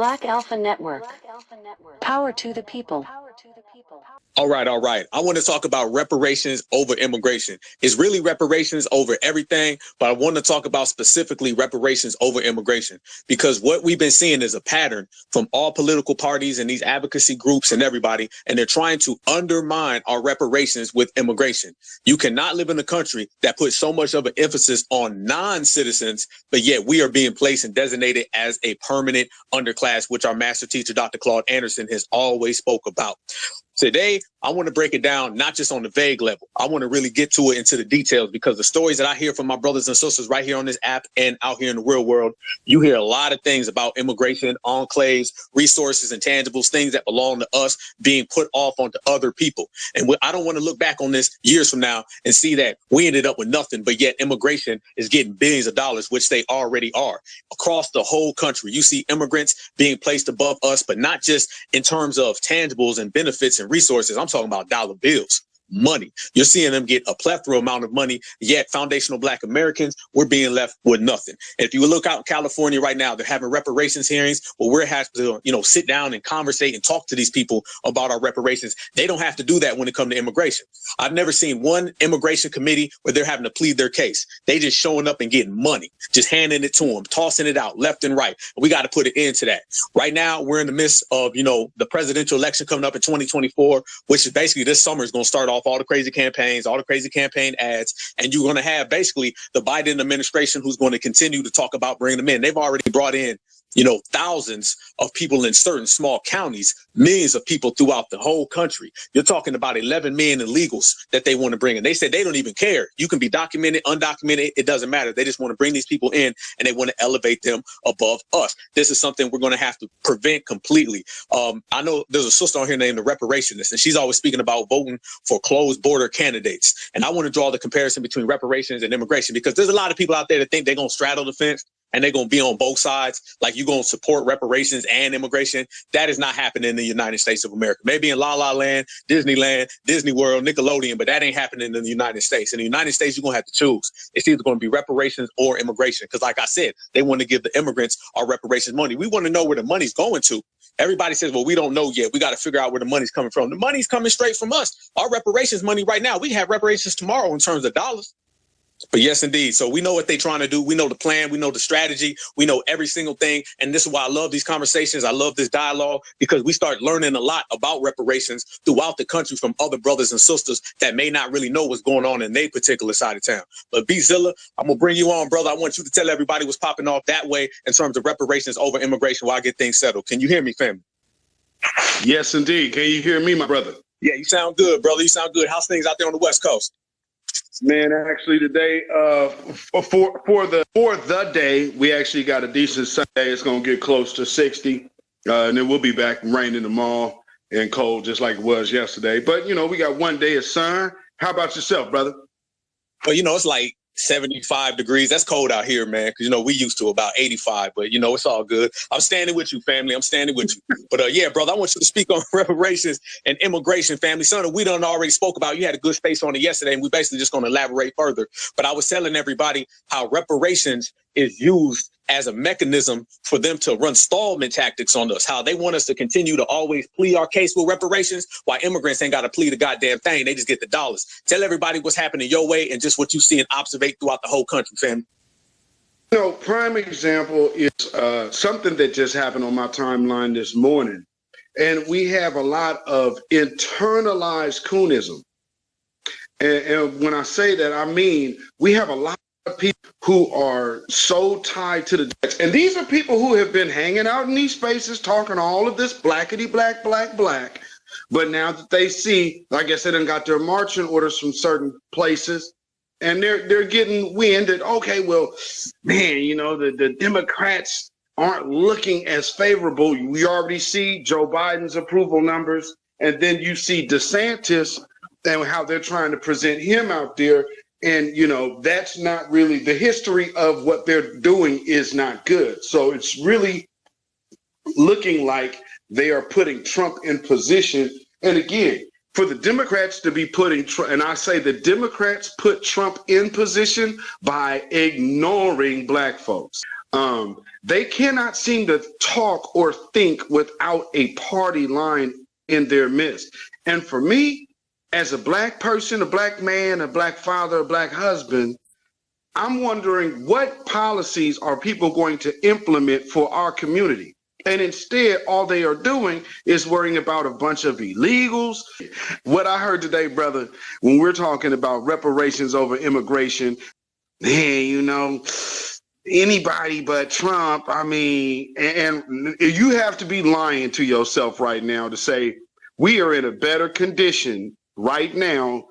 Black Alpha Network. Power to the people. All right. I want to talk about reparations over immigration. It's really reparations over everything, but I want to talk about specifically reparations over immigration, because what we've been seeing is a pattern from all political parties and these advocacy groups and everybody, and they're trying to undermine our reparations with immigration. You cannot live in a country that puts so much of an emphasis on non-citizens, but yet we are being placed and designated as a permanent underclass, which our master teacher, Dr. Claude Anderson, has always spoke about. Today, I want to break it down, not just on the vague level. I want to really get to it into the details, because the stories that I hear from my brothers and sisters right here on this app and out here in the real world, you hear a lot of things about immigration, enclaves, resources, and tangibles, things that belong to us being put off onto other people. And I don't want to look back on this years from now and see that we ended up with nothing, but yet immigration is getting billions of dollars, which they already are. Across the whole country, you see immigrants being placed above us, but not just in terms of tangibles and benefits and resources. I'm talking about dollar bills, money. You're seeing them get a plethora amount of money, yet foundational Black Americans, we're being left with nothing. And if you look out in California right now, they're having reparations hearings where we're having to, sit down and conversate and talk to these people about our reparations. They don't have to do that when it comes to immigration. I've never seen one immigration committee where they're having to plead their case. They just showing up and getting money, just handing it to them, tossing it out left and right. We got to put an end to that. Right now, we're in the midst of, the presidential election coming up in 2024, which is basically this summer is going to start off all the crazy campaigns, all the crazy campaign ads. And you're going to have basically the Biden administration who's going to continue to talk about bringing them in. They've already brought in, thousands of people in certain small counties, millions of people throughout the whole country. You're talking about 11 million illegals that they want to bring in. They said they don't even care. You can be documented, undocumented. It doesn't matter. They just want to bring these people in and they want to elevate them above us. This is something we're going to have to prevent completely. I know there's a sister on here named the Reparationist, and she's always speaking about voting for closed border candidates. And I want to draw the comparison between reparations and immigration, because there's a lot of people out there that think they're going to straddle the fence and they're going to be on both sides, like you're going to support reparations and immigration. That is not happening in the United States of America. Maybe in La La Land, Disneyland, Disney World, Nickelodeon, but that ain't happening in the United States. In the United States, you're going to have to choose. It's either going to be reparations or immigration, because like I said, they want to give the immigrants our reparations money. We want to know where the money's going to. Everybody says, well, we don't know yet. We got to figure out where the money's coming from. The money's coming straight from us. Our reparations money right now, we have reparations tomorrow in terms of dollars. But yes, indeed. So we know what they're trying to do. We know the plan. We know the strategy. We know every single thing. And this is why I love these conversations. I love this dialogue, because we start learning a lot about reparations throughout the country from other brothers and sisters that may not really know what's going on in their particular side of town. But B-Zilla, I'm going to bring you on, brother. I want you to tell everybody what's popping off that way in terms of reparations over immigration while I get things settled. Can you hear me, family? Yes, indeed. Can you hear me, my brother? Yeah, you sound good, brother. You sound good. How's things out there on the West Coast? Man, actually today, for the day, we actually got a decent Sunday. It's going to get close to 60, and then we'll be back raining tomorrow and cold just like it was yesterday. But, we got one day of sun. How about yourself, brother? Well, it's like 75 degrees. That's cold out here, man, because, we used to about 85, but, it's all good. I'm standing with you, family. I'm standing with you. But, yeah, brother, I want you to speak on reparations and immigration, family. Something we done already spoke about. You had a good space on it yesterday, and we basically just going to elaborate further. But I was telling everybody how reparations is used as a mechanism for them to run stallman tactics on us, how they want us to continue to always plead our case with reparations, while immigrants ain't got to plead a goddamn thing. They just get the dollars. Tell everybody what's happening your way and just what you see and observe throughout the whole country, fam. Prime example is something that just happened on my timeline this morning. And we have a lot of internalized coonism. And when I say that, I mean, we have a lot of people who are so tied to the debts. And these are people who have been hanging out in these spaces talking all of this blackity black, black, black. But now that they see, like I said, and got their marching orders from certain places, and they're getting wind that, okay, well, man, the Democrats aren't looking as favorable. We already see Joe Biden's approval numbers, and then you see DeSantis and how they're trying to present him out there. And, that's not really the history of what they're doing is not good. So it's really looking like they are putting Trump in position. And again, for the Democrats to be putting Trump, and I say the Democrats put Trump in position by ignoring black folks. They cannot seem to talk or think without a party line in their midst. And for me, as a black person, a black man, a black father, a black husband, I'm wondering what policies are people going to implement for our community? And instead, all they are doing is worrying about a bunch of illegals. What I heard today, brother, when we're talking about reparations over immigration, man, you know, anybody but Trump. I mean, and you have to be lying to yourself right now to say we are in a better condition right now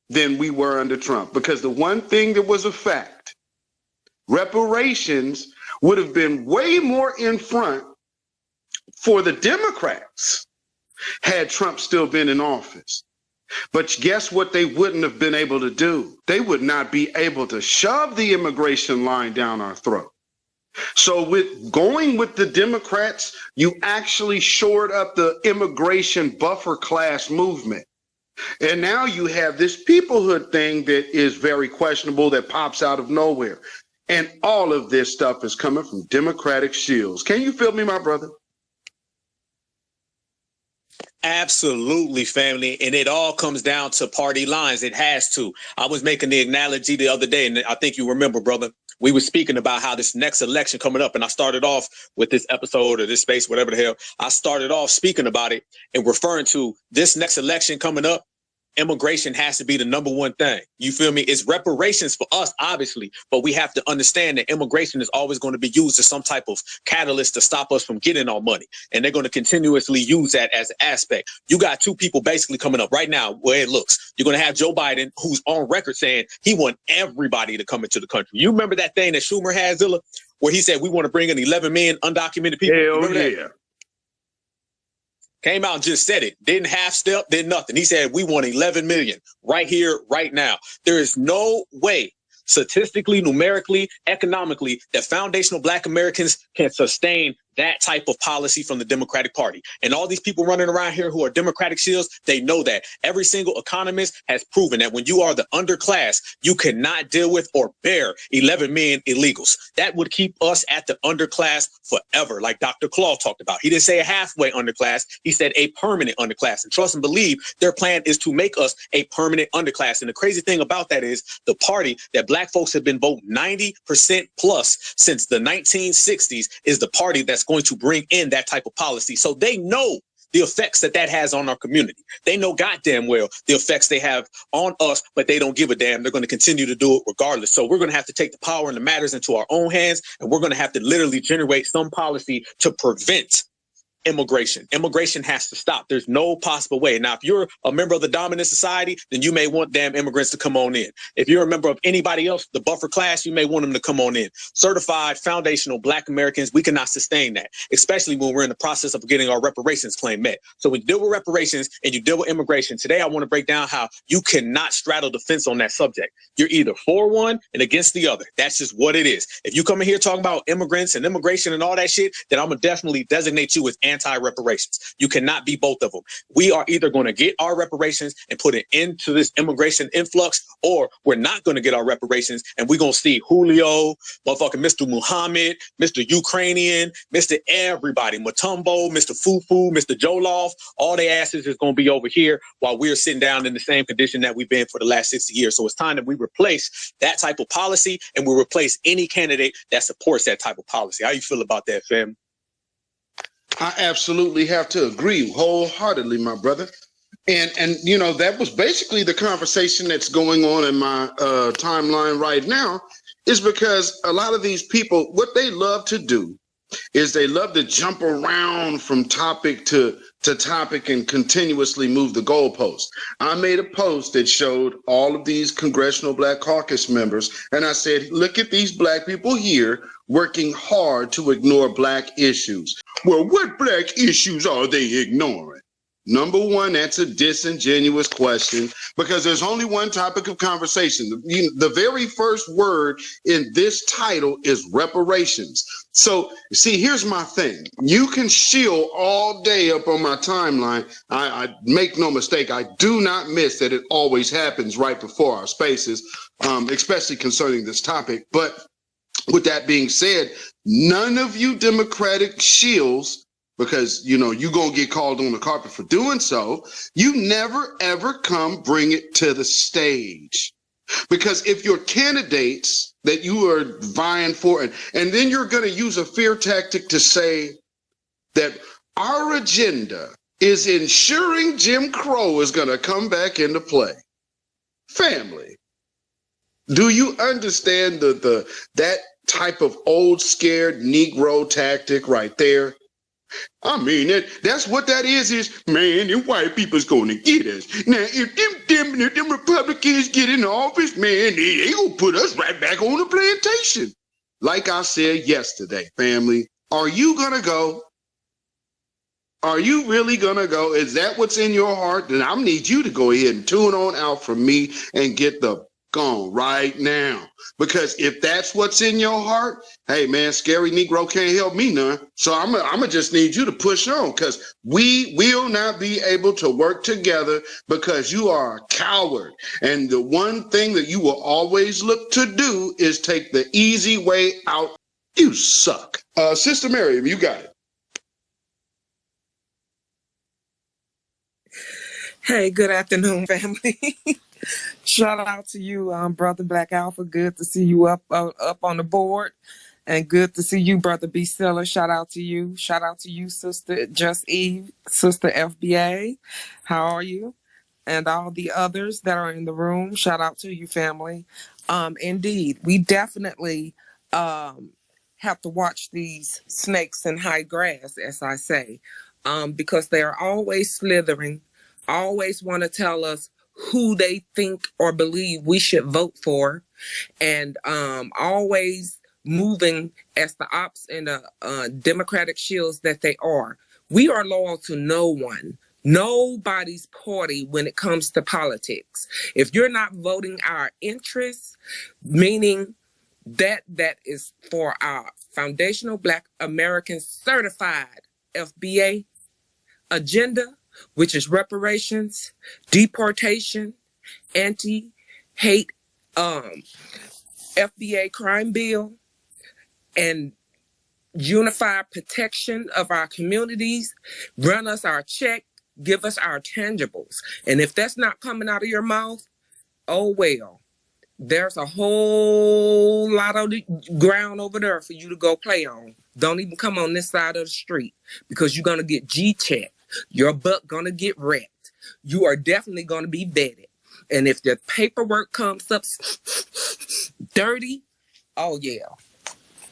than we were under Trump. Because the one thing that was a fact, reparations would have been way more in front for the Democrats had Trump still been in office. But guess what they wouldn't have been able to do? They would not be able to shove the immigration line down our throat. So with going with the Democrats, you actually shored up the immigration buffer class movement. And now you have this peoplehood thing that is very questionable that pops out of nowhere. And all of this stuff is coming from Democratic shields. Can you feel me, my brother? Absolutely, family. And it all comes down to party lines. It has to. I was making the analogy the other day, and I think you remember, brother. We were speaking about how this next election coming up, and I started off with this episode or this space, whatever the hell. I started off speaking about it and referring to this next election coming up. Immigration has to be the number one thing. You feel me? It's reparations for us, obviously, but we have to understand that immigration is always going to be used as some type of catalyst to stop us from getting our money. And they're going to continuously use that as an aspect. You got two people basically coming up right now where it looks. You're going to have Joe Biden, who's on record saying he wants everybody to come into the country. You remember that thing that Schumer had, Zilla, where he said we want to bring in 11 million undocumented people? Hell yeah. That? Came out and just said it. Didn't half step, did nothing. He said, we want 11 million right here, right now. There is no way, statistically, numerically, economically, that foundational Black Americans can sustain that type of policy from the Democratic Party. And all these people running around here who are Democratic shields, they know that. Every single economist has proven that when you are the underclass, you cannot deal with or bear 11 million illegals. That would keep us at the underclass forever, like Dr. Claw talked about. He didn't say a halfway underclass. He said a permanent underclass. And trust and believe, their plan is to make us a permanent underclass. And the crazy thing about that is the party that Black folks have been voting 90% plus since the 1960s is the party that's going to bring in that type of policy. So they know the effects that has on our community. They know goddamn well the effects they have on us, but they don't give a damn. They're going to continue to do it regardless. So we're going to have to take the power and the matters into our own hands, and we're going to have to literally generate some policy to prevent immigration. Immigration has to stop. There's no possible way. Now, if you're a member of the dominant society, then you may want damn immigrants to come on in. If you're a member of anybody else, the buffer class, you may want them to come on in. Certified foundational Black Americans, we cannot sustain that, especially when we're in the process of getting our reparations claim met. So when you deal with reparations and you deal with immigration, today I want to break down how you cannot straddle the fence on that subject. You're either for one and against the other. That's just what it is. If you come in here talking about immigrants and immigration and all that shit, then I'm going to definitely designate you as anti-reparations. You cannot be both of them. We are either going to get our reparations and put it into this immigration influx, or we're not going to get our reparations and we're going to see Julio, motherfucking Mr. Muhammad, Mr. Ukrainian, Mr. Everybody, Matumbo, Mr. Fufu, Mr. Joloff, all their asses is going to be over here while we're sitting down in the same condition that we've been for the last 60 years. So it's time that we replace that type of policy and we replace any candidate that supports that type of policy. How you feel about that, fam? I absolutely have to agree wholeheartedly, my brother. And you know, that was basically the conversation that's going on in my timeline right now, is because a lot of these people, what they love to do is they love to jump around from topic to topic and continuously move the goalpost. I made a post that showed all of these Congressional Black Caucus members, and I said, look at these Black people here working hard to ignore Black issues. Well, what Black issues are they ignoring? Number one, that's a disingenuous question, because there's only one topic of conversation. The very first word in this title is reparations. So, see, here's my thing. You can shield all day up on my timeline. I make no mistake. I do not miss that it always happens right before our spaces, especially concerning this topic. But With that being said, none of you Democratic shills, because you're gonna get called on the carpet for doing so, you never ever come bring it to the stage. Because if your candidates that you are vying for, and then you're gonna use a fear tactic to say that our agenda is ensuring Jim Crow is gonna come back into play. Family, do you understand that type of old scared Negro tactic right there? I mean, that's what that is, man, them white people's gonna get us. Now, if them Republicans get in office, man, they gonna put us right back on the plantation. Like I said yesterday, family, are you gonna go? Are you really gonna go? Is that what's in your heart? Then I need you to go ahead and tune on out from me and get the gone right now. Because if that's what's in your heart, hey man, scary Negro can't help me none. So I'm gonna just need you to push on, because we will not be able to work together because you are a coward. And the one thing that you will always look to do is take the easy way out. You suck. Sister Mary, you got it. Hey, good afternoon, family. Shout out to you, Brother Black Alpha. Good to see you up on the board. And good to see you, Brother B. Seller. Shout out to you. Shout out to you, Sister Just Eve, Sister FBA. How are you? And all the others that are in the room. Shout out to you, family. Indeed, we definitely have to watch these snakes in high grass, as I say, because they are always slithering, always want to tell us who they think or believe we should vote for, and always moving as the ops and the Democratic shills that they are. We are loyal to no one, nobody's party when it comes to politics. If you're not voting our interests, meaning that is for our foundational Black American certified FBA agenda, which is reparations, deportation, anti-hate, FBA crime bill, and unified protection of our communities, run us our check, give us our tangibles. And if that's not coming out of your mouth, oh well. There's a whole lot of ground over there for you to go play on. Don't even come on this side of the street, because you're going to get G-checked. Your butt going to get wrecked. You are definitely going to be vetted. And if the paperwork comes up dirty, oh yeah,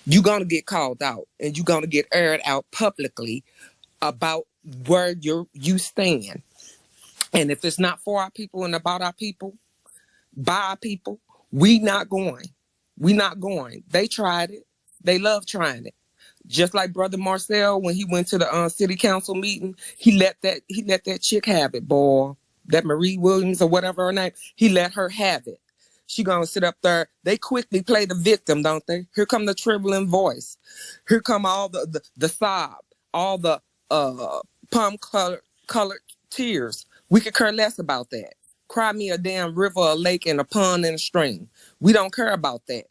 you're going to get called out, and you're going to get aired out publicly about where you stand. And if it's not for our people and about our people, by our people, we not going. We not going. They tried it. They love trying it. Just like Brother Marcel, when he went to the city council meeting, he let that chick have it, boy. That Marie Williams or whatever her name, he let her have it. She gonna sit up there. They quickly play the victim, don't they? Here come the trembling voice. Here come all the sob, all the palm colored tears. We could care less about that. Cry me a damn river, a lake, and a pond and a stream. We don't care about that.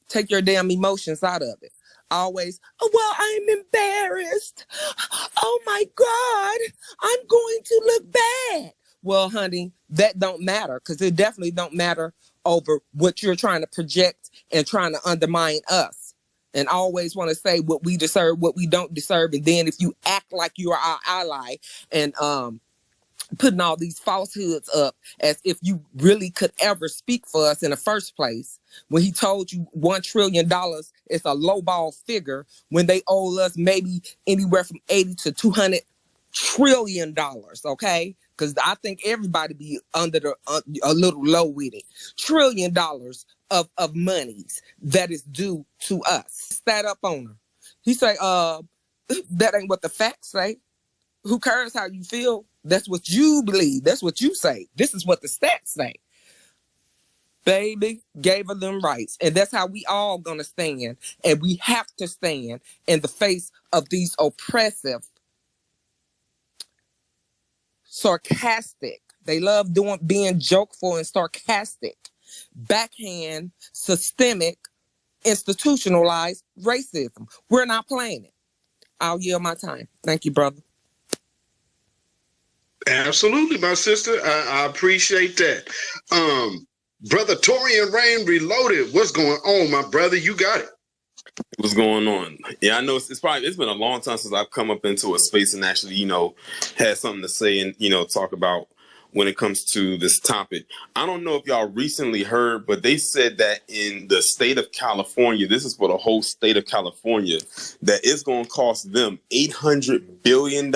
Take your damn emotions out of it. Always, oh, well, I'm embarrassed. Oh my God, I'm going to look bad. Well, honey, that don't matter, because it definitely don't matter over what you're trying to project and trying to undermine us. And always want to say what we deserve, what we don't deserve. And then if you act like you are our ally and putting all these falsehoods up as if you really could ever speak for us in the first place, when he told you $1 trillion is a lowball figure when they owe us maybe anywhere from 80 to 200 trillion dollars, okay? Because I think everybody be under a little low with it. $1 trillion of monies that is due to us. That up on her. He say, that ain't what the facts say. Who cares how you feel? That's what you believe. That's what you say. This is what the stats say. Baby, gave her them rights. And that's how we all gonna stand. And we have to stand in the face of these oppressive, sarcastic. They love being jokeful and sarcastic, backhand, systemic institutionalized racism. We're not playing it. I'll yield my time. Thank you, brother. Absolutely, my sister. I appreciate that. Brother Torian Rain Reloaded. What's going on, my brother? You got it. What's going on? Yeah, I know it's been a long time since I've come up into a space and actually, had something to say and, talk about when it comes to this topic. I don't know if y'all recently heard, but they said that in the state of California, this is for the whole state of California, that it's going to cost them $800 billion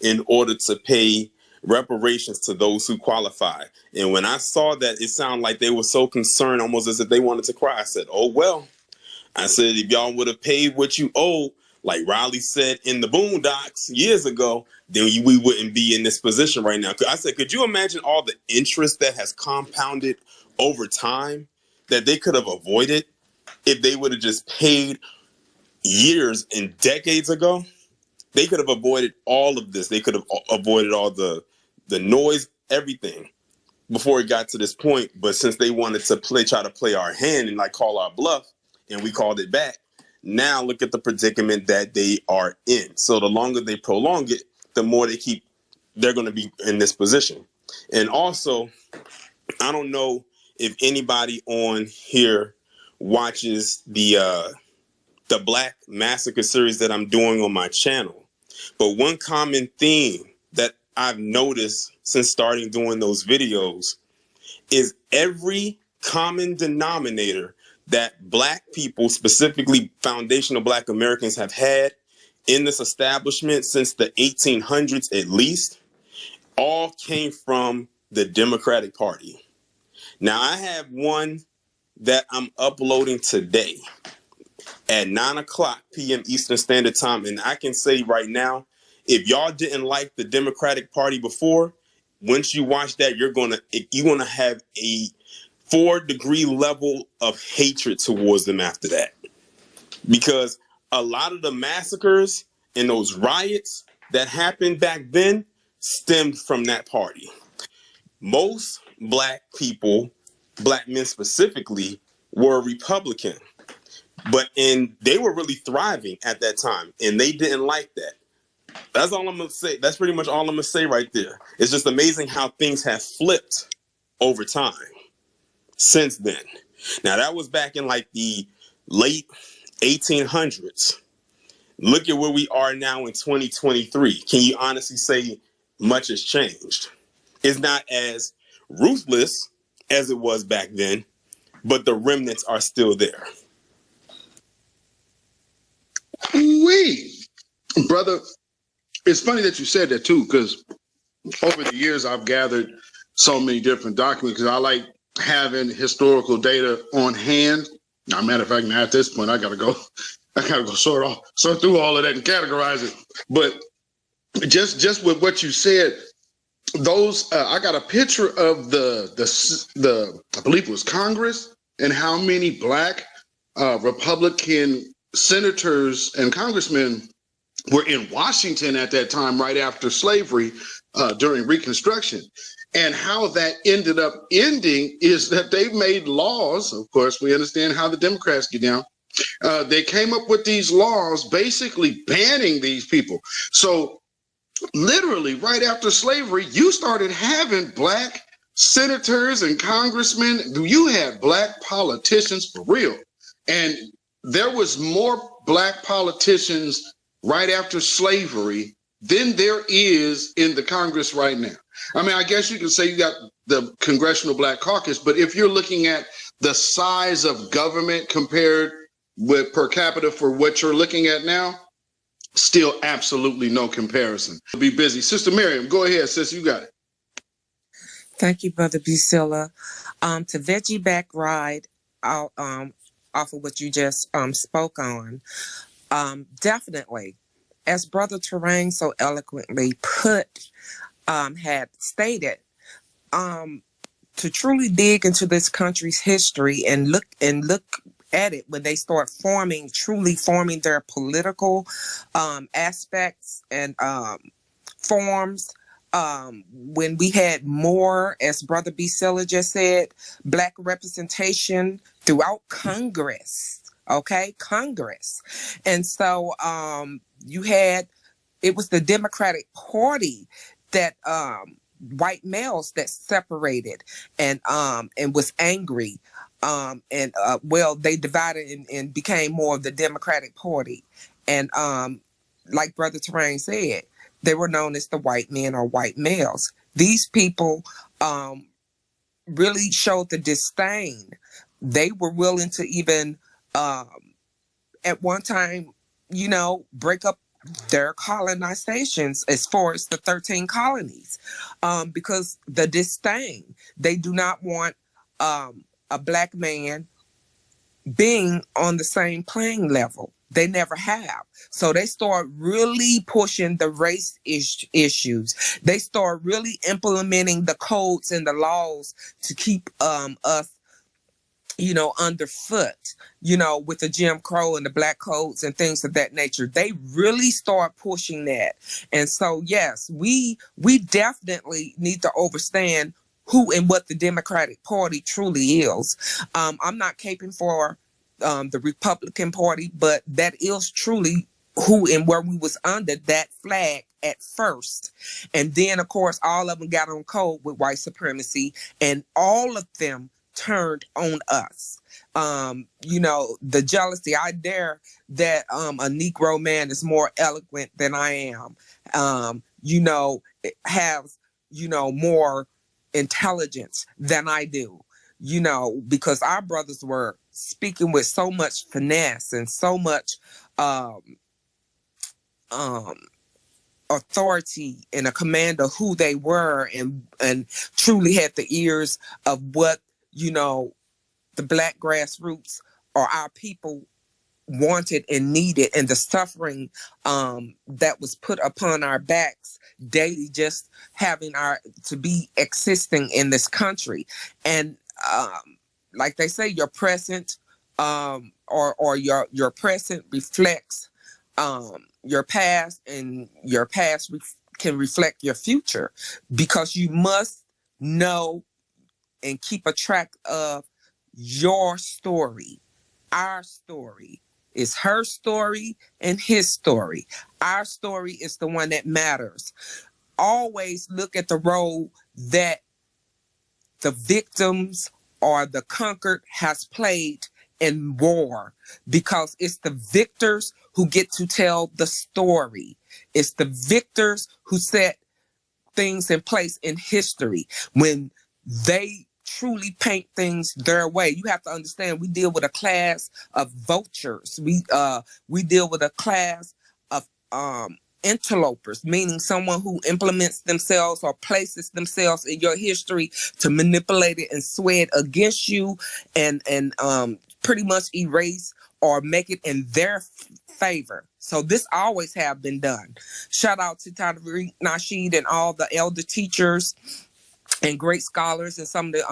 in order to pay reparations to those who qualify. And when I saw that, it sounded like they were so concerned, almost as if they wanted to cry. I said, oh, well. I said, if y'all would have paid what you owe, like Riley said in the Boondocks years ago, then we wouldn't be in this position right now. I said, could you imagine all the interest that has compounded over time that they could have avoided if they would have just paid years and decades ago? They could have avoided all of this. They could have avoided all the noise, everything, before it got to this point. But since they wanted to try to play our hand and like call our bluff, and we called it back, now look at the predicament that they are in. So the longer they prolong it, the more they're going to be in this position. And also, I don't know if anybody on here watches the Black Massacre series that I'm doing on my channel. But one common theme that I've noticed since starting doing those videos is every common denominator that Black people, specifically foundational Black Americans, have had in this establishment since the 1800s at least, all came from the Democratic Party. Now, I have one that I'm uploading today at 9:00 p.m. Eastern Standard Time. And I can say right now, if y'all didn't like the Democratic Party before, once you watch that, you're gonna have a 4-degree level of hatred towards them after that. Because a lot of the massacres and those riots that happened back then stemmed from that party. Most Black people, Black men specifically, were Republican. They were really thriving at that time, and they didn't like that. That's all I'm going to say. That's pretty much all I'm going to say right there. It's just amazing how things have flipped over time since then. Now, that was back in like the late 1800s. Look at where we are now in 2023. Can you honestly say much has changed? It's not as ruthless as it was back then, but the remnants are still there. Wee, brother, it's funny that you said that too, because over the years I've gathered so many different documents because I like having historical data on hand. Now, matter of fact, now at this point, I gotta go sort through all of that and categorize it. But just with what you said, those I got a picture of the I believe it was Congress and how many Black Republican senators and congressmen were in Washington at that time, right after slavery, during Reconstruction. And how that ended up ending is that they made laws. Of course, we understand how the Democrats get down. They came up with these laws basically banning these people. So literally right after slavery, you started having Black senators and congressmen. You had Black politicians for real. And there was more Black politicians right after slavery than there is in the Congress right now. I mean, I guess you can say you got the Congressional Black Caucus, but if you're looking at the size of government compared with per capita for what you're looking at now, still absolutely no comparison. Be busy. Sister Miriam, go ahead, sis, you got it. Thank you, Brother Busilla. To veggie back ride off of what you just spoke on, definitely, as Brother Terrain so eloquently had stated, to truly dig into this country's history and look at it when they start truly forming their political aspects and forms, when we had more, as Brother B. Silla just said, Black representation throughout Congress. Okay, Congress. And so it was the Democratic Party that white males that separated and was angry. They divided and became more of the Democratic Party. And like Brother Terrain said, they were known as the white men or white males. These people really showed the disdain. They were willing to even, at one time, break up their colonizations as far as the 13 colonies, because the disdain. They do not want a Black man being on the same playing level. They never have. So they start really pushing the race issues. They start really implementing the codes and the laws to keep us, underfoot, with the Jim Crow and the Black codes and things of that nature. They really start pushing that. And so, yes, we definitely need to understand who and what the Democratic Party truly is. I'm not caping for the Republican Party, but that is truly who and where we was under that flag at first. And then, of course, all of them got on code with white supremacy, and all of them turned on us. The jealousy. I dare that a Negro man is more eloquent than I am. Has more intelligence than I do. Because our brothers were speaking with so much finesse and so much authority and a command of who they were, and truly had the ears of what the Black grassroots or our people wanted and needed, and the suffering that was put upon our backs daily, just having to be existing in this country. And like they say, your present or your present reflects your past, and your past can reflect your future, because you must know and keep a track of your story. Our story is her story and his story. Our story is the one that matters. Always look at the role that the victims or the conquered has played in war, because it's the victors who get to tell the story. It's the victors who set things in place in history when they truly paint things their way. You have to understand, we deal with a class of vultures. We deal with a class of interlopers, meaning someone who implements themselves or places themselves in your history to manipulate it and sway it against you, and pretty much erase or make it in their favor. So this always have been done. Shout out to Tariq Nasheed and all the elder teachers and great scholars, and some of the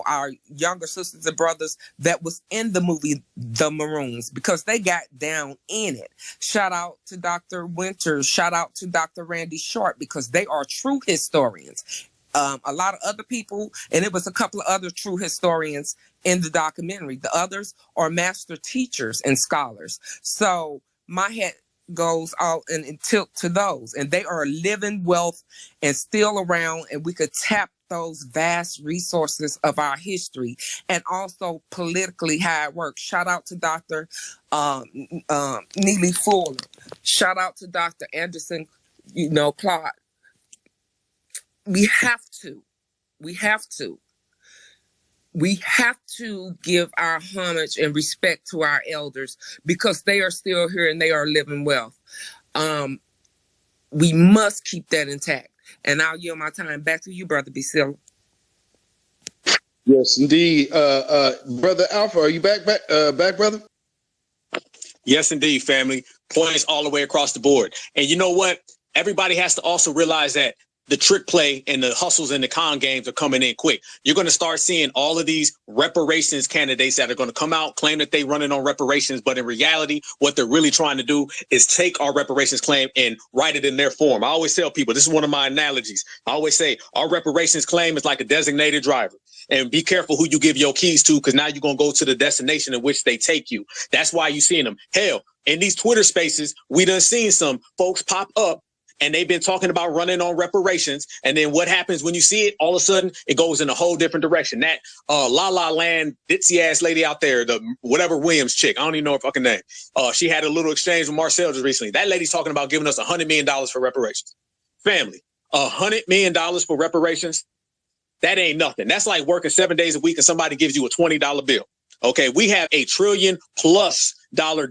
our younger sisters and brothers that was in the movie The Maroons, because they got down in it. Shout out to Dr. Winters, shout out to Dr. Randy Short, because they are true historians. A lot of other people, and it was a couple of other true historians in the documentary. The others are master teachers and scholars. So my head goes out and tilt to those, and they are living wealth and still around, and we could tap those vast resources of our history, and also politically how it works. Shout out to Dr. Neely Fuller. Shout out to Dr. Anderson, Claude. We have to give our homage and respect to our elders, because they are still here and they are living wealth. We must keep that intact. And I'll yield my time back to you, Brother Bisilla. Yes, indeed. Brother Alpha, are you back, brother? Yes, indeed, family. Points all the way across the board. And you know what? Everybody has to also realize that the trick play and the hustles and the con games are coming in quick. You're going to start seeing all of these reparations candidates that are going to come out, claim that they running on reparations, but in reality, what they're really trying to do is take our reparations claim and write it in their form. I always tell people, this is one of my analogies. I always say our reparations claim is like a designated driver. And be careful who you give your keys to, because now you're going to go to the destination in which they take you. That's why you're seeing them. Hell, in these Twitter spaces, we done seen some folks pop up and they've been talking about running on reparations. And then what happens when you see it? All of a sudden, it goes in a whole different direction. That La La Land ditzy ass lady out there, the whatever Williams chick, I don't even know her fucking name. She had a little exchange with Marcel just recently. That lady's talking about giving us $100 million for reparations. Family, $100 million for reparations? That ain't nothing. That's like working 7 days a week and somebody gives you a $20 bill. Okay, we have $1 trillion+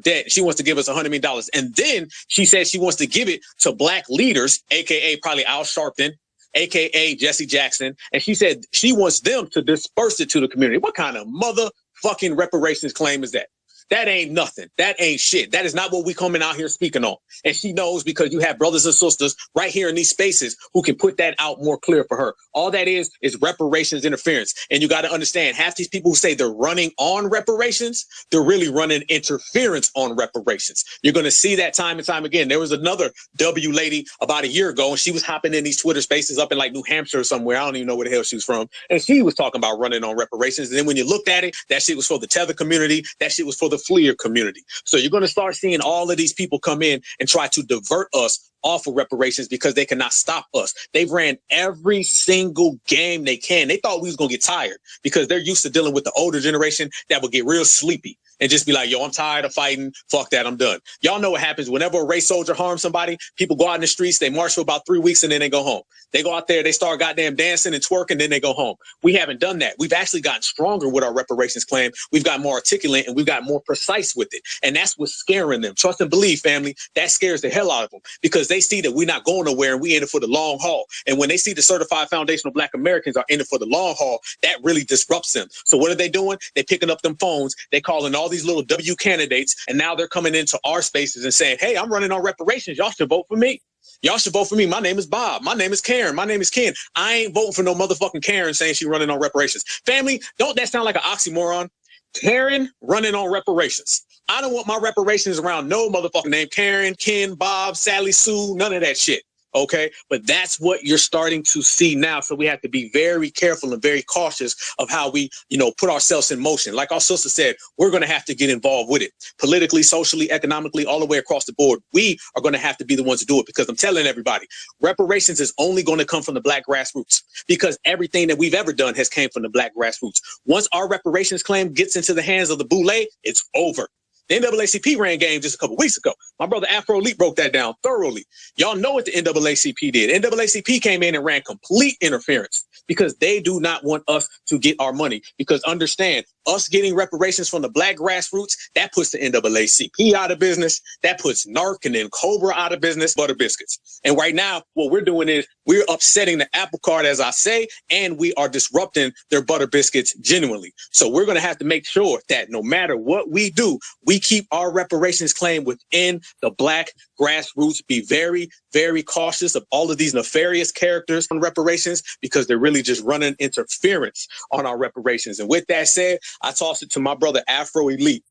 debt. She wants to give us $100 million. And then she says she wants to give it to black leaders, aka probably Al Sharpton, aka Jesse Jackson. And she said she wants them to disperse it to the community. What kind of motherfucking reparations claim is that? That ain't nothing. That ain't shit. That is not what we coming out here speaking on. And she knows, because you have brothers and sisters right here in these spaces who can put that out more clear for her. All that is reparations interference. And you got to understand, half these people who say they're running on reparations, they're really running interference on reparations. You're going to see that time and time again. There was another W lady about a year ago, and she was hopping in these Twitter spaces up in like New Hampshire or somewhere. I don't even know where the hell she was from. And she was talking about running on reparations. And then when you looked at it, that shit was for the tether community. That shit was for the FLIR community. So you're going to start seeing all of these people come in and try to divert us off of reparations because they cannot stop us. They've ran every single game they can. They thought we was going to get tired because they're used to dealing with the older generation that would get real sleepy and just be like, yo, I'm tired of fighting. Fuck that. I'm done. Y'all know what happens whenever a race soldier harms somebody. People go out in the streets, they march for about 3 weeks, and then they go home. They go out there, they start goddamn dancing and twerking, then they go home. We haven't done that. We've actually gotten stronger with our reparations claim. We've got more articulate and we've got more precise with it. And that's what's scaring them. Trust and believe, family. That scares the hell out of them because they see that we're not going nowhere and we in it for the long haul. And when they see the certified foundational Black Americans are in it for the long haul, that really disrupts them. So what are they doing? They're picking up them phones. They calling all these little W candidates. And now they're coming into our spaces and saying, hey, I'm running on reparations. Y'all should vote for me. Y'all should vote for me. My name is Bob. My name is Karen. My name is Ken. I ain't voting for no motherfucking Karen saying she running on reparations. Family, don't that sound like an oxymoron? Karen running on reparations. I don't want my reparations around no motherfucking name. Karen, Ken, Bob, Sally, Sue, none of that shit. Okay, but that's what you're starting to see now. So we have to be very careful and very cautious of how we, put ourselves in motion. Like our sister said, we're going to have to get involved with it politically, socially, economically, all the way across the board. We are going to have to be the ones to do it because I'm telling everybody, reparations is only going to come from the Black grassroots because everything that we've ever done has came from the Black grassroots. Once our reparations claim gets into the hands of the boule, it's over. The NAACP ran game just a couple weeks ago. My brother Afro Elite broke that down thoroughly. Y'all know what the NAACP did. NAACP came in and ran complete interference because they do not want us to get our money. Because understand, us getting reparations from the Black grassroots, that puts the NAACP out of business. That puts NARC and then Cobra out of business, Butter Biscuits. And right now, what we're doing is we're upsetting the apple cart, as I say, and we are disrupting their Butter Biscuits genuinely. So we're going to have to make sure that no matter what we do, we keep our reparations claim within the Black grassroots. Be very, very cautious of all of these nefarious characters on reparations because they're really just running interference on our reparations. And with that said, I toss it to my brother Afro Elite.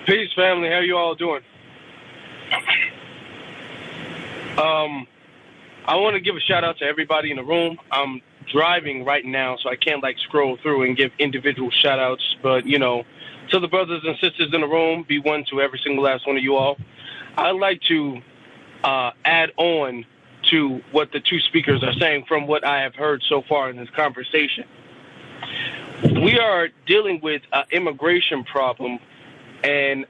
Peace, family. How you all doing? I want to give a shout out to everybody in the room. I'm driving right now, so I can't scroll through and give individual shout outs, but to the brothers and sisters in the room, be one to every single last one of you all. I'd like to add on to what the two speakers are saying from what I have heard so far in this conversation. We are dealing with an immigration problem, and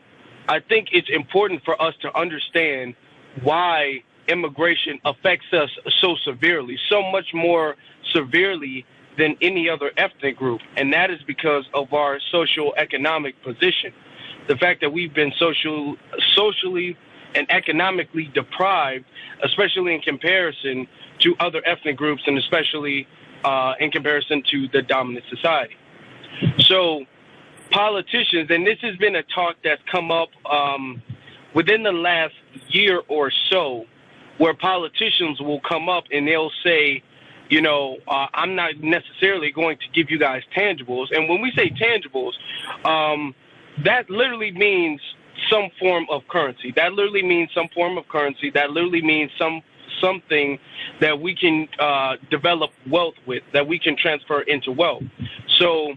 I think it's important for us to understand why immigration affects us so severely, so much more severely than any other ethnic group, and that is because of our socio-economic position. The fact that we've been socially and economically deprived, especially in comparison to other ethnic groups and especially in comparison to the dominant society. So politicians, and this has been a talk that's come up within the last year or so, where politicians will come up and they'll say, I'm not necessarily going to give you guys tangibles. And when we say tangibles, that literally means some form of currency. That literally means something that we can develop wealth with, that we can transfer into wealth. So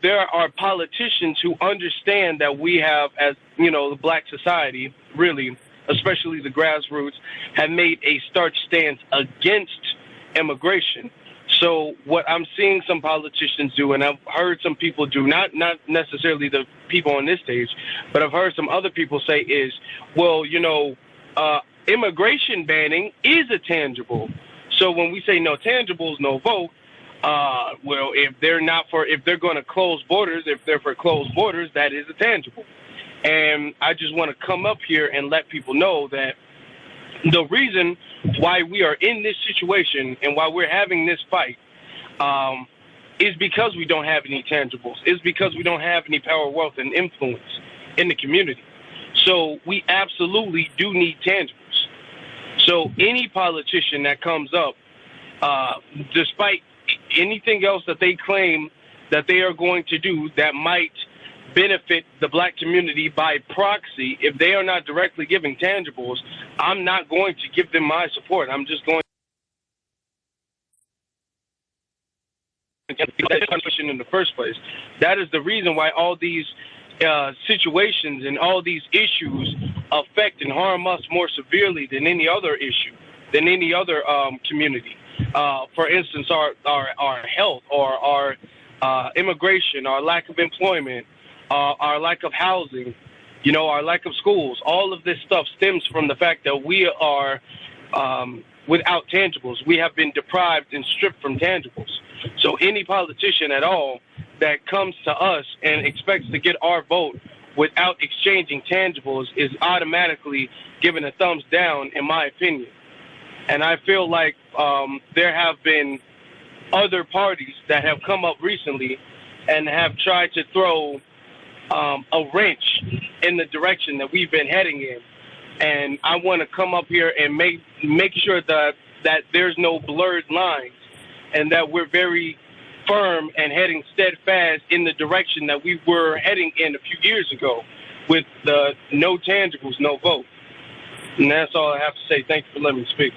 there are politicians who understand that we have, as the black society, really, especially the grassroots, have made a stark stance against immigration. So what I'm seeing some politicians do, and I've heard some people do, not necessarily the people on this stage, but I've heard some other people say is, well, immigration banning is a tangible. So when we say no tangibles, no vote, well, if they're going to close borders, if they're for closed borders, that is a tangible. And I just want to come up here and let people know that the reason why we are in this situation and why we're having this fight is because we don't have any tangibles. It's because we don't have any power, wealth, and influence in the community. So we absolutely do need tangibles. So any politician that comes up, despite anything else that they claim that they are going to do that might benefit the black community by proxy, if they are not directly giving tangibles, I'm not going to give them my support. I'm just going to in the first place. That is the reason why all these situations and all these issues affect and harm us more severely than any other issue, than any other community. For instance, our health, or our immigration, our lack of employment, our lack of housing, our lack of schools. All of this stuff stems from the fact that we are without tangibles. We have been deprived and stripped from tangibles. So any politician at all that comes to us and expects to get our vote without exchanging tangibles is automatically given a thumbs down, in my opinion. And I feel like there have been other parties that have come up recently and have tried to throw a wrench in the direction that we've been heading in. And I want to come up here and make sure that there's no blurred lines, and that we're very firm and heading steadfast in the direction that we were heading in a few years ago with the no tangibles, no vote. And that's all I have to say. Thank you for letting me speak.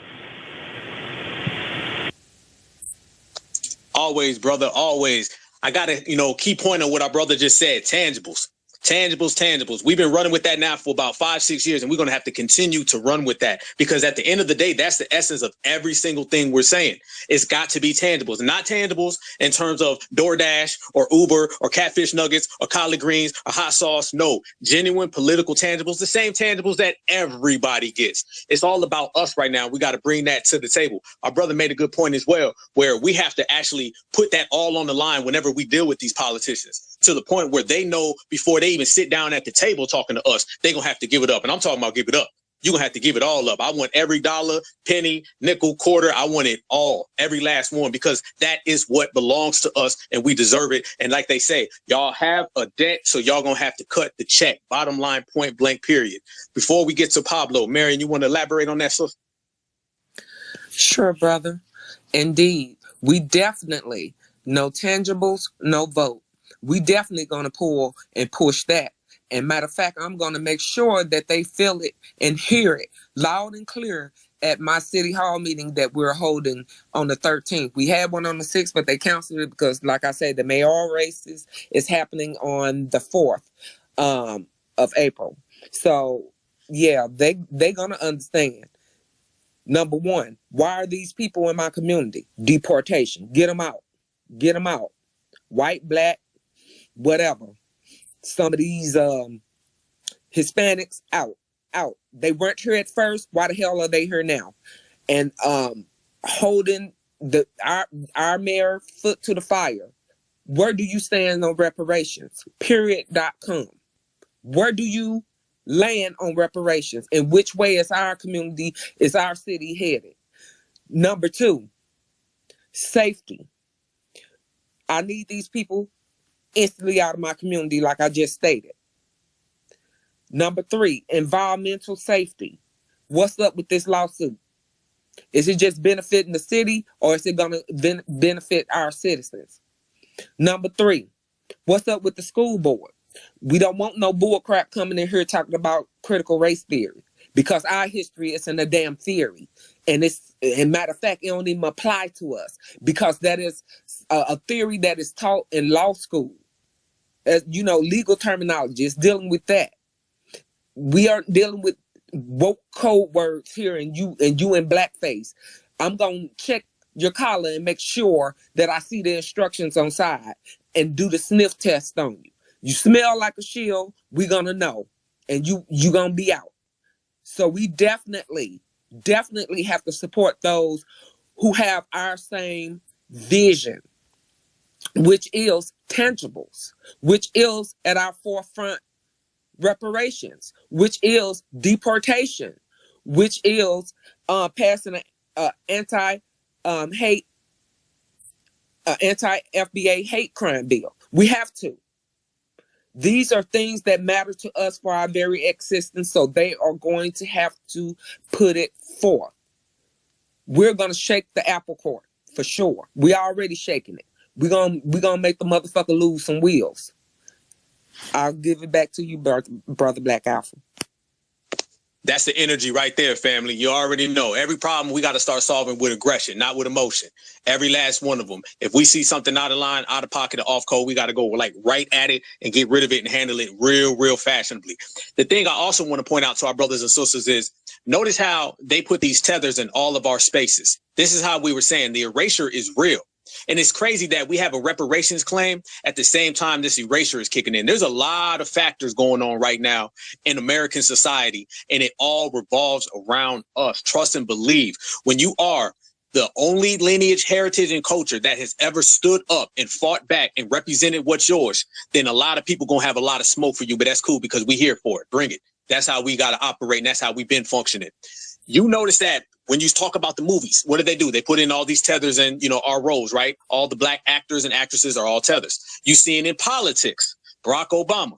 Always, brother, always. I got to, key point on what our brother just said, tangibles. Tangibles. We've been running with that now for about 5-6 years, and we're going to have to continue to run with that, because at the end of the day, that's the essence of every single thing we're saying. It's got to be tangibles, not tangibles in terms of DoorDash or Uber or catfish nuggets or collard greens or hot sauce. No, genuine political tangibles, the same tangibles that everybody gets. It's all about us right now. We got to bring that to the table. Our brother made a good point as well, where we have to actually put that all on the line whenever we deal with these politicians, to the point where they know before they even sit down at the table talking to us, they're going to have to give it up. And I'm talking about give it up. You're going to have to give it all up. I want every dollar, penny, nickel, quarter. I want it all, every last one, because that is what belongs to us and we deserve it. And like they say, y'all have a debt, so y'all going to have to cut the check. Bottom line, point blank, period. Before we get to Pablo, Marion, you want to elaborate on that, sister? Sure, brother. Indeed. We definitely, no tangibles, no vote. We definitely going to pull and push that. And matter of fact, I'm going to make sure that they feel it and hear it loud and clear at my city hall meeting that we're holding on the 13th. We had one on the 6th, but they canceled it because, like I said, the mayoral races is happening on the 4th of April. So, yeah, they going to understand. Number one, why are these people in my community? Deportation. Get them out. Get them out. White, black, whatever. Some of these Hispanics out. They weren't here at first. Why the hell are they here now? And holding our mayor foot to the fire. Where do you stand on reparations? Period.com. Where do you land on reparations? And which way is our community, is our city headed? Number two, safety. I need these people instantly out of my community, like I just stated. Number three, environmental safety. What's up with this lawsuit? Is it just benefiting the city, or is it going to benefit our citizens? Number 3, what's up with the school board? We don't want no bull crap coming in here talking about critical race theory, because our history isn't a damn theory. And matter of fact, it don't even apply to us, because that is a theory that is taught in law school. As you know, legal terminology is dealing with that. We aren't dealing with woke code words here, and you in blackface. I'm gonna check your collar and make sure that I see the instructions on side and do the sniff test on you. You smell like a shield, we gonna know, and you gonna be out. So we definitely have to support those who have our same vision, which is tangibles, which is at our forefront reparations, which is deportation, which is passing an anti-FBA hate crime bill. We have to. These are things that matter to us for our very existence, so they are going to have to put it forth. We're going to shake the apple cart for sure. We already shaking it. We're gonna make the motherfucker lose some wheels. I'll give it back to you, brother Black Alpha. That's the energy right there, family. You already know. Every problem we got to start solving with aggression, not with emotion. Every last one of them. If we see something out of line, out of pocket, or off code, we got to go like right at it and get rid of it and handle it real fashionably. The thing I also want to point out to our brothers and sisters is, notice how they put these tethers in all of our spaces. This is how we were saying the erasure is real. And it's crazy that we have a reparations claim at the same time this erasure is kicking in. There's a lot of factors going on right now in American society, and it all revolves around us. Trust and believe. When you are the only lineage, heritage, and culture that has ever stood up and fought back and represented what's yours, then a lot of people gonna have a lot of smoke for you, but that's cool because we here for it. Bring it. That's how we got to operate, and that's how we've been functioning. You notice that when you talk about the movies, what do? They put in all these tethers in, our roles, right? All the black actors and actresses are all tethers. You see it in politics. Barack Obama.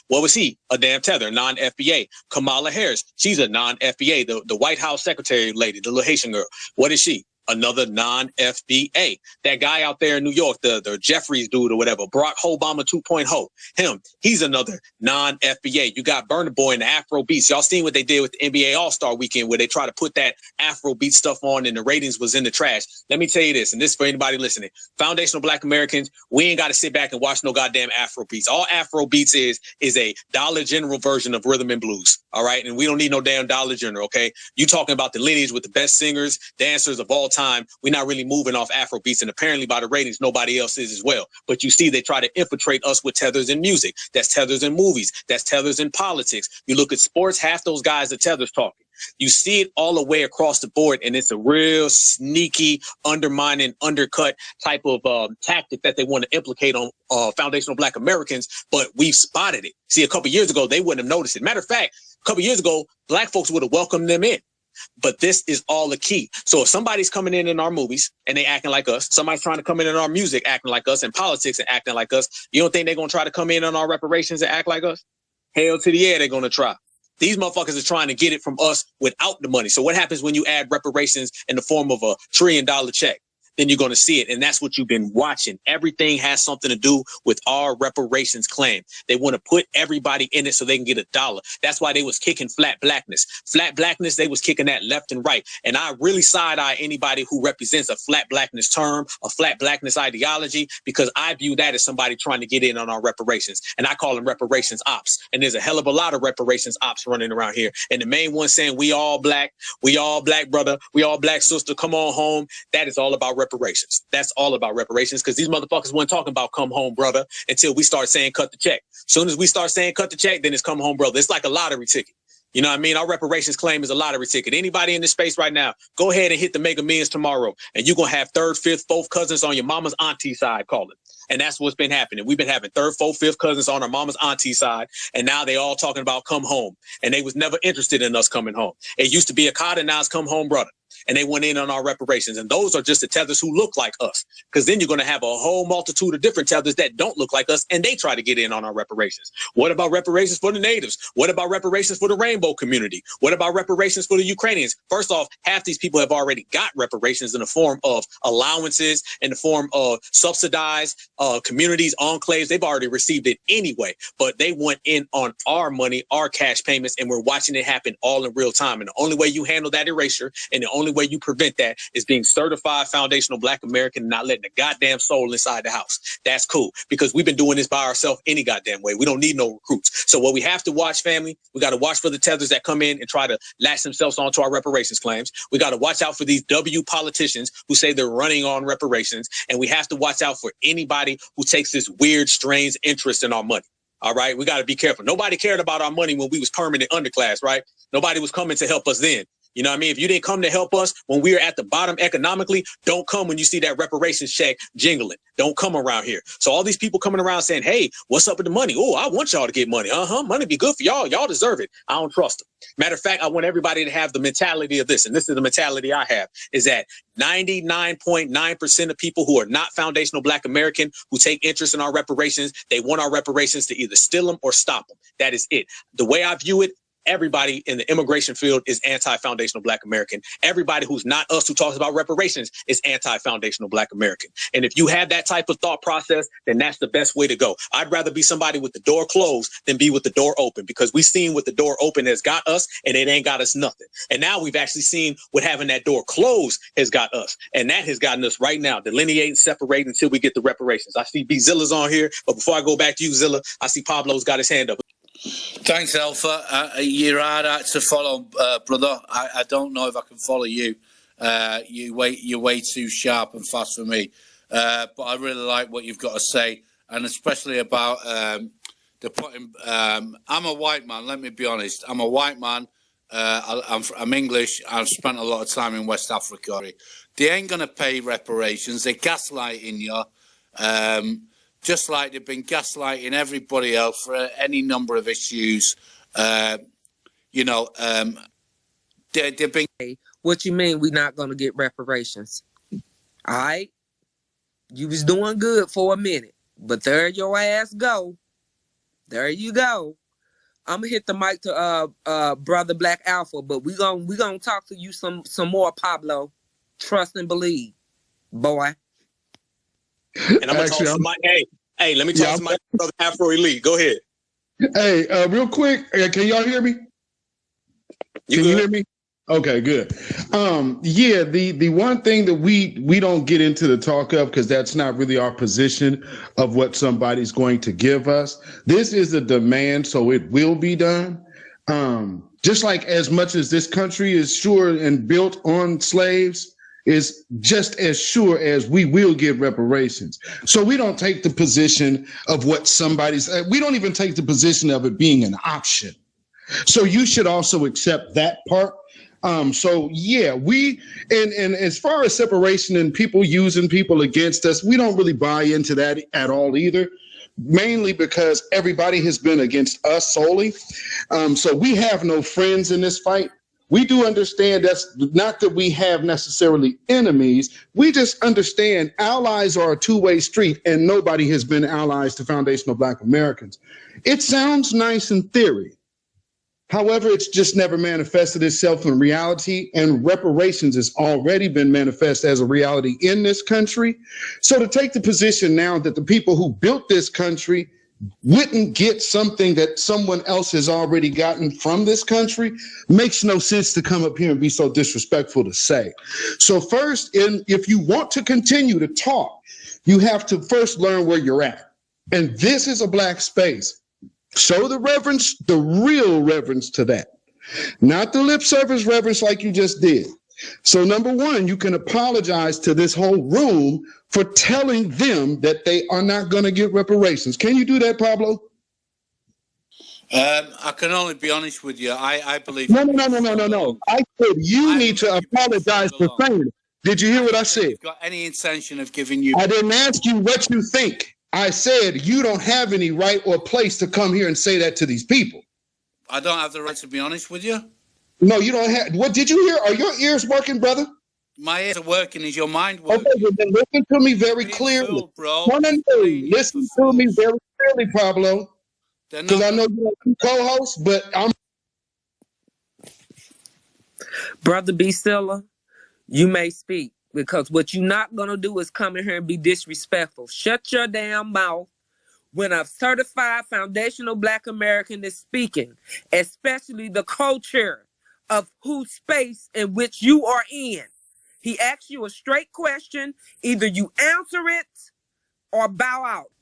What was he? A damn tether, non-FBA. Kamala Harris, she's a non-FBA. The White House secretary lady, the little Haitian girl. What is she? Another non-FBA. That guy out there in New York, the Jeffries dude or whatever, Barack Obama 2.0, him, he's another non-FBA. You got Burna Boy and the Afro Beats. Y'all seen what they did with the NBA All-Star Weekend where they try to put that Afro Beat stuff on and the ratings was in the trash. Let me tell you this, and this is for anybody listening. Foundational Black Americans, we ain't got to sit back and watch no goddamn Afro Beats. All Afro Beats is a Dollar General version of rhythm and blues, all right? And we don't need no damn Dollar General, okay? You talking about the lineage with the best singers, dancers of all time. We're not really moving off Afro beats, and apparently by the ratings nobody else is as well. But you see they try to infiltrate us with tethers in music. That's tethers in movies. That's tethers in politics. You look at sports, half those guys are tethers talking. You see it all the way across the board, and it's a real sneaky, undermining, undercut type of tactic that they want to implicate on foundational Black Americans, but we've spotted it. See, a couple years ago they wouldn't have noticed it. Matter of fact, a couple years ago Black folks would have welcomed them in. But this is all the key. So if somebody's coming in our movies and they acting like us, somebody's trying to come in our music acting like us, and politics and acting like us, you don't think they're going to try to come in on our reparations and act like us? Hell to the yeah, they're going to try. These motherfuckers are trying to get it from us without the money. So what happens when you add reparations in the form of $1 trillion check? Then you're going to see it. And that's what you've been watching. Everything has something to do with our reparations claim. They want to put everybody in it so they can get $1. That's why they was kicking flat blackness. Flat blackness, they was kicking that left and right. And I really side-eye anybody who represents a flat blackness term, a flat blackness ideology, because I view that as somebody trying to get in on our reparations. And I call them reparations ops. And there's a hell of a lot of reparations ops running around here. And the main one saying, we all black brother, we all black sister, come on home. That is all about reparations. That's all about reparations, because these motherfuckers weren't talking about come home, brother, until we start saying cut the check. As soon as we start saying cut the check, then it's come home, brother. It's like a lottery ticket. You know what I mean? Our reparations claim is a lottery ticket. Anybody in this space right now, go ahead and hit the Mega Millions tomorrow, and you're going to have third, fifth, fourth cousins on your mama's auntie side calling. And that's what's been happening. We've been having third, fourth, fifth cousins on our mama's auntie side, and now they all talking about come home. And they was never interested in us coming home. It used to be a card, and now it's come home, brother. and they went in on our reparations. And those are just the tethers who look like us, because then you're going to have a whole multitude of different tethers that don't look like us, and they try to get in on our reparations. What about reparations for the natives? What about reparations for the rainbow community? What about reparations for the Ukrainians? First off, half these people have already got reparations in the form of allowances, in the form of subsidized communities, enclaves. They've already received it anyway, but they went in on our money, our cash payments, and we're watching it happen all in real time. And the only way you handle that erasure, and the only way you prevent that, is being certified foundational Black American and not letting a goddamn soul inside the house. That's cool, because we've been doing this by ourselves any goddamn way. We don't need no recruits. So what we have to watch, family, we got to watch for the tethers that come in and try to latch themselves onto our reparations claims. We got to watch out for these W politicians who say they're running on reparations. And we have to watch out for anybody who takes this weird, strange interest in our money. All right, we got to be careful. Nobody cared about our money when we was permanent underclass, right? Nobody was coming to help us then. You know what I mean? If you didn't come to help us when we were at the bottom economically, don't come when you see that reparations check jingling. Don't come around here. So all these people coming around saying, hey, what's up with the money? Oh, I want y'all to get money. Money be good for y'all. Y'all deserve it. I don't trust them. Matter of fact, I want everybody to have the mentality of this, and this is the mentality I have, is that 99.9% of people who are not foundational Black American who take interest in our reparations, they want our reparations to either steal them or stop them. That is it. The way I view it, everybody in the immigration field is anti-foundational Black American. Everybody who's not us who talks about reparations is anti-foundational Black American. And if you have that type of thought process, then that's the best way to go. I'd rather be somebody with the door closed than be with the door open, because we've seen what the door open has got us, and it ain't got us nothing. And now we've actually seen what having that door closed has got us. And that has gotten us right now, delineate, separate until we get the reparations. I see B Zilla's on here, but before I go back to you, Zilla, I see Pablo's got his hand up. Thanks, Alpha. You're hard to follow, brother. I don't know if I can follow you. You're way too sharp and fast for me. But I really like what you've got to say, and especially about the putting. I'm a white man. Let me be honest. I'm a white man. I'm English. I've spent a lot of time in West Africa. They ain't gonna pay reparations. They're gaslighting you. Just like they've been gaslighting everybody else for any number of issues. They've been... What you mean we not going to get reparations? All right? You was doing good for a minute, but there your ass go. There you go. I'm going to hit the mic to Brother Black Alpha, but we gonna talk to you some more, Pablo. Trust and believe, boy. And I'm going to talk to my, hey, let me talk to my brother Afro Elite. Go ahead. Hey, real quick, can y'all hear me? Can you hear me? Okay, good. The one thing that we don't get into the talk of, because that's not really our position of what somebody's going to give us. This is a demand, so it will be done. Just like as much as this country is sure and built on slaves, is just as sure as we will give reparations. So we don't take the position of what we don't even take the position of it being an option. So you should also accept that part. We as far as separation and people using people against us, we don't really buy into that at all either. Mainly because everybody has been against us solely. So we have no friends in this fight. We do understand that's not that we have necessarily enemies. We just understand allies are a two-way street, and nobody has been allies to foundational Black Americans. It sounds nice in theory. However, it's just never manifested itself in reality, and reparations has already been manifest as a reality in this country. So to take the position now that the people who built this country wouldn't get something that someone else has already gotten from this country makes no sense to come up here and be so disrespectful to say. So first, if you want to continue to talk, you have to first learn where you're at. And this is a Black space. Show the reverence, the real reverence to that, not the lip service reverence like you just did. So number one, you can apologize to this whole room for telling them that they are not going to get reparations. Can you do that, Pablo? I can only be honest with you. I believe... No. I said you need to apologize for saying it. Did you hear what I said? Got any intention of giving you... I didn't ask you what you think. I said you don't have any right or place to come here and say that to these people. I don't have the right to be honest with you? No, you don't have. What did you hear? Are your ears working, brother? My ears are working. Is your mind working? Okay, well, then listen to me very clearly. Fooled, bro. No, listen to me very clearly, Pablo. Because I know you're a co-host, but I'm. Brother B. Silla, you may speak, because what you're not going to do is come in here and be disrespectful. Shut your damn mouth when a certified foundational Black American is speaking, especially the culture of whose space in which you are in. He asks you a straight question. Either you answer it or bow out.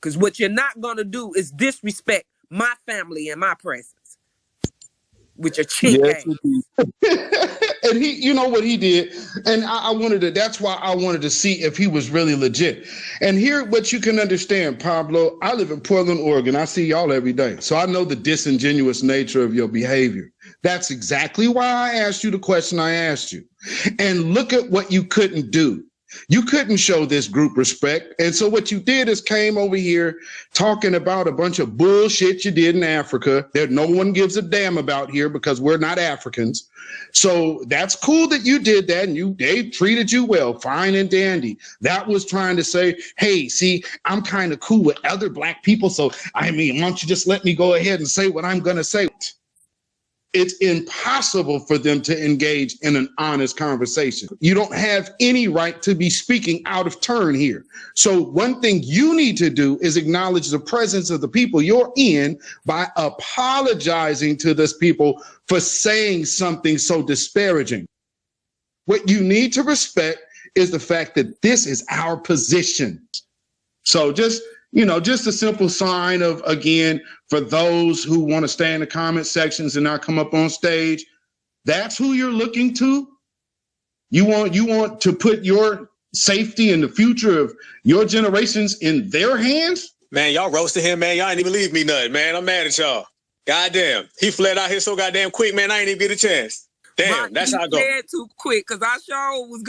Because what you're not going to do is disrespect my family and my presence with your chink ass. And he, you know what he did, and I wanted to. That's why I wanted to see if he was really legit. And here, what you can understand, Pablo. I live in Portland, Oregon. I see y'all every day, so I know the disingenuous nature of your behavior. That's exactly why I asked you the question I asked you. And look at what you couldn't do. You couldn't show this group respect. And so what you did is came over here talking about a bunch of bullshit you did in Africa that no one gives a damn about here because we're not Africans. So that's cool that you did that and they treated you well, fine and dandy. That was trying to say, hey, see, I'm kind of cool with other Black people. So, I mean, why don't you just let me go ahead and say what I'm going to say? It's impossible for them to engage in an honest conversation. You don't have any right to be speaking out of turn here. So one thing you need to do is acknowledge the presence of the people you're in by apologizing to those people for saying something so disparaging. What you need to respect is the fact that this is our position. So just a simple sign of, again, for those who want to stay in the comment sections and not come up on stage, that's who you're looking to. You want to put your safety and the future of your generations in their hands? Man, y'all roasted him, man. Y'all ain't even leave me nothing, man. I'm mad at y'all. Goddamn. He fled out here so goddamn quick, man. I ain't even get a chance. Damn, Mark, that's how I go. Fled too quick, because I sure was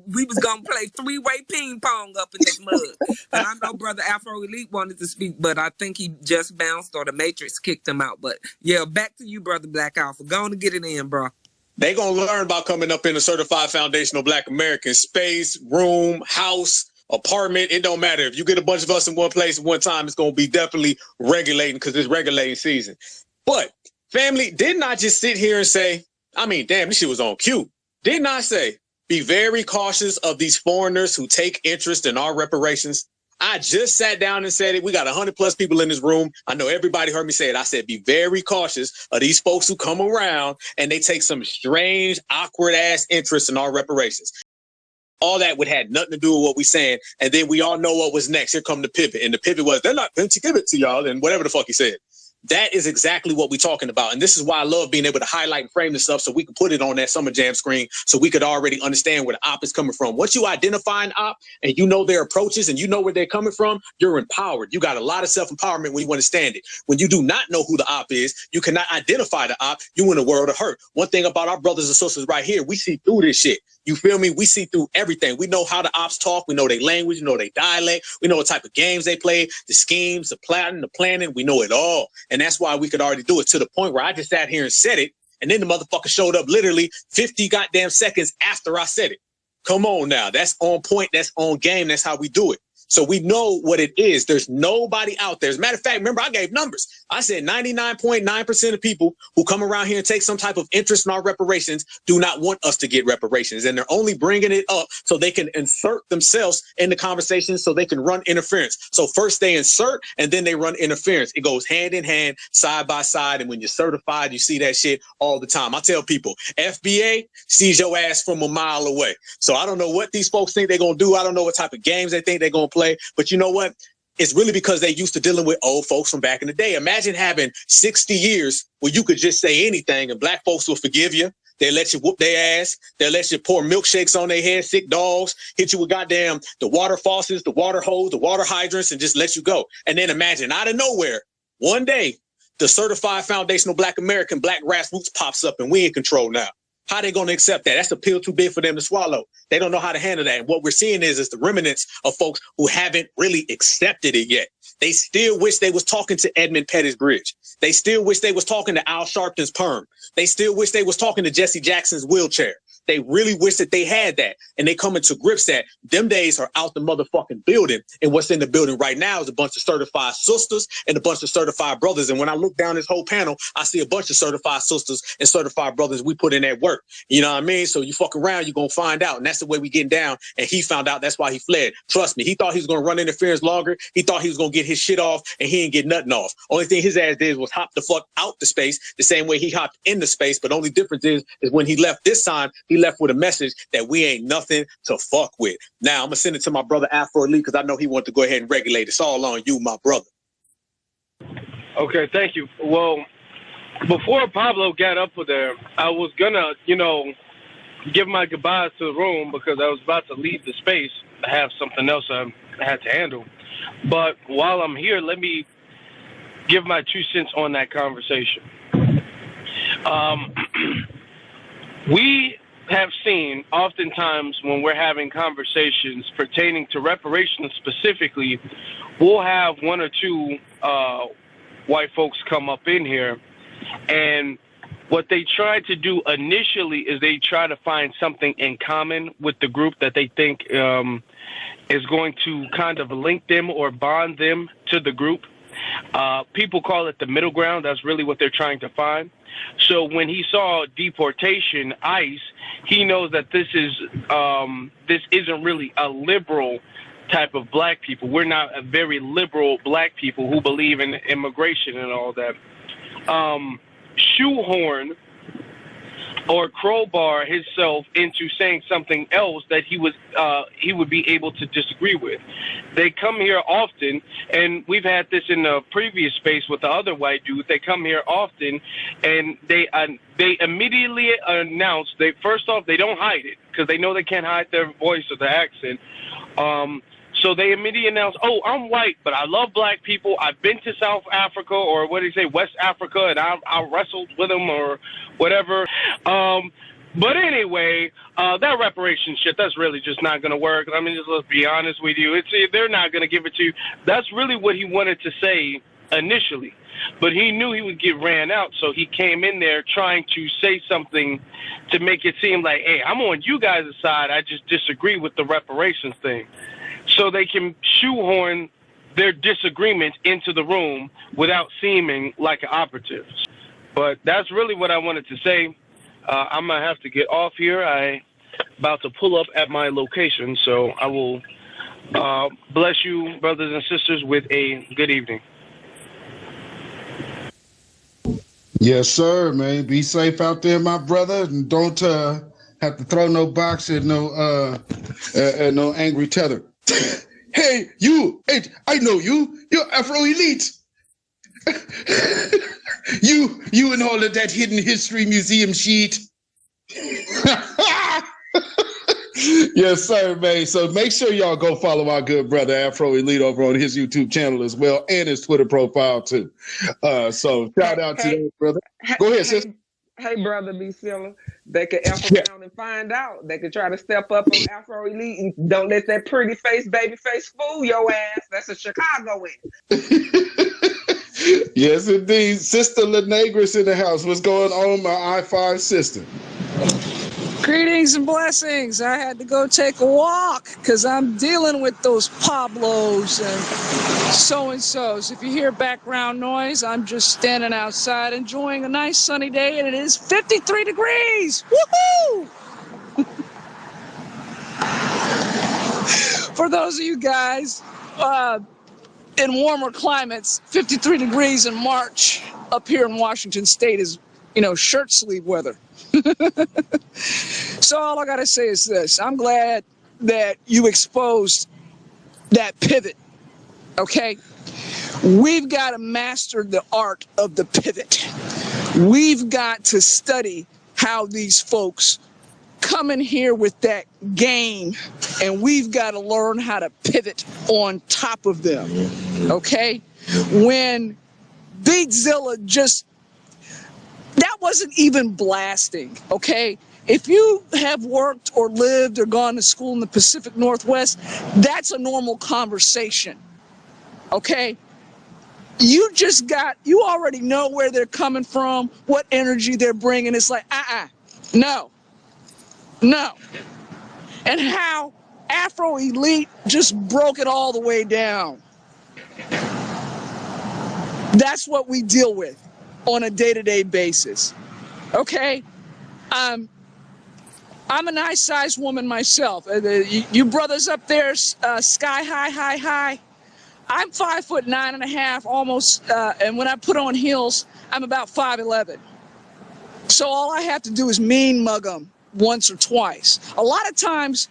we was gonna play three-way ping pong up in this mud. And I know Brother Afro Elite wanted to speak, but I think he just bounced or the Matrix kicked him out. But yeah, back to you, Brother Black Alpha. Go on and get it in, bro. They gonna learn about coming up in a certified foundational Black American space, room, house, apartment. It don't matter. If you get a bunch of us in one place at one time, it's gonna be definitely regulating because it's regulating season. But family, didn't I just sit here and say, I mean, damn, this shit was on cue. Didn't I say, be very cautious of these foreigners who take interest in our reparations? I just sat down and said it. We got 100+ people in this room. I know everybody heard me say it. I said, be very cautious of these folks who come around and they take some strange, awkward ass interest in our reparations. All that would have nothing to do with what we're saying. And then we all know what was next. Here come the pivot. And the pivot was, they're not going to give it to y'all. And whatever the fuck he said. That is exactly what we're talking about. And this is why I love being able to highlight and frame this stuff so we can put it on that Summer Jam screen so we could already understand where the op is coming from. Once you identify an op and you know their approaches and you know where they're coming from, you're empowered. You got a lot of self-empowerment when you understand it. When you do not know who the op is, you cannot identify the op, you in a world of hurt. One thing about our brothers and sisters right here, we see through this shit. You feel me? We see through everything. We know how the ops talk. We know their language. We know their dialect. We know what type of games they play, the schemes, the plotting, the planning. We know it all. And that's why we could already do it to the point where I just sat here and said it. And then the motherfucker showed up literally 50 goddamn seconds after I said it. Come on now. That's on point. That's on game. That's how we do it. So we know what it is. There's nobody out there. As a matter of fact, remember, I gave numbers. I said 99.9% of people who come around here and take some type of interest in our reparations do not want us to get reparations. And they're only bringing it up so they can insert themselves in the conversation so they can run interference. So first they insert and then they run interference. It goes hand in hand, side by side. And when you're certified, you see that shit all the time. I tell people, FBA sees your ass from a mile away. So I don't know what these folks think they're going to do. I don't know what type of games they think they're going to play. But you know what? It's really because they used to dealing with old folks from back in the day. Imagine having 60 years where you could just say anything and Black folks will forgive you. They let you whoop their ass. They let you pour milkshakes on their head, sick dogs, hit you with goddamn the water faucets, the water hose, the water hydrants, and just let you go. And then imagine out of nowhere, one day, the certified foundational Black American, Black grassroots pops up and we in control now. How they going to accept that? That's a pill too big for them to swallow. They don't know how to handle that. And what we're seeing is the remnants of folks who haven't really accepted it yet. They still wish they was talking to Edmund Pettis Bridge. They still wish they was talking to Al Sharpton's perm. They still wish they was talking to Jesse Jackson's wheelchair. They really wish that they had that. And they come into grips that them days are out the motherfucking building. And what's in the building right now is a bunch of certified sisters and a bunch of certified brothers. And when I look down this whole panel, I see a bunch of certified sisters and certified brothers we put in that work. You know what I mean? So you fuck around, you're going to find out. And that's the way we getting down. And he found out. That's why he fled. Trust me. He thought he was going to run interference longer. He thought he was going to get his shit off, and he didn't get nothing off. Only thing his ass did was hop the fuck out the space the same way he hopped in the space. But only difference is when he left this time, he left with a message that we ain't nothing to fuck with. Now I'm gonna send it to my brother Afro Elite because I know he wanted to go ahead and regulate. It's all on you, my brother. Okay, thank you. Well, before Pablo got up there, I was gonna, give my goodbyes to the room because I was about to leave the space. I have something else I had to handle. But while I'm here, let me give my 2 cents on that conversation. We have seen oftentimes when we're having conversations pertaining to reparations specifically, we'll have 1 or 2 white folks come up in here, and what they try to do initially is they try to find something in common with the group that they think is going to kind of link them or bond them to the group. People call it the middle ground. That's really what they're trying to find. So when he saw deportation, ICE, he knows that this isn't really a liberal type of black people. We're not a very liberal black people who believe in immigration and all that. Shoehorn or crowbar himself into saying something else that he would be able to disagree with. They come here often, and we've had this in the previous space with the other white dude. They come here often, and they immediately announce. First off, they don't hide it because they know they can't hide their voice or their accent. So they immediately announce, "Oh, I'm white, but I love black people. I've been to South Africa, or what do you say, West Africa, and I wrestled with them or whatever." But anyway, that reparations shit, that's really just not going to work. I mean, just let's be honest with you. They're not going to give it to you. That's really what he wanted to say initially. But he knew he would get ran out, so he came in there trying to say something to make it seem like, hey, I'm on you guys' side. I just disagree with the reparations thing. So they can shoehorn their disagreement into the room without seeming like an operative. But that's really what I wanted to say. I'm going to have to get off here. I'm about to pull up at my location, so I will bless you, brothers and sisters, with a good evening. Yes, sir, man. Be safe out there, my brother, and don't have to throw no box at no angry tether. Hey, you! Hey, I know you. You're Afro Elite. you and all of that hidden history museum shit. Yes, sir, man. So make sure y'all go follow our good brother Afro Elite over on his YouTube channel as well, and his Twitter profile too. So shout out to that, brother. Go ahead, sis. Hey, brother, be silly. They could F around and find out. They could try to step up on Afro Elite and don't let that pretty face, baby face fool your ass. That's a Chicagoan. Yes, indeed. Sister LaNegris in the house. What's going on, my I-5 sister? Greetings and blessings. I had to go take a walk because I'm dealing with those Pablos and so-and-sos. If you hear background noise, I'm just standing outside enjoying a nice sunny day, and it is 53 degrees. Woohoo! For those of you guys in warmer climates, 53 degrees in March up here in Washington State is, shirt sleeve weather. So all I got to say is this. I'm glad that you exposed that pivot, okay? We've got to master the art of the pivot. We've got to study how these folks come in here with that game, and we've got to learn how to pivot on top of them, okay? When Beatzilla that wasn't even blasting, okay? If you have worked or lived or gone to school in the Pacific Northwest, that's a normal conversation. Okay? You already know where they're coming from, what energy they're bringing. It's like, no. And how Afro Elite just broke it all the way down. That's what we deal with on a day-to-day basis. Okay? I'm a nice-sized woman myself. You brothers up there, sky high. I'm 5'9.5", almost, and when I put on heels, I'm about 5'11". So all I have to do is mean mug them once or twice. A lot of times,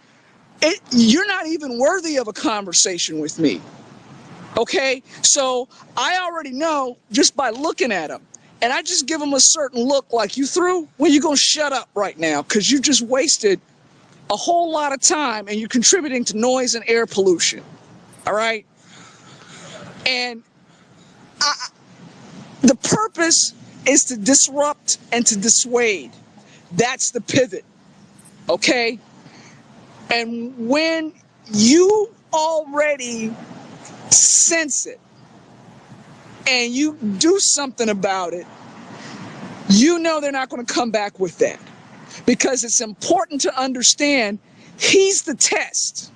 you're not even worthy of a conversation with me. Okay? So I already know just by looking at them. And I just give them a certain look like, you through? Well, you're going to shut up right now because you just wasted a whole lot of time and you're contributing to noise and air pollution. All right? And the purpose is to disrupt and to dissuade. That's the pivot. Okay? And when you already sense it and you do something about it, you know they're not going to come back with that. Because it's important to understand he's the test.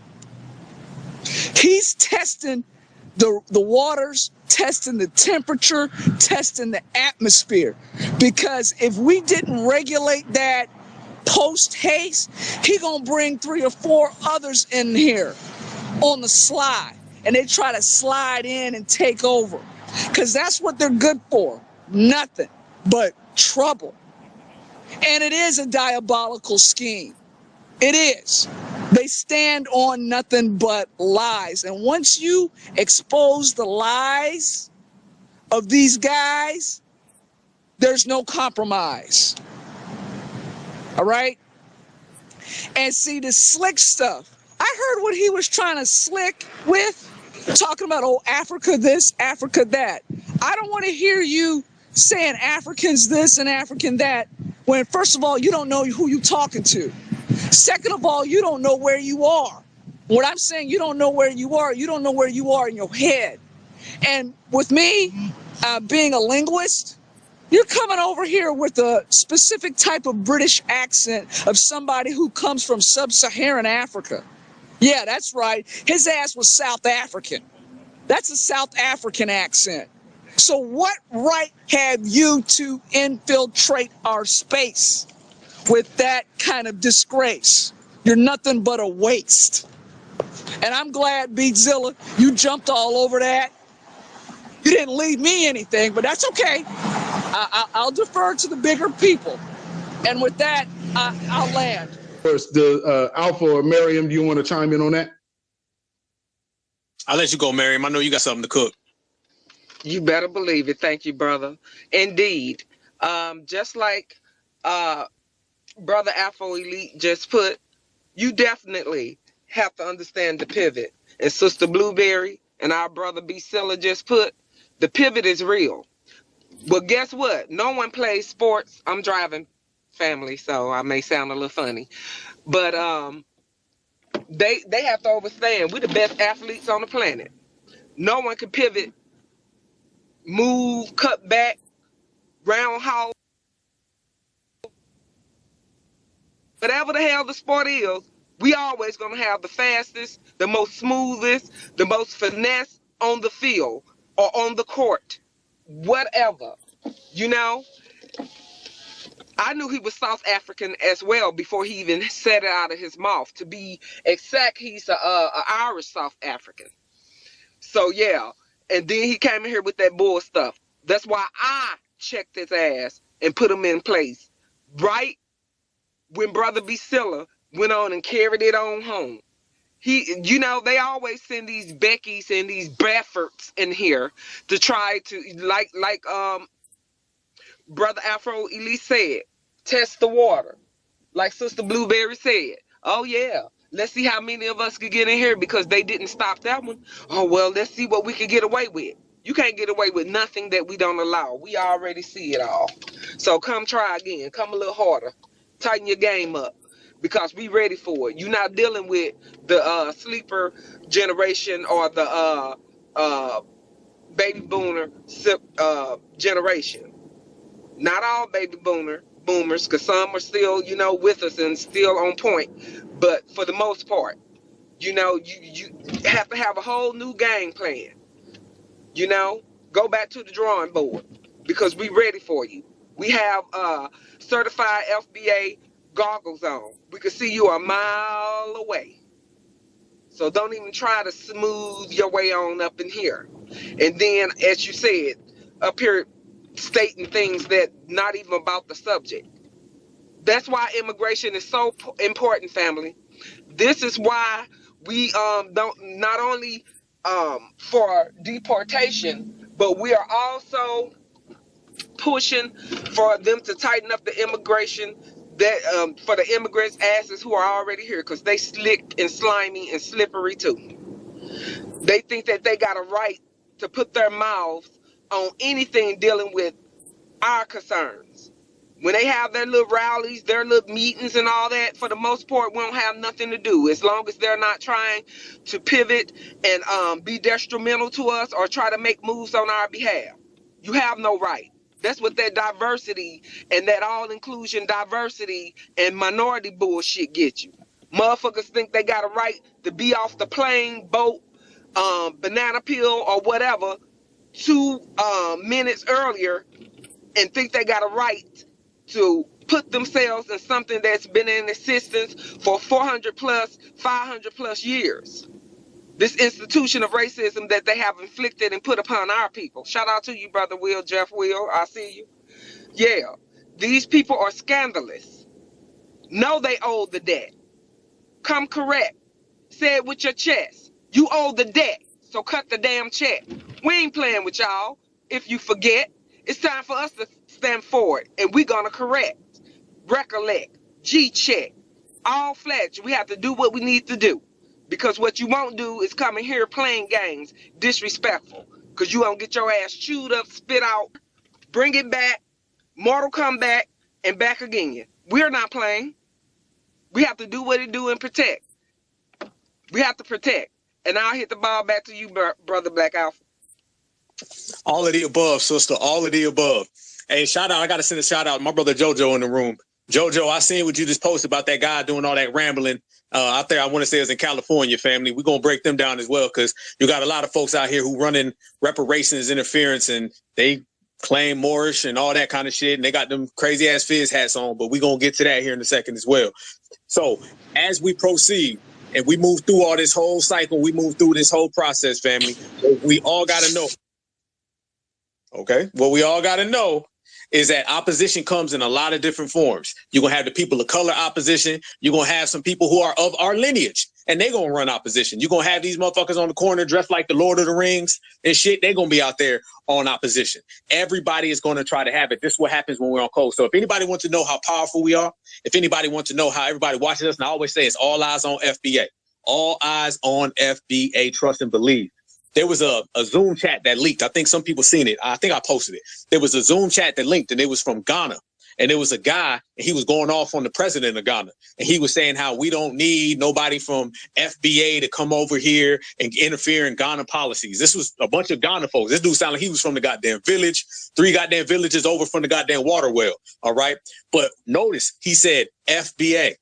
He's testing the waters, testing the temperature, testing the atmosphere. Because if we didn't regulate that post haste, he gonna bring 3 or 4 others in here on the slide, and they try to slide in and take over, because that's what they're good for. Nothing but trouble. And it is a diabolical scheme. It is. They stand on nothing but lies. And once you expose the lies of these guys, there's no compromise. All right? And see, the slick stuff. I heard what he was trying to slick with, talking about, oh, Africa this, Africa that. I don't want to hear you saying Africans this and African that, when first of all, you don't know who you're talking to. Second of all, you don't know where you are. What I'm saying, you don't know where you are. You don't know where you are in your head. And with me, being a linguist, you're coming over here with a specific type of British accent of somebody who comes from sub-Saharan Africa. Yeah, that's right. His ass was South African. That's a South African accent. So what right have you to infiltrate our space with that kind of disgrace? You're nothing but a waste. And I'm glad, Beatzilla, you jumped all over that. You didn't leave me anything, but that's okay. I'll defer to the bigger people. And with that, I'll land. First, the Alpha or Miriam, do you want to chime in on that? I'll let you go, Miriam. I know you got something to cook. You better believe it. Thank you, brother. Indeed. Just like Brother Afro Elite just put, you definitely have to understand the pivot. And Sister Blueberry and our brother B. Silla just put, the pivot is real. But guess what? No one plays sports. I'm driving, family, so I may sound a little funny. But they have to understand we're the best athletes on the planet. No one can pivot, move, cut back, roundhouse. Whatever the hell the sport is, we always gonna have the fastest, the most smoothest, the most finesse on the field or on the court. Whatever. You know? I knew he was South African as well before he even said it out of his mouth. To be exact, he's a Irish South African. So yeah, and then he came in here with that bull stuff. That's why I checked his ass and put him in place. Right when Brother B. Silla went on and carried it on home. He, you know, they always send these Beckys and these Bradfords in here to try to, like Brother Afro Elise said, test the water. Like Sister Blueberry said, oh yeah, let's see how many of us could get in here because they didn't stop that one. Oh well, let's see what we can get away with. You can't get away with nothing that we don't allow. We already see it all. So come try again. Come a little harder. Tighten your game up because we ready for it. You're not dealing with the sleeper generation or the baby boomer generation. Not all baby boomers, because some are still, with us and still on point. But for the most part, you have to have a whole new game plan. Go back to the drawing board because we ready for you. We have certified FBA goggles on. We can see you a mile away. So don't even try to smooth your way on up in here. And then, as you said, up here stating things that not even about the subject. That's why immigration is so important, family. This is why we don't not only for deportation, but we are also pushing for them to tighten up the immigration that for the immigrants' asses who are already here, because they slick and slimy and slippery too. They think that they got a right to put their mouths on anything dealing with our concerns. When they have their little rallies, their little meetings and all that, for the most part, we don't have nothing to do. As long as they're not trying to pivot and be detrimental to us or try to make moves on our behalf. You have no right. That's what that diversity and that all-inclusion diversity and minority bullshit gets you. Motherfuckers think they got a right to be off the plane, boat, banana peel, or whatever 2 minutes earlier and think they got a right to put themselves in something that's been in existence for 400 plus, 500 plus years. This institution of racism that they have inflicted and put upon our people. Shout out to you, Brother Will, Jeff Will, I see you. Yeah, these people are scandalous. Know they owe the debt. Come correct. Say it with your chest. You owe the debt, so cut the damn check. We ain't playing with y'all. If you forget, it's time for us to stand forward, and we're gonna correct, recollect, G-check, all fledged. We have to do what we need to do. Because what you won't do is come in here playing games, disrespectful. Because you won't get your ass chewed up, spit out, bring it back, mortal comeback, and back again. We're not playing. We have to do what it do and protect. We have to protect. And I'll hit the ball back to you, Brother Black Alpha. All of the above, sister. All of the above. Hey, shout out. I got to send a shout out. My brother JoJo in the room. JoJo, I seen what you just posted about that guy doing all that rambling out there. I want to say it's in California, family. We're going to break them down as well, because you got a lot of folks out here who running reparations interference, and they claim Moorish and all that kind of shit, and they got them crazy ass fizz hats on, but we're going to get to that here in a second as well. So as we proceed and we move through all this whole cycle, we move through this whole process, family, we all got to know. Okay, what we all got to know is that opposition comes in a lot of different forms. You're going to have the people of color opposition. You're going to have some people who are of our lineage, and they're going to run opposition. You're going to have these motherfuckers on the corner dressed like the Lord of the Rings and shit. They're going to be out there on opposition. Everybody is going to try to have it. This is what happens when we're on code. So if anybody wants to know how powerful we are, if anybody wants to know how everybody watches us, and I always say it's all eyes on FBA. All eyes on FBA, trust and believe. There was a Zoom chat that leaked. I think some people seen it. I think I posted it. There was a Zoom chat that linked, and it was from Ghana. And there was a guy, and he was going off on the president of Ghana. And he was saying how we don't need nobody from FBA to come over here and interfere in Ghana policies. This was a bunch of Ghana folks. This dude sounded like he was from the goddamn village, 3 goddamn villages over from the goddamn water well. All right. But notice he said FBA.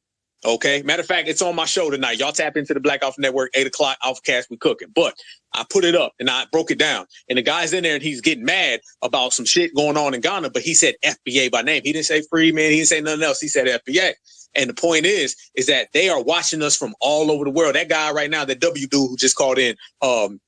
Okay. Matter of fact, it's on my show tonight. Y'all tap into the Black Alpha Network, 8 o'clock, AlphaCast, we cooking. But I put it up and I broke it down. And the guy's in there and he's getting mad about some shit going on in Ghana, but he said FBA by name. He didn't say Freeman. He didn't say nothing else. He said FBA. And the point is that they are watching us from all over the world. That guy right now, that W dude who just called in,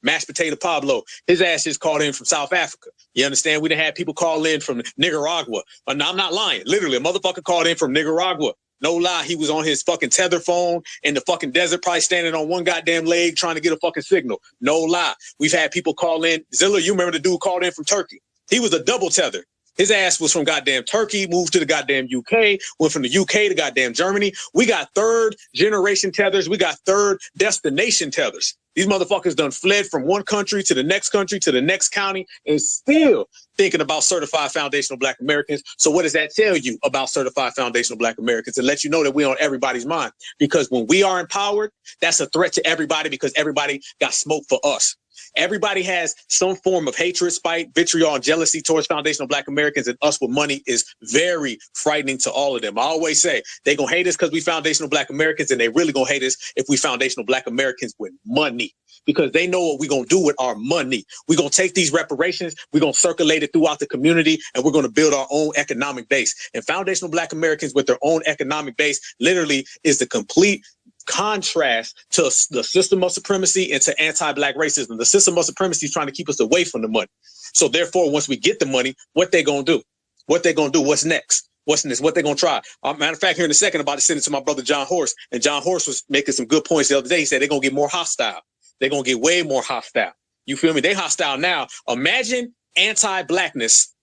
Mashed Potato Pablo, his ass just called in from South Africa. You understand? We done had people call in from Nicaragua. I'm not lying. Literally, a motherfucker called in from Nicaragua. No lie, he was on his fucking tether phone in the fucking desert, probably standing on one goddamn leg trying to get a fucking signal. No lie. We've had people call in. Zilla, you remember the dude called in from Turkey. He was a double tether. His ass was from goddamn Turkey, moved to the goddamn UK, went from the UK to goddamn Germany. We got 3rd generation tethers. We got 3rd destination tethers. These motherfuckers done fled from one country to the next county, and still thinking about certified foundational Black Americans. So what does that tell you about certified foundational Black Americans? And let you know that we're on everybody's mind. Because when we are empowered, that's a threat to everybody, because everybody got smoke for us. Everybody has some form of hatred, spite, vitriol, and jealousy towards foundational Black Americans, and us with money is very frightening to all of them. I always say they gonna hate us because we foundational Black Americans, and they really gonna hate us if we foundational Black Americans with money, because they know what we're gonna do with our money. We're gonna take these reparations, we're gonna circulate it throughout the community, and we're gonna build our own economic base. And foundational Black Americans with their own economic base literally is the complete contrast to the system of supremacy and to anti-Black racism. The system of supremacy is trying to keep us away from the money. So therefore, once we get the money, what they gonna do? What they gonna do? What's next? What's next? What they gonna try? Matter of fact, here in a second, I'm about to send it to my brother John Horse, and John Horse was making some good points the other day. He said they're gonna get more hostile. They're gonna get way more hostile. You feel me? They hostile now. Imagine anti-Blackness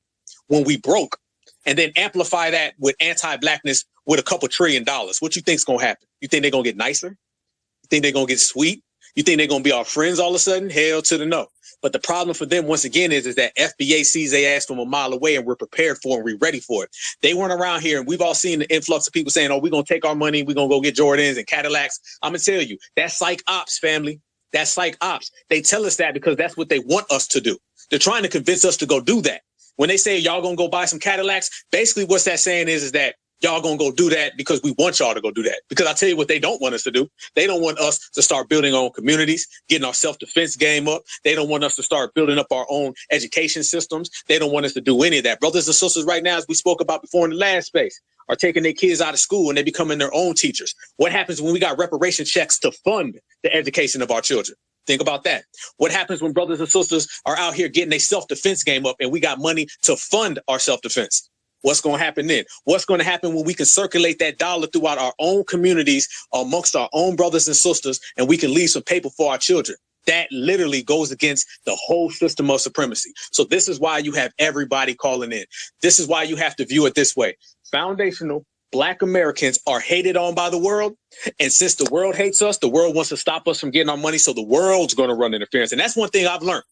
when we broke, and then amplify that with anti-Blackness with a couple $1 trillion. What you think's gonna happen? You think they're gonna get nicer? You think they're gonna get sweet? You think they're gonna be our friends all of a sudden? Hell to the no. But the problem for them, once again, is that FBA sees their ass from a mile away, and we're prepared for it, and we're ready for it. They weren't around here, and we've all seen the influx of people saying, oh, we're gonna take our money, we're gonna go get Jordans and Cadillacs. I'm gonna tell you, that's psych ops, family. That's psych ops. They tell us that because that's what they want us to do. They're trying to convince us to go do that. When they say y'all gonna go buy some Cadillacs, basically what's that saying is that y'all gonna go do that because we want y'all to go do that. Because I tell you what they don't want us to do. They don't want us to start building our own communities, getting our self-defense game up. They don't want us to start building up our own education systems. They don't want us to do any of that. Brothers and sisters right now, as we spoke about before in the last space, are taking their kids out of school and they're becoming their own teachers. What happens when we got reparation checks to fund the education of our children? Think about that. What happens when brothers and sisters are out here getting their self-defense game up and we got money to fund our self-defense? What's going to happen then? What's going to happen when we can circulate that dollar throughout our own communities, amongst our own brothers and sisters, and we can leave some paper for our children? That literally goes against the whole system of supremacy. So this is why you have everybody calling in. This is why you have to view it this way. Foundational Black Americans are hated on by the world. And since the world hates us, the world wants to stop us from getting our money. So the world's going to run interference. And that's one thing I've learned.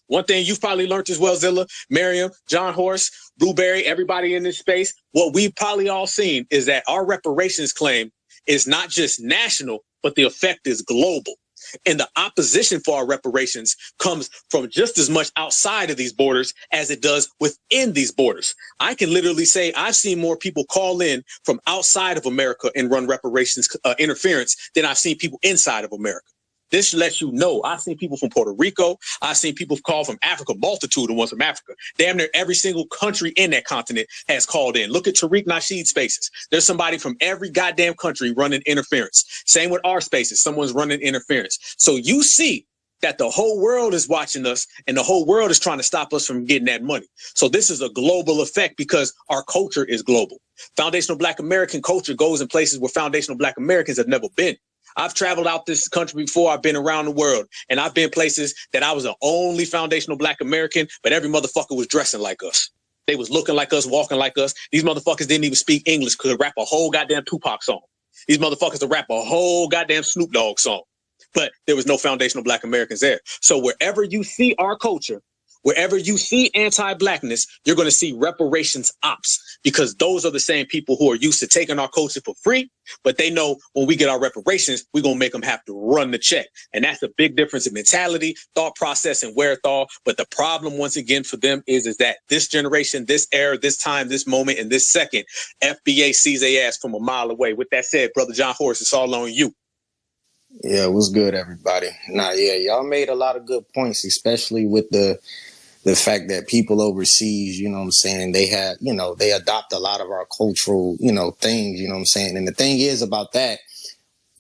One thing you've probably learned as well, Zilla, Miriam, John Horse, Blueberry, everybody in this space. What we've probably all seen is that our reparations claim is not just national, but the effect is global. And the opposition for our reparations comes from just as much outside of these borders as it does within these borders. I can literally say I've seen more people call in from outside of America and run reparations interference than I've seen people inside of America. This lets you know I've seen people from Puerto Rico. I've seen people call from Africa, multitude of ones from Africa. Damn near every single country in that continent has called in. Look at Tariq Nasheed's spaces. There's somebody from every goddamn country running interference. Same with our spaces. Someone's running interference. So you see that the whole world is watching us and the whole world is trying to stop us from getting that money. So this is a global effect because our culture is global. Foundational Black American culture goes in places where foundational Black Americans have never been. I've traveled out this country before. I've been around the world, and I've been places that I was the only foundational Black American, but every motherfucker was dressing like us. They was looking like us, walking like us. These motherfuckers didn't even speak English, could rap a whole goddamn Tupac song. These motherfuckers could rap a whole goddamn Snoop Dogg song, but there was no foundational Black Americans there. So wherever you see our culture, wherever you see anti-Blackness, you're going to see reparations ops, because those are the same people who are used to taking our culture for free, but they know when we get our reparations, we're going to make them have to run the check. And that's a big difference in mentality, thought process, and wherewithal. But the problem, once again, for them is that this generation, this era, this time, this moment, and this second, FBA sees their ass from a mile away. With that said, Brother John Horse, it's all on you. Yeah, what's good, everybody? Yeah, y'all made a lot of good points, especially with the fact that people overseas, you know what I'm saying, they have, they adopt a lot of our cultural, things, you know what I'm saying? And the thing is about that,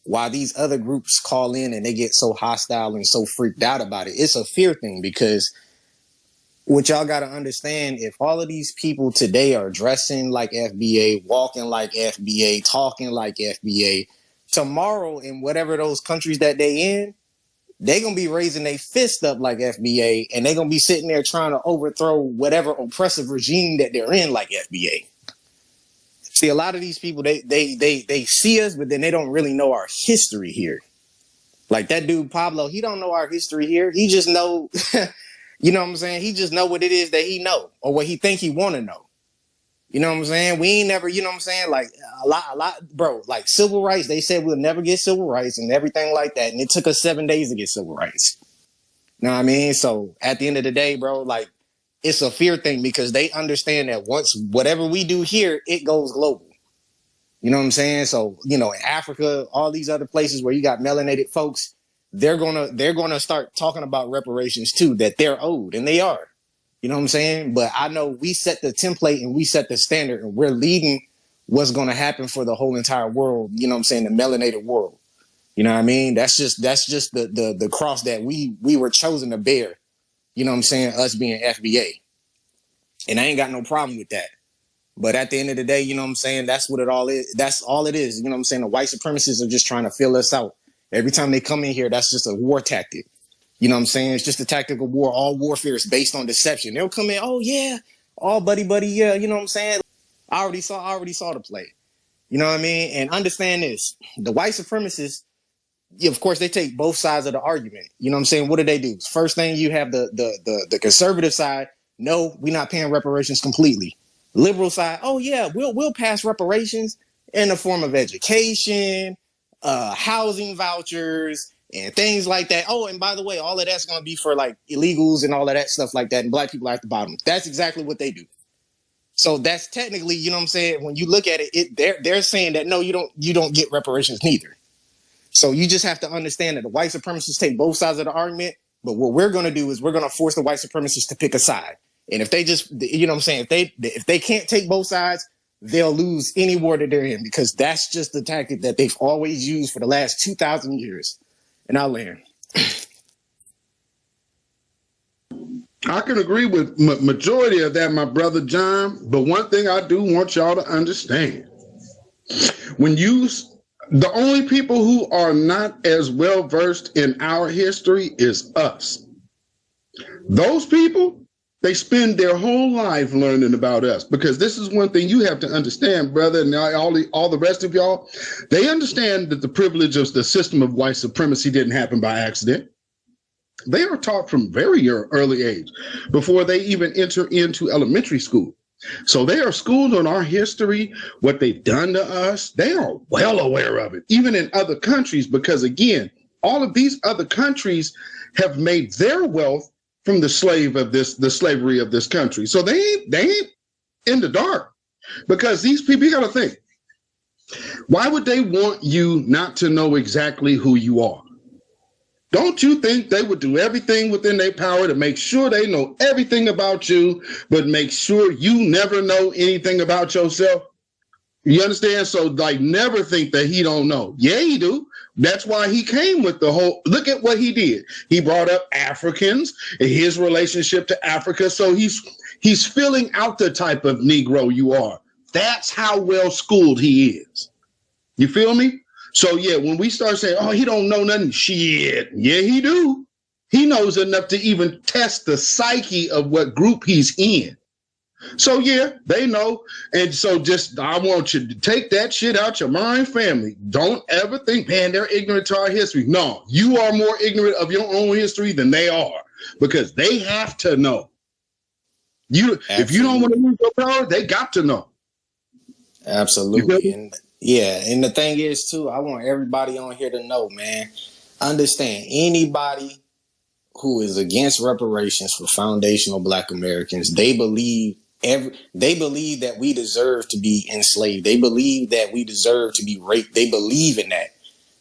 while these other groups call in and they get so hostile and so freaked out about it, it's a fear thing, because what y'all got to understand, if all of these people today are dressing like FBA, walking like FBA, talking like FBA, tomorrow in whatever those countries that they in, they're going to be raising their fist up like FBA, and they're going to be sitting there trying to overthrow whatever oppressive regime that they're in like FBA. See, a lot of these people, they see us, but then they don't really know our history here. Like that dude, Pablo, he don't know our history here. He just know, you know what I'm saying? He just know what it is that he know, or what he think he want to know. You know what I'm saying? We ain't never, you know what I'm saying? Like a lot, bro, like civil rights, they said we'll never get civil rights and everything like that. And it took us 7 days to get civil rights. You know what I mean? So at the end of the day, bro, like, it's a fear thing because they understand that once whatever we do here, it goes global. You know what I'm saying? So, you know, in Africa, all these other places where you got melanated folks, they're gonna start talking about reparations too, that they're owed, and they are. You know what I'm saying? But I know we set the template and we set the standard, and we're leading what's gonna happen for the whole entire world, you know what I'm saying, the melanated world. You know what I mean? That's just the cross that we were chosen to bear. You know what I'm saying? Us being FBA. And I ain't got no problem with that. But at the end of the day, you know what I'm saying? That's what it all is. That's all it is. You know what I'm saying? The white supremacists are just trying to fill us out. Every time they come in here, that's just a war tactic. You know what I'm saying? It's just a tactical war. All warfare is based on deception. They'll come in, oh yeah, all buddy, yeah. You know what I'm saying? I already saw the play. You know what I mean? And understand this: the white supremacists, of course, they take both sides of the argument. You know what I'm saying? What do? First thing, you have the conservative side. No, we're not paying reparations completely. Liberal side, oh yeah, we'll pass reparations in the form of education, housing vouchers, and things like that. Oh, and by the way, all of that's going to be for like illegals and all of that stuff like that, and black people at the bottom. That's exactly what they do. So that's technically, you know what I'm saying? When you look at it, they're saying that no, you don't get reparations neither. So you just have to understand that the white supremacists take both sides of the argument. But what we're going to do is we're going to force the white supremacists to pick a side. And if they just, you know what I'm saying, if they can't take both sides, they'll lose any war that they're in, because that's just the tactic that they've always used for the last 2,000 years. And I'll learn. I can agree with majority of that, my brother John. But one thing I do want y'all to understand: the only people who are not as well versed in our history is us. Those people, they spend their whole life learning about us, because this is one thing you have to understand, brother, and all the rest of y'all. They understand that the privilege of the system of white supremacy didn't happen by accident. They are taught from very early age, before they even enter into elementary school. So they are schooled on our history, what they've done to us. They are well aware of it, even in other countries, because again, all of these other countries have made their wealth from the slavery of this country. So they ain't in the dark, because these people, you got to think, why would they want you not to know exactly who you are? Don't you think they would do everything within their power to make sure they know everything about you, but make sure you never know anything about yourself? You understand? So like, never think that he don't know. Yeah, he do. That's why he came with the whole, look at what he did. He brought up Africans and his relationship to Africa. So he's filling out the type of Negro you are. That's how well schooled he is. You feel me? So yeah, when we start saying, oh, he don't know nothing, shit, yeah, he do. He knows enough to even test the psyche of what group he's in. So yeah, they know. And so I want you to take that shit out your mind, family. Don't ever think, man, they're ignorant to our history. No, you are more ignorant of your own history than they are, because they have to know. If you don't want to lose your power, they got to know. Absolutely. And the thing is too, I want everybody on here to know, man, understand, anybody who is against reparations for foundational Black Americans, they believe that we deserve to be enslaved. They believe that we deserve to be raped. They believe in that.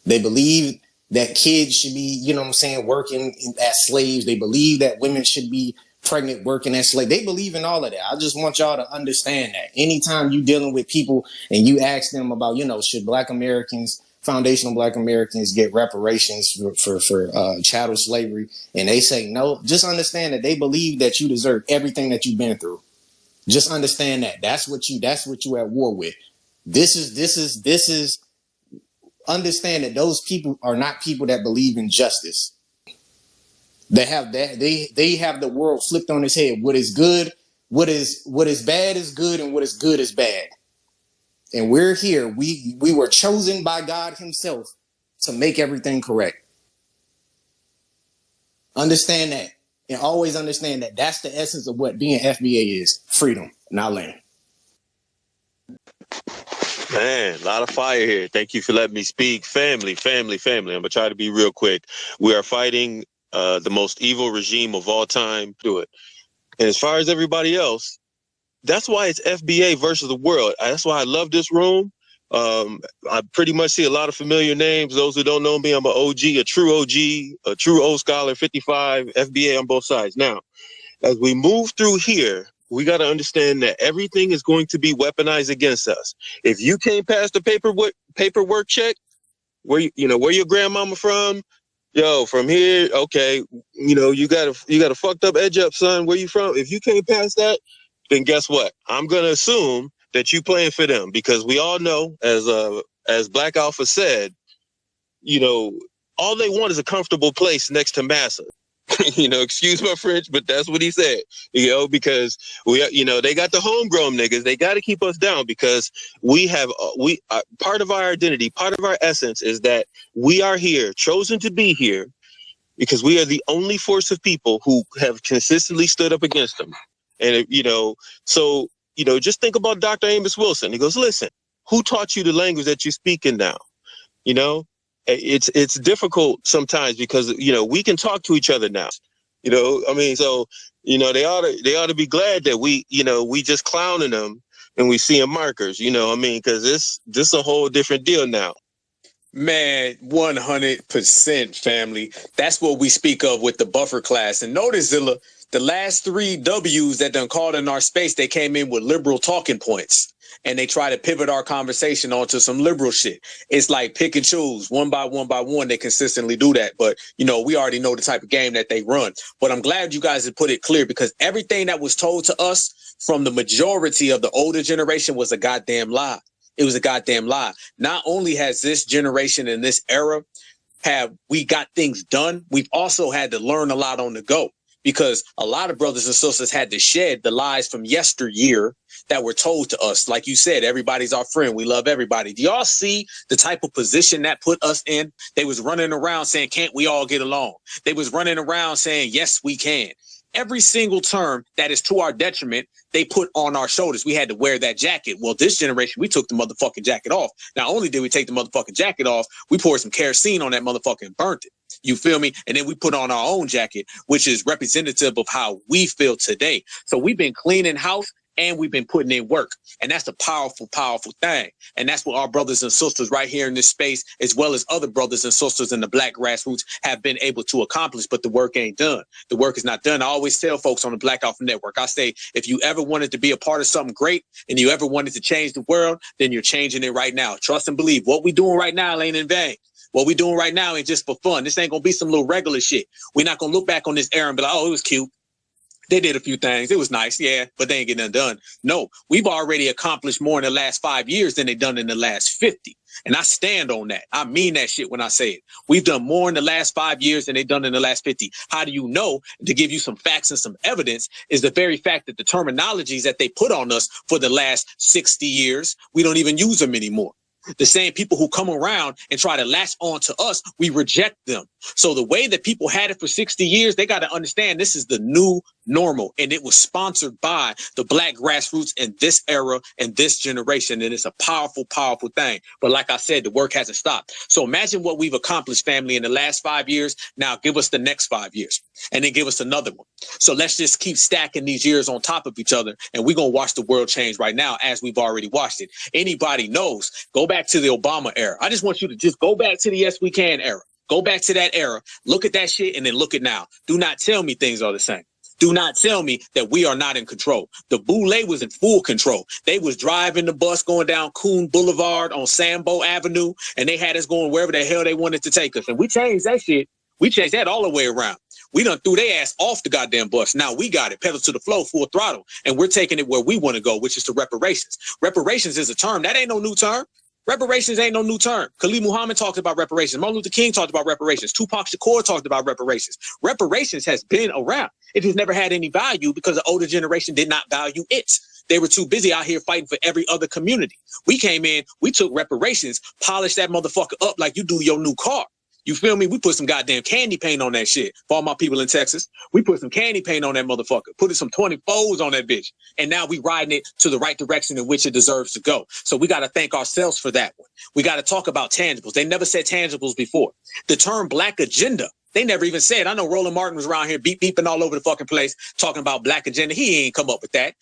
They believe that kids should be, you know what I'm saying, working as slaves. They believe that women should be pregnant, working as slaves. They believe in all of that. I just want y'all to understand that. Anytime you dealing with people and you ask them about, you know, should Black Americans, foundational Black Americans, get reparations for chattel slavery, and they say no, just understand that they believe that you deserve everything that you've been through. Just understand that. That's what you at war with. This is understand that those people are not people that believe in justice. They have the world flipped on its head. What is good, what is bad is good, and what is good is bad. And we're here. We were chosen by God himself to make everything correct. Understand that. And always understand that that's the essence of what being FBA is. Freedom. Not land. Man, a lot of fire here. Thank you for letting me speak. Family. I'm going to try to be real quick. We are fighting the most evil regime of all time. Do it. And as far as everybody else, that's why it's FBA versus the world. That's why I love this room. I pretty much see a lot of familiar names. Those who don't know me, I'm an OG, a true old scholar, 55, FBA on both sides. Now, as we move through here, we got to understand that everything is going to be weaponized against us. If you can't pass the paperwork check, where your grandmama from? Yo, from here, okay. You got a fucked up edge up, son. Where you from? If you can't pass that, then guess what? I'm gonna assume that you playing for them, because we all know, as Black Alpha said, all they want is a comfortable place next to massa. Excuse my French, but that's what he said. Because they got the homegrown niggas. They got to keep us down, because part of our identity, part of our essence is that we are here, chosen to be here, because we are the only force of people who have consistently stood up against them. And just think about Dr. Amos Wilson. He goes, listen, who taught you the language that you're speaking now? It's difficult sometimes, because we can talk to each other now. They ought to be glad that we just clowning them and we seeing markers. Because this a whole different deal now. Man, 100% family. That's what we speak of with the buffer class. And notice, Zilla, the last 3 W's that done called in our space, they came in with liberal talking points. And they try to pivot our conversation onto some liberal shit. It's like pick and choose, one by one. They consistently do that. But, we already know the type of game that they run. But I'm glad you guys have put it clear, because everything that was told to us from the majority of the older generation was a goddamn lie. It was a goddamn lie. Not only has this generation in this era have we got things done, we've also had to learn a lot on the go, because a lot of brothers and sisters had to shed the lies from yesteryear that were told to us. Like you said, everybody's our friend. We love everybody. Do y'all see the type of position that put us in? They was running around saying, can't we all get along? They was running around saying, yes, we can. Every single term that is to our detriment, they put on our shoulders. We had to wear that jacket. Well, this generation, we took the motherfucking jacket off. Not only did we take the motherfucking jacket off, we poured some kerosene on that motherfucker and burnt it. You feel me? And then we put on our own jacket, which is representative of how we feel today. So we've been cleaning house and we've been putting in work. And that's a powerful, powerful thing. And that's what our brothers and sisters right here in this space, as well as other brothers and sisters in the Black grassroots, have been able to accomplish. But the work ain't done. The work is not done. I always tell folks on the Black Alpha Network, I say, if you ever wanted to be a part of something great and you ever wanted to change the world, then you're changing it right now. Trust and believe. What we doing right now ain't in vain. What we doing right now ain't just for fun. This ain't going to be some little regular shit. We're not going to look back on this era and be like, oh, it was cute. They did a few things. It was nice, yeah, but they ain't getting nothing done. No, we've already accomplished more in the last 5 years than they done in the last 50. And I stand on that. I mean that shit when I say it. We've done more in the last 5 years than they've done in the last 50. How do you know? To give you some facts and some evidence is the very fact that the terminologies that they put on us for the last 60 years, we don't even use them anymore. The same people who come around and try to latch on to us, we reject them. So the way that people had it for 60 years, they got to understand this is the new normal. And it was sponsored by the Black grassroots in this era and this generation. And it's a powerful, powerful thing. But like I said, the work hasn't stopped. So imagine what we've accomplished, family, in the last 5 years. Now give us the next 5 years and then give us another one. So let's just keep stacking these years on top of each other. And we're going to watch the world change right now, as we've already watched it. Anybody knows, go back to the Obama era. I just want you to just go back to the Yes We Can era. Go back to that era. Look at that shit and then look at now. Do not tell me things are the same. Do not tell me that we are not in control. The Boule was in full control. They was driving the bus going down Coon Boulevard on Sambo Avenue, and they had us going wherever the hell they wanted to take us. And we changed that shit. We changed that all the way around. We done threw their ass off the goddamn bus. Now we got it, pedal to the floor, full throttle, and we're taking it where we want to go, which is to reparations. Reparations is a term. That ain't no new term. Reparations ain't no new term. Khalid Muhammad talked about reparations. Martin Luther King talked about reparations. Tupac Shakur talked about reparations. Reparations has been around. It has never had any value because the older generation did not value it. They were too busy out here fighting for every other community. We came in, we took reparations, polished that motherfucker up like you do your new car. You feel me? We put some goddamn candy paint on that shit. For all my people in Texas, we put some candy paint on that motherfucker. Put some 24s on that bitch. And now we riding it to the right direction in which it deserves to go. So we got to thank ourselves for that one. We got to talk about tangibles. They never said tangibles before. The term Black agenda They never even said. I know Roland Martin was around here beeping all over the fucking place talking about black agenda. He ain't come up with that.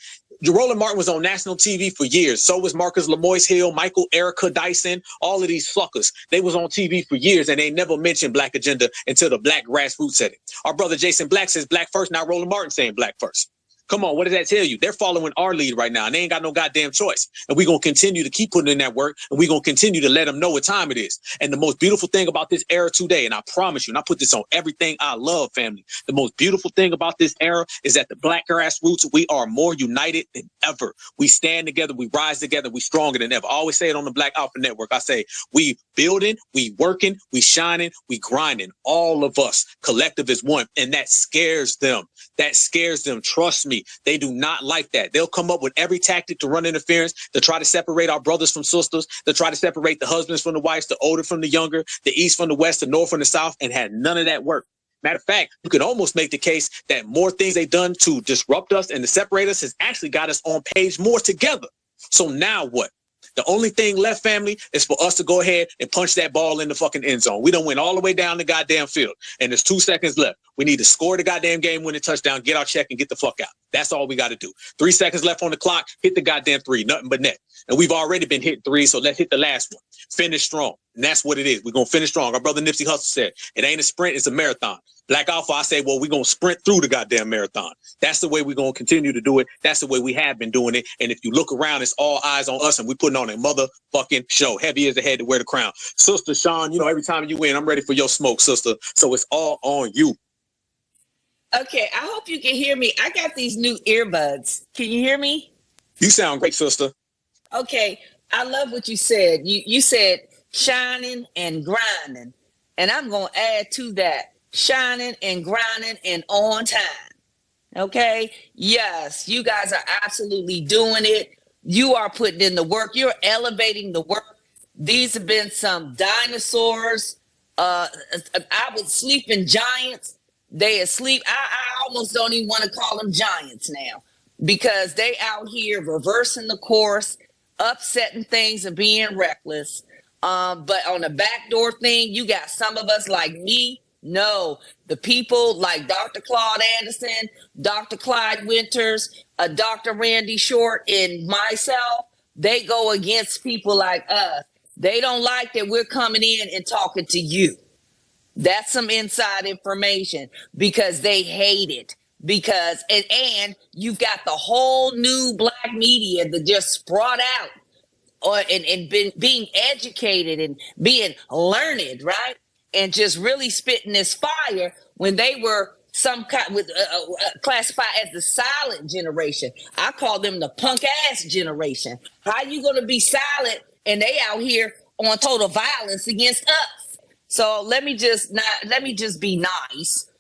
Roland Martin was on national TV for years. So was Marcus Lemoyne Hill, Michael Erica Dyson, all of these fuckers. They was on TV for years and they never mentioned black agenda until the black grassroots said it. Our brother Jason Black says black first. Now Roland Martin saying black first. Come on, what does that tell you? They're following our lead right now, and they ain't got no goddamn choice. And we're going to continue to keep putting in that work, and we're going to continue to let them know what time it is. And the most beautiful thing about this era today, and I promise you, and I put this on everything I love, family, the most beautiful thing about this era is that the black grassroots, we are more united than ever. We stand together, we rise together, we stronger than ever. I always say it on the Black Alpha Network. I say, we building, we working, we shining, we grinding. All of us, collective is one, and that scares them. That scares them. Trust me. They do not like that. They'll come up with every tactic to run interference, to try to separate our brothers from sisters, to try to separate the husbands from the wives, the older from the younger, the east from the west, the north from the south, and had none of that work. Matter of fact, you could almost make the case that more things they've done to disrupt us and to separate us has actually got us on page more together. So now what? The only thing left, family, is for us to go ahead and punch that ball in the fucking end zone. We done went all the way down the goddamn field, and there's 2 seconds left. We need to score the goddamn game-winning touchdown, get our check, and get the fuck out. That's all we got to do. 3 seconds left on the clock. Hit the goddamn three. Nothing but net. And we've already been hitting threes, so let's hit the last one. Finish strong. And that's what it is. We're going to finish strong. Our brother Nipsey Hussle said, it ain't a sprint, it's a marathon. Black Alpha, I say, well, we're going to sprint through the goddamn marathon. That's the way we're going to continue to do it. That's the way we have been doing it. And if you look around, it's all eyes on us, and we're putting on a motherfucking show. Heavy as the head to wear the crown. Sister Sean, you know, every time you win, I'm ready for your smoke, sister. So it's all on you. Okay, I hope you can hear me. I got these new earbuds. Can you hear me? You sound great, sister. Okay, I love what you said. You said shining and grinding. And I'm going to add to that, shining and grinding and on time. Okay? Yes, you guys are absolutely doing it. You are putting in the work. You're elevating the work. These have been some dinosaurs. I would sleep in giants. They asleep. I almost don't even want to call them giants now because they out here reversing the course, upsetting things and being reckless. But on the backdoor thing, you got some of us like me. No, the people like Dr. Claude Anderson, Dr. Clyde Winters, Dr. Randy Short, and myself, they go against people like us. They don't like that we're coming in and talking to you. That's some inside information because they hate it. Because and you've got the whole new black media that just brought out and been being educated and being learned, right? And just really spitting this fire when they were some kind with classified as the silent generation. I call them the punk ass generation. How you gonna be silent and they out here on total violence against us? So let me just be nice.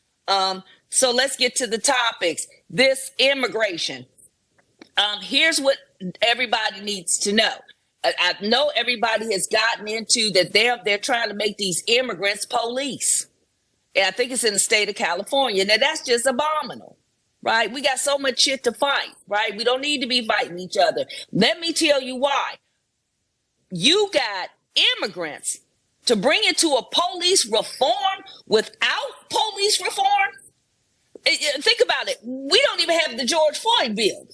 So let's get to the topics. This immigration. Here's what everybody needs to know. I know everybody has gotten into that they're trying to make these immigrants police. And I think it's in the state of California. Now that's just abominable, right? We got so much shit to fight, right? We don't need to be fighting each other. Let me tell you why. You got immigrants to bring it to a police reform without police reform. Think about it. We don't even have the George Floyd bill.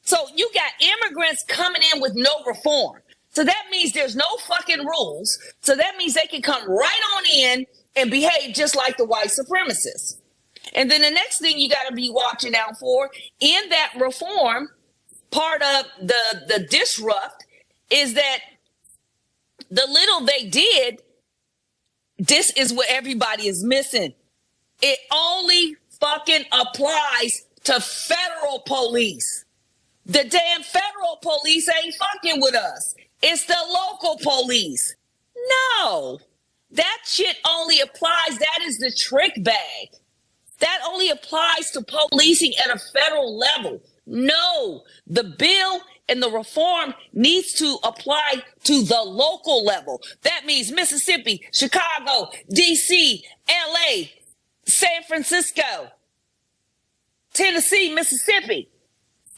So you got immigrants coming in with no reform. So that means there's no fucking rules. So that means they can come right on in and behave just like the white supremacists. And then the next thing you got to be watching out for in that reform, part of the disrupt is that the little they did, this is what everybody is missing. It only fucking applies to federal police. The damn federal police ain't fucking with us. It's the local police. No, that shit only applies. That is the trick bag. That only applies to policing at a federal level. No, the bill and the reform needs to apply to the local level. That means Mississippi, Chicago, DC, LA, San Francisco, Tennessee, Mississippi.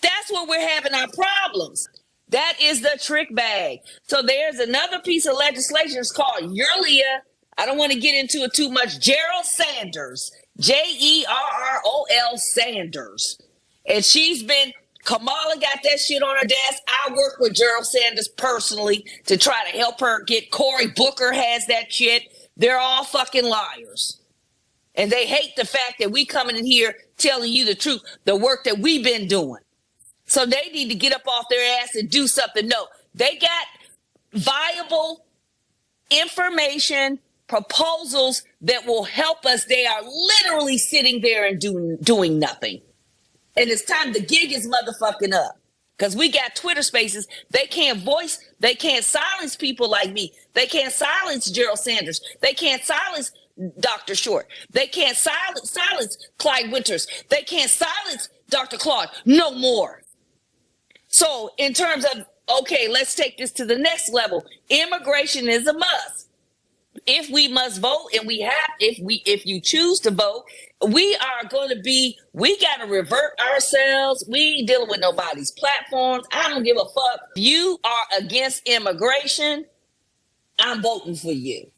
That's where we're having our problems. That is the trick bag. So there's another piece of legislation. It's called URLIA. I don't want to get into it too much. Gerald Sanders, Jerrol Sanders. And Kamala got that shit on her desk. I work with Gerald Sanders personally to try to help her get Cory Booker has that shit. They're all fucking liars. And they hate the fact that we coming in here telling you the truth, the work that we've been doing. So they need to get up off their ass and do something. No, they got viable information, proposals that will help us. They are literally sitting there and doing nothing. And it's time to gig his motherfucking up. Because we got Twitter spaces. They can't silence people like me. They can't silence Gerald Sanders. They can't silence Dr. Short. They can't silence Clyde Winters. They can't silence Dr. Claude. No more. So in terms of, okay, let's take this to the next level. Immigration is a must. If we must vote, and if you choose to vote, we got to revert ourselves. We ain't dealing with nobody's platforms. I don't give a fuck. If you are against immigration, I'm voting for you.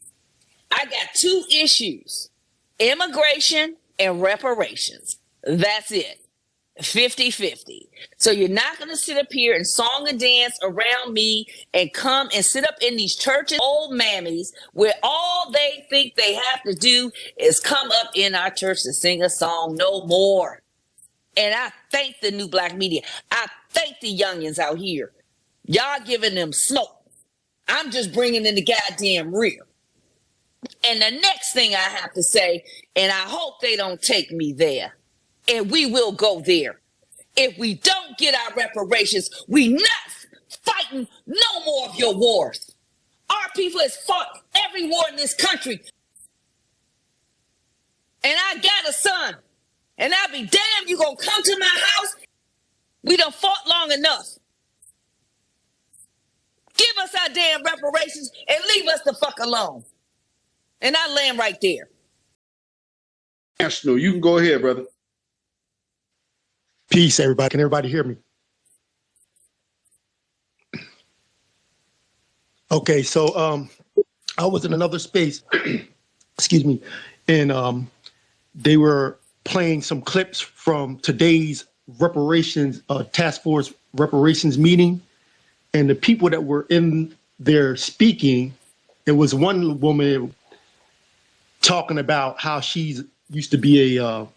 I got two issues: immigration and reparations. That's it. 50-50. So you're not going to sit up here and song and dance around me and come and sit up in these churches, old mammies, where all they think they have to do is come up in our church to sing a song. No more. And I thank the new black media. I thank the youngins out here. Y'all giving them smoke. I'm just bringing in the goddamn rear. And the next thing I have to say, and I hope they don't take me there, and we will go there. If we don't get our reparations, we not fighting no more of your wars. Our people has fought every war in this country. And I got a son. And I'll be damned you gonna come to my house. We done fought long enough. Give us our damn reparations and leave us the fuck alone. And I land right there. National, you can go ahead, brother. Peace, everybody. Can everybody hear me? Okay, so I was in another space, excuse me, and they were playing some clips from today's reparations task force reparations meeting, and the people that were in there speaking, it was one woman talking about how she used to be a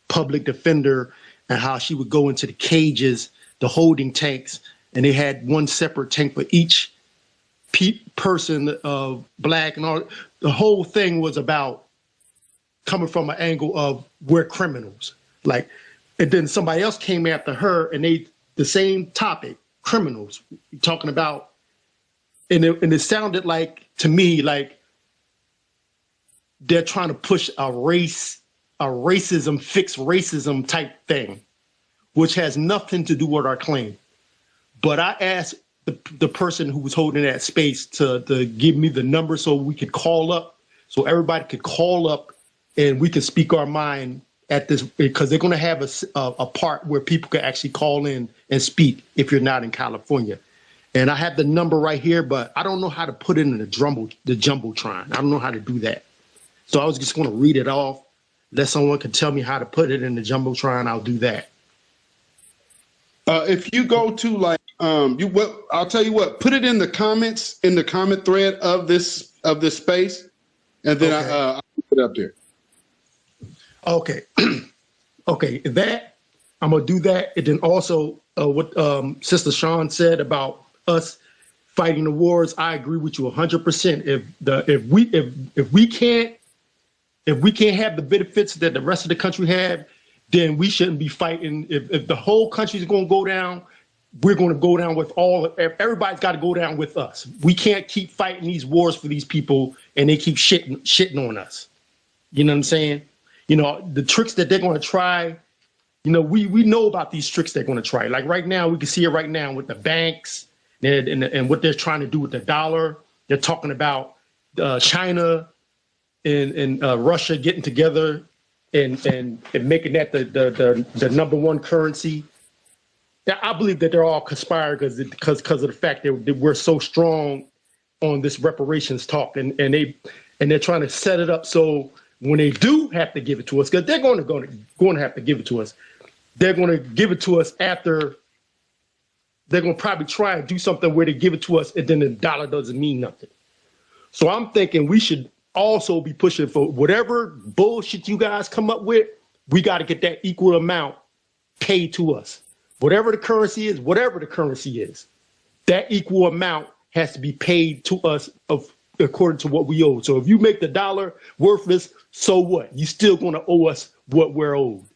public defender and how she would go into the cages, the holding tanks, and they had one separate tank for each person of black and all. The whole thing was about coming from an angle of we're criminals. Like, and then somebody else came after her and the same topic, criminals, talking about, and it sounded like, to me, like they're trying to push a racism, fixed racism type thing, which has nothing to do with our claim. But I asked the person who was holding that space to give me the number so we could call up, so everybody could call up and we could speak our mind at this, because they're going to have a part where people can actually call in and speak if you're not in California. And I have the number right here, but I don't know how to put it in the Jumbotron. I don't know how to do that. So I was just going to read it off. Let someone can tell me how to put it in the Jumbotron, I'll do that. If you go to like I'll tell you what, put it in the comments, in the comment thread of this space, and then okay. I'll put it up there. Okay. Okay, that I'm gonna do that. And then also what Sister Sean said about us fighting the wars, I agree with you 100%. If we can't have the benefits that the rest of the country have, then we shouldn't be fighting. If the whole country is going to go down, we're going to go down with everybody's got to go down with us. We can't keep fighting these wars for these people and they keep shitting on us. You know what I'm saying? You know, the tricks that they're going to try, you know, we know about these tricks they're going to try. Like right now, we can see it right now with the banks and what they're trying to do with the dollar. They're talking about China and Russia getting together and making that the number one currency. I believe that they're all conspired because of the fact that we're so strong on this reparations talk, and and they're trying to set it up so when they do have to give it to us, because they're going to have to give it to us, they're going to give it to us after. They're going to probably try and do something where they give it to us, and then the dollar doesn't mean nothing. So I'm thinking we should also be pushing for whatever bullshit you guys come up with. We got to get that equal amount paid to us. Whatever the currency is, that equal amount has to be paid to us according to what we owe. So if you make the dollar worthless, so what? You still going to owe us what we're owed.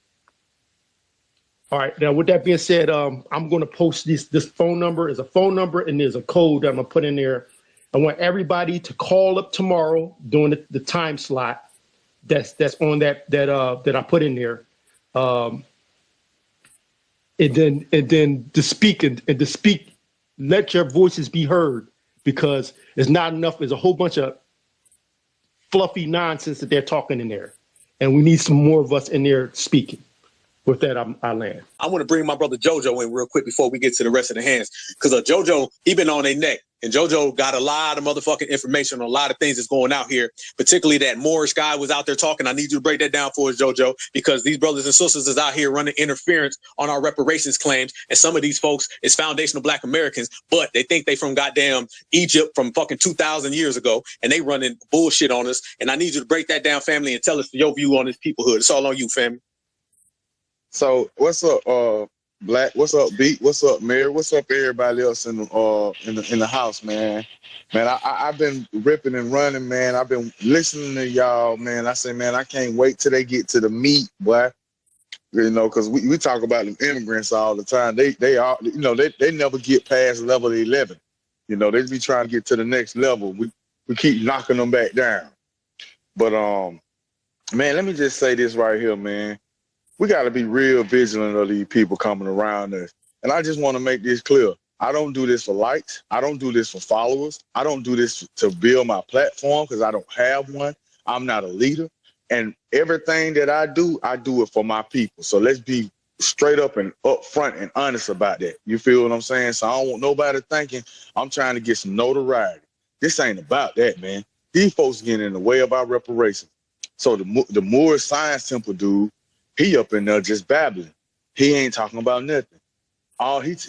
All right. Now, with that being said, I'm going to post this phone number. Is a phone number, and there's a code that I'm going to put in there. I want everybody to call up tomorrow during the time slot that's on that I put in there, and then to speak and to speak, let your voices be heard, because it's not enough. There's a whole bunch of fluffy nonsense that they're talking in there, and we need some more of us in there speaking. With that, I land. I want to bring my brother JoJo in real quick before we get to the rest of the hands, because JoJo, he been on their neck, and JoJo got a lot of motherfucking information on a lot of things that's going out here, particularly that Moorish guy was out there talking. I need you to break that down for us, JoJo, because these brothers and sisters is out here running interference on our reparations claims, and some of these folks is foundational Black Americans, but they think they from goddamn Egypt from fucking 2,000 years ago, and they running bullshit on us, and I need you to break that down, family, and tell us your view on this peoplehood. It's all on you, family. So what's up, Black? What's up, Beat? What's up, Mary? What's up, everybody else in the house, man? Man, I've been ripping and running, man. I've been listening to y'all, man. I say, man, I can't wait till they get to the meat, boy. You know, because we talk about them immigrants all the time. They are, you know, they never get past level 11. You know, they be trying to get to the next level. We keep knocking them back down. But man, let me just say this right here, man. We got to be real vigilant of these people coming around us. And I just want to make this clear. I don't do this for likes. I don't do this for followers. I don't do this to build my platform, because I don't have one. I'm not a leader. And everything that I do it for my people. So let's be straight up and upfront and honest about that. You feel what I'm saying? So I don't want nobody thinking I'm trying to get some notoriety. This ain't about that, man. These folks getting in the way of our reparations. So the Moorish Science Temple dude, he up in there just babbling. He ain't talking about nothing.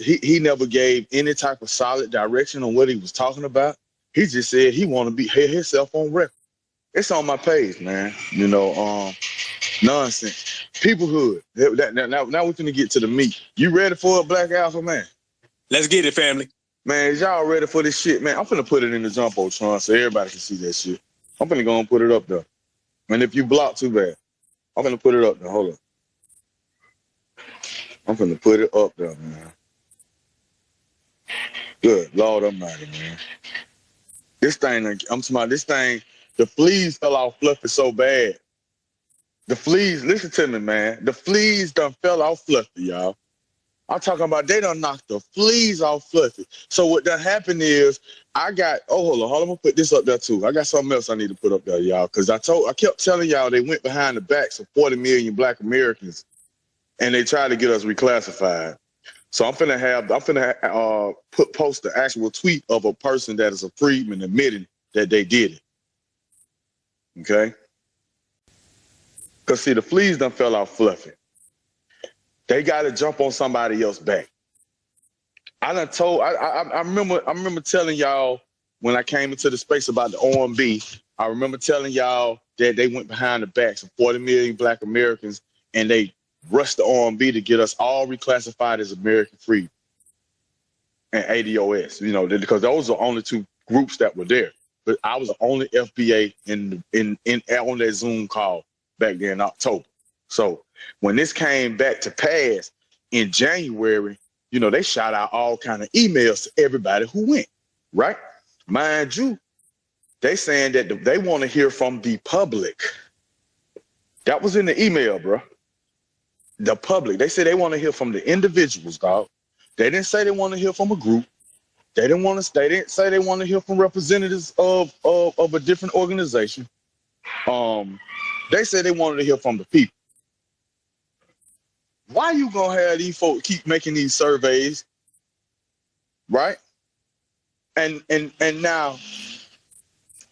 He never gave any type of solid direction on what he was talking about. He just said he want to be himself on record. It's on my page, man. You know, nonsense. Peoplehood. Now we're gonna get to the meat. You ready for it, Black Alpha, man? Let's get it, family. Man, is y'all ready for this shit, man? I'm finna put it in the Jumbotron so everybody can see that shit. I'm finna go and put it up there. And if you block, too bad. I'm gonna put it up there. Hold on. I'm gonna put it up there, man. Good Lord Almighty, man. This thing, I'm talking about this thing, the fleas fell off Fluffy so bad. The fleas, listen to me, man. The fleas done fell off Fluffy, y'all. I'm talking about they done knocked the fleas off Fluffy. So what done happened is hold on, I'm gonna put this up there too. I got something else I need to put up there, y'all, because I kept telling y'all they went behind the backs of 40 million Black Americans and they tried to get us reclassified. So I'm finna post the actual tweet of a person that is a freedman admitting that they did it. Okay? Because see, the fleas done fell off Fluffy. They got to jump on somebody else's back. I remember telling y'all when I came into the space about the OMB, I remember telling y'all that they went behind the backs of 40 million Black Americans and they rushed the OMB to get us all reclassified as American Freedom and ADOS, you know, because those are the only two groups that were there. But I was the only FBA on that Zoom call back there in October. So when this came back to pass in January, you know, they shot out all kind of emails to everybody who went, right? Mind you, they saying that they want to hear from the public. That was in the email, bro. The public. They said they want to hear from the individuals, dog. They didn't say they want to hear from a group. They didn't say they want to hear from representatives of a different organization. They said they wanted to hear from the people. Why you gonna have these folks keep making these surveys, right? And now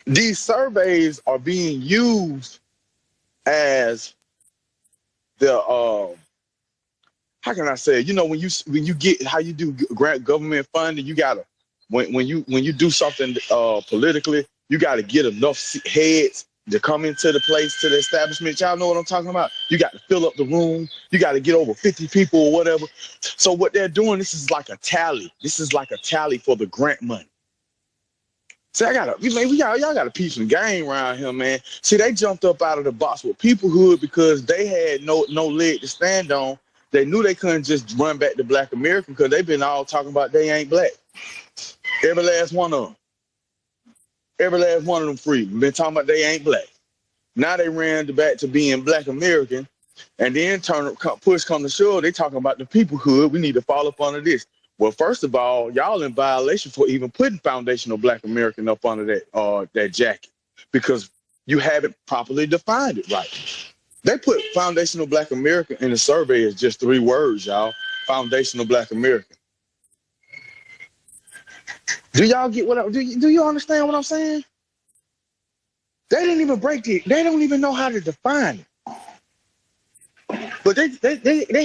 these surveys are being used as the how can I say it? You know, when you get how you do grant government funding, you gotta when you do something politically, you gotta get enough heads to come into the place, to the establishment. Y'all know what I'm talking about? You got to fill up the room. You got to get over 50 people or whatever. So what they're doing, this is like a tally. This is like a tally for the grant money. See, y'all got a piece of game around here, man. See, they jumped up out of the box with peoplehood because they had no leg to stand on. They knew they couldn't just run back to Black American because they've been all talking about they ain't black. Every last one of them. Every last one of them free. Been talking about they ain't black. Now they ran back to being Black American, and then push come to shove, they talking about the peoplehood. We need to fall up under this. Well, first of all, y'all in violation for even putting foundational Black American up under that jacket because you haven't properly defined it right. They put foundational Black American in the survey as just 3 words, y'all. Foundational Black American. Do y'all get what do you understand what I'm saying? They didn't even break it. They don't even know how to define it. But they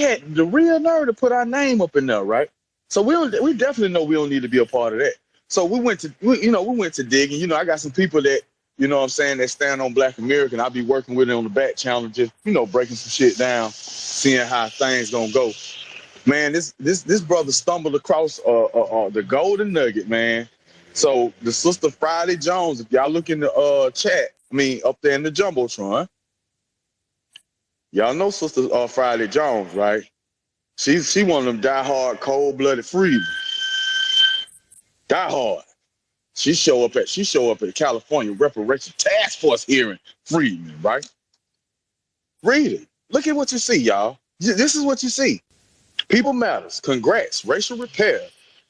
had the real nerve to put our name up in there, right? So we definitely know we don't need to be a part of that. So we went to digging. You know, I got some people that, you know what I'm saying, that stand on Black American. I'll be working with them on the back channel, just, you know, breaking some shit down, seeing how things gonna go. Man, this brother stumbled across the golden nugget, man. So the sister Friday Jones, if y'all look in the chat, up there in the Jumbotron, y'all know sister Friday Jones, right? She one of them diehard, cold-blooded freedmen. Die hard. She show up at the California Reparations Task Force hearing, freedmen, right? Read it. Look at what you see, y'all. This is what you see. People matters. Congrats, racial repair,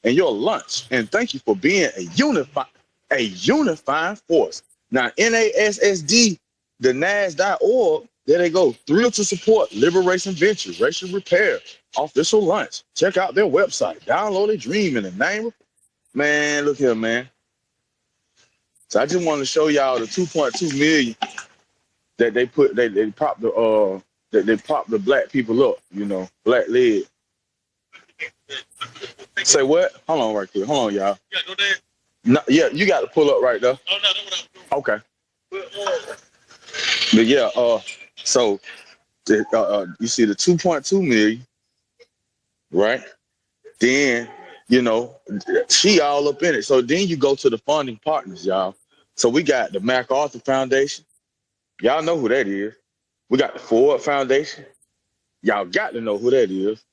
and your lunch. And thank you for being a unifying force. Now, NASSD, the NAS.org, there they go. Thrilled to support Liberation Ventures, racial repair, official lunch. Check out their website. Download a dream in the name of, man, look here, man. So I just want to show y'all the 2.2 million that they put, they propped the Black people up, you know, Black led. Say what? Hold on right quick. Hold on, y'all. You gotta go there? No, yeah, you got to pull up right there. Oh, no, that's what I'm doing. Okay. But yeah, so you see the 2.2 million, right? Then, you know, she all up in it. So then you go to the funding partners, y'all. So we got the MacArthur Foundation. Y'all know who that is. We got the Ford Foundation. Y'all got to know who that is.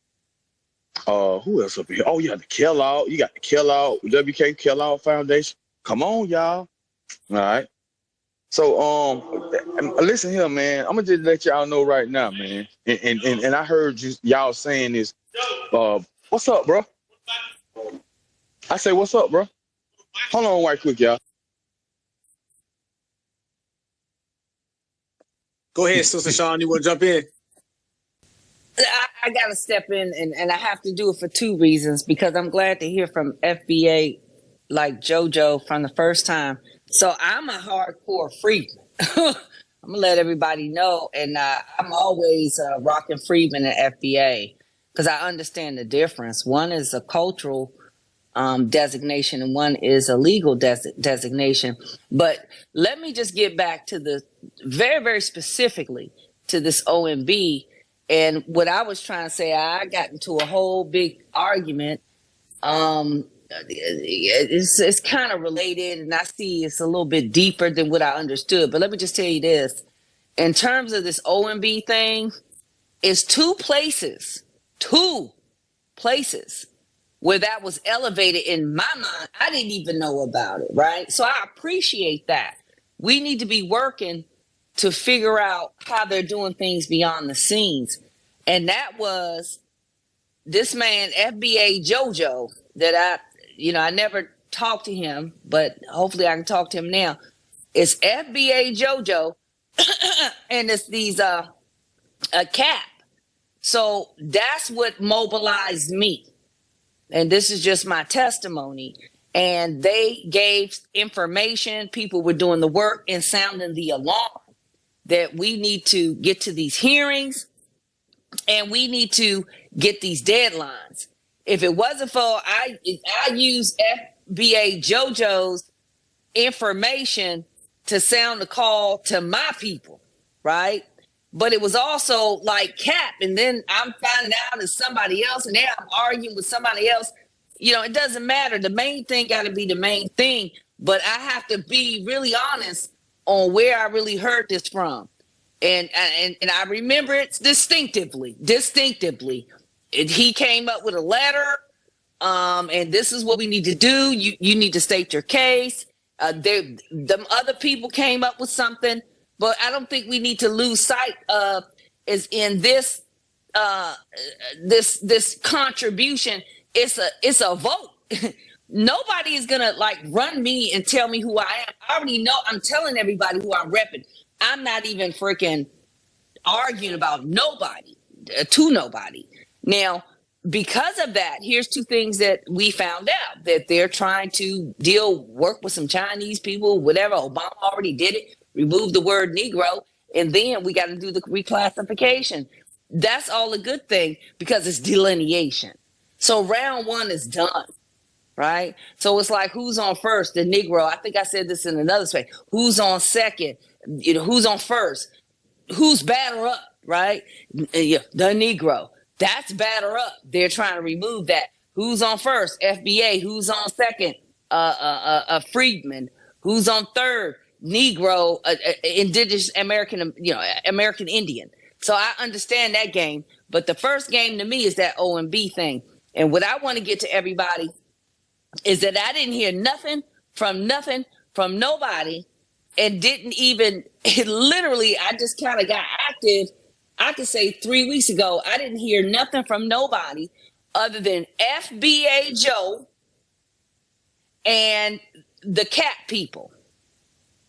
Who else up here? Oh, yeah, the Kellogg. You got the Kellogg, WK Kellogg Foundation. Come on, y'all. All right. So, listen here, man. I'm gonna just let y'all know right now, man. And I heard y'all saying this. What's up, bro? I say, what's up, bro? Hold on, right quick, y'all. Go ahead, Sister Sean. You want to jump in? I got to step in, and I have to do it for 2 reasons, because I'm glad to hear from FBA like JoJo from the first time. So I'm a hardcore freak. I'm going to let everybody know, and I'm always rocking Freedmen at FBA because I understand the difference. One is a cultural designation and one is a legal designation. But let me just get back to the very, very specifically to this OMB. And what I was trying to say, I got into a whole big argument. It's kind of related, and I see it's a little bit deeper than what I understood. But let me just tell you this. In terms of this OMB thing, it's two places where that was elevated in my mind. I didn't even know about it, right? So I appreciate that. We need to be working to figure out how they're doing things beyond the scenes. And that was this man, FBA JoJo, that I never talked to him, but hopefully I can talk to him now. It's FBA JoJo, and it's these a cap. So that's what mobilized me. And this is just my testimony. and they gave information. People were doing the work and sounding the alarm that we need to get to these hearings and we need to get these deadlines. If it wasn't for, I use FBA JoJo's information to sound the call to my people, right? But it was also like Cap, and then I'm finding out it's somebody else, and then I'm arguing with somebody else. You know, it doesn't matter. The main thing got to be the main thing, but I have to be really honest on where I really heard this from. And I remember it distinctively. And he came up with a letter, and this is what we need to do. You need to state your case. Them other people came up with something, but I don't think we need to lose sight of is in this this contribution. It's a vote. Nobody is gonna like run me and tell me who I am. I already know. I'm telling everybody who I'm repping. I'm not even freaking arguing about nobody to nobody. Now, because of that, here's two things that we found out: that they're trying to work with some Chinese people, whatever. Obama already did it, remove the word Negro, and then we got to do the reclassification. That's all a good thing because it's delineation. So round one is done, right? So it's like, who's on first? The Negro. I think I said this in another space. Who's on second? You know, who's on first? Who's batter up, right? The Negro. That's batter up. They're trying to remove that. Who's on first? FBA. Who's on second? Freedman. Who's on third? Negro, indigenous American, American Indian. So I understand that game. But the first game to me is that O and B thing. And what I want to get to everybody is that I didn't hear nothing from nobody, and didn't even, literally, I just kind of got active. I could say 3 weeks ago, I didn't hear nothing from nobody other than FBA Joe and the cat people.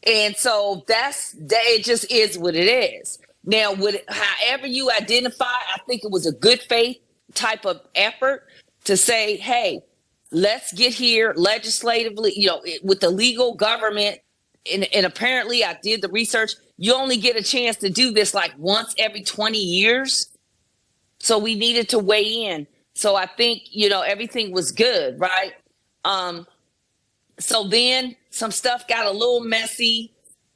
And so it just is what it is. Now, however you identify, I think it was a good faith type of effort to say, hey, let's get here legislatively, with the legal government. And apparently I did the research. You only get a chance to do this like once every 20 years. So we needed to weigh in. So I think, everything was good, right? So then some stuff got a little messy.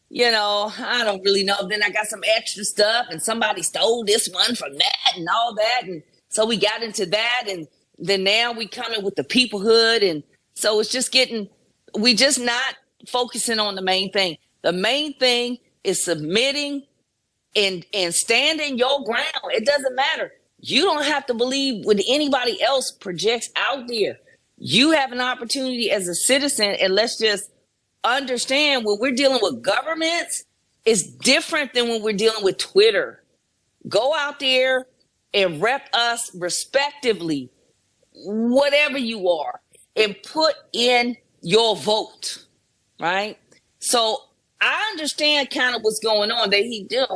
I don't really know. Then I got some extra stuff and somebody stole this one from that and all that. And so we got into that. And then now we coming with the peoplehood. And so it's just we just not focusing on the main thing. The main thing is submitting and standing your ground. It doesn't matter. You don't have to believe what anybody else projects out there. You have an opportunity as a citizen, and let's just understand when we're dealing with governments, it's different than when we're dealing with Twitter. Go out there and rep us respectively, whatever you are, and put in your vote, right? So I understand kind of what's going on that he did.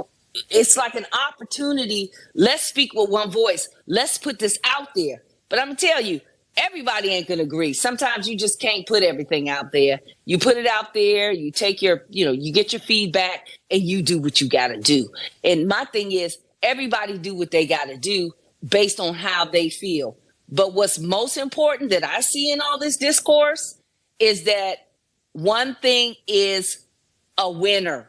It's like an opportunity. Let's speak with one voice. Let's put this out there. But I'm gonna tell you, everybody ain't gonna agree. Sometimes you just can't put everything out there. You put it out there, you take your, you get your feedback and you do what you gotta do. And my thing is, everybody do what they gotta do based on how they feel. But what's most important that I see in all this discourse is that one thing is a winner.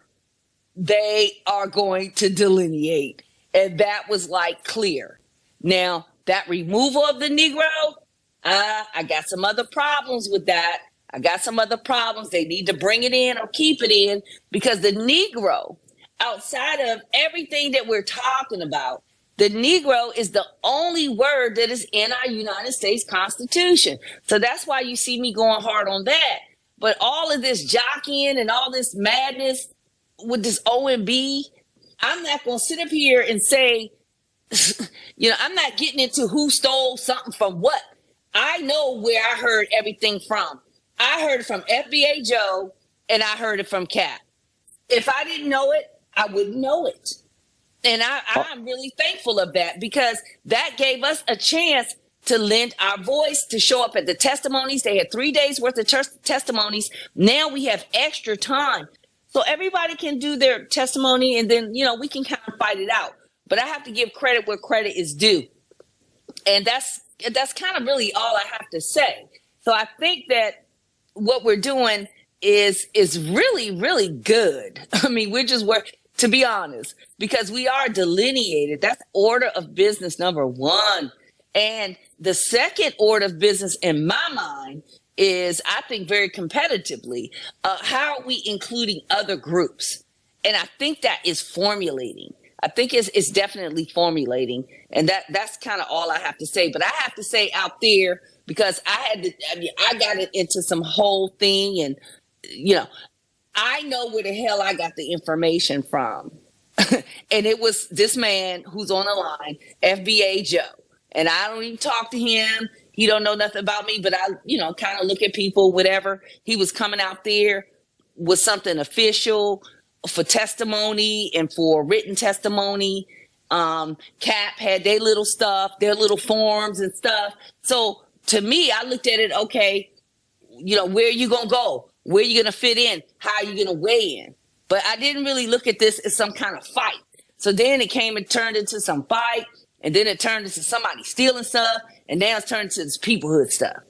They are going to delineate. And that was like clear. Now, that removal of the Negro, I got some other problems with that. I got some other problems. They need to bring it in or keep it in, because the Negro, outside of everything that we're talking about, the Negro is the only word that is in our United States Constitution. So that's why you see me going hard on that. But all of this jockeying and all this madness with this OMB, I'm not going to sit up here and say, I'm not getting into who stole something from what. I know where I heard everything from. I heard it from FBA Joe and I heard it from Cap. If I didn't know it, I wouldn't know it. And I'm really thankful of that, because that gave us a chance to lend our voice, to show up at the testimonies. They had 3 days worth of testimonies. Now we have extra time. So everybody can do their testimony, and then, we can kind of fight it out. But I have to give credit where credit is due. And that's kind of really all I have to say. So I think that what we're doing is really, really good. I mean, to be honest, because we are delineated. That's order of business number one. And the second order of business in my mind is, I think, very competitively, how are we including other groups? And I think that is formulating. I think it's definitely formulating. And that's kind of all I have to say. But I have to say out there, because I got it into some whole thing, and, I know where the hell I got the information from. And it was this man who's on the line, FBA Joe. And I don't even talk to him. He don't know nothing about me, but I, kind of look at people, whatever. He was coming out there with something official for testimony and for written testimony. CAP had their little stuff, their little forms and stuff. So to me, I looked at it, okay, where are you going to go? Where are you going to fit in? How are you going to weigh in? But I didn't really look at this as some kind of fight. So then it came and turned into some fight. And then it turned into somebody stealing stuff. And now it's turned into this peoplehood stuff.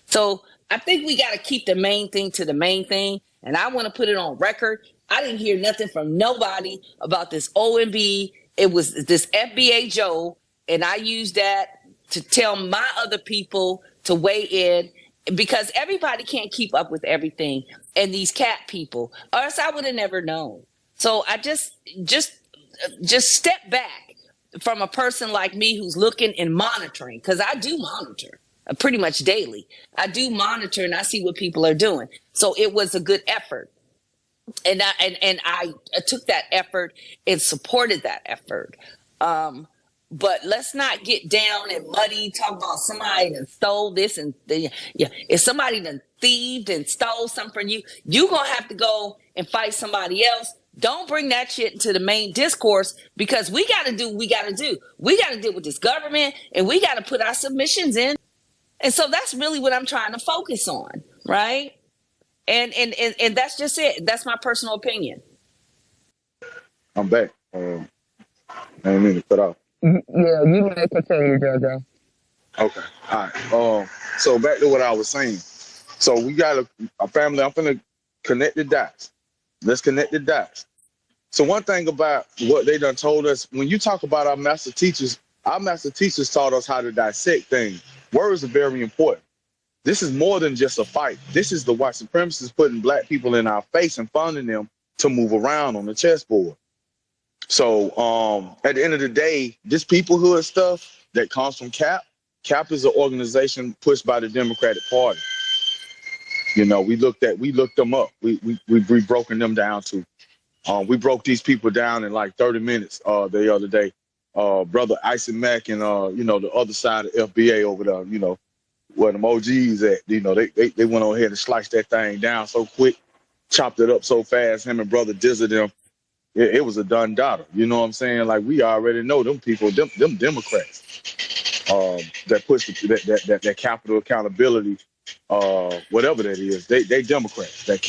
So I think we got to keep the main thing to the main thing. And I want to put it on record. I didn't hear nothing from nobody about this OMB. It was this FBA Joe. And I used that to tell my other people to weigh in, because everybody can't keep up with everything. And these CAP people, or else I would have never known. So I just step back from a person like me who's looking and monitoring, because I do monitor pretty much daily. I do monitor and I see what people are doing. So it was a good effort. And I took that effort and supported that effort. But let's not get down and muddy, talk about somebody that stole this and if somebody done thieved and stole something from you, you're going to have to go and fight somebody else. Don't bring that shit into the main discourse, because we got to do what we got to do. We got to deal with this government, and we got to put our submissions in. And so that's really what I'm trying to focus on, right? And that's just it. That's my personal opinion. I'm back. I didn't mean to cut off. Yeah, you may continue, JoJo. Okay. All right. So back to what I was saying. So we got a family. I'm finna connect the dots. Let's connect the dots. So one thing about what they done told us, when you talk about our master teachers taught us how to dissect things. Words are very important. This is more than just a fight. This is the white supremacists putting black people in our face and funding them to move around on the chessboard. So at the end of the day, this peoplehood stuff that comes from CAP is an organization pushed by the Democratic Party. We looked them up. We broken them down to. We broke these people down in like 30 minutes the other day. Brother Isaac Mack and the other side of FBA over there, where them OGs at. They went on ahead and sliced that thing down so quick, chopped it up so fast. Him and Brother Dizzy them. It was a done daughter. You know what I'm saying? Like, we already know them people, them Democrats that push that capital accountability, whatever that is. They Democrats. That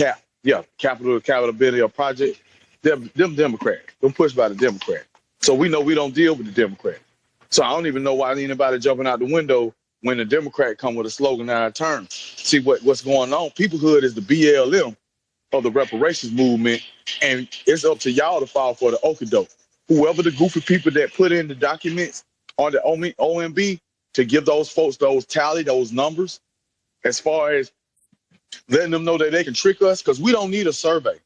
capital accountability project. Them Democrats. Them pushed by the Democrats. So we know we don't deal with the Democrats. So I don't even know why anybody jumping out the window when the Democrat come with a slogan out of turn. See what's going on. Peoplehood is the BLM of the reparations movement, and it's up to y'all to fall for the okie-doke. Whoever the group of people that put in the documents on the OMB to give those folks those numbers, as far as letting them know that they can trick us, because we don't need a survey.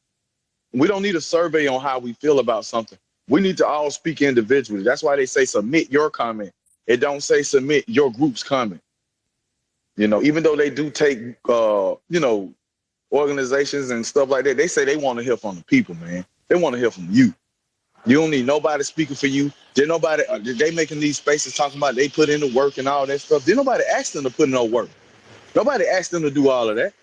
We don't need a survey on how we feel about something. We need to all speak individually. That's why they say submit your comment. It don't say submit your group's comment. Even though they do take, organizations and stuff like that, they say they want to hear from the people, man. They want to hear from you. You don't need nobody speaking for you. Did they making these spaces talking about they put in the work and all that stuff? Did nobody ask them to put in no work? Nobody asked them to do all of that.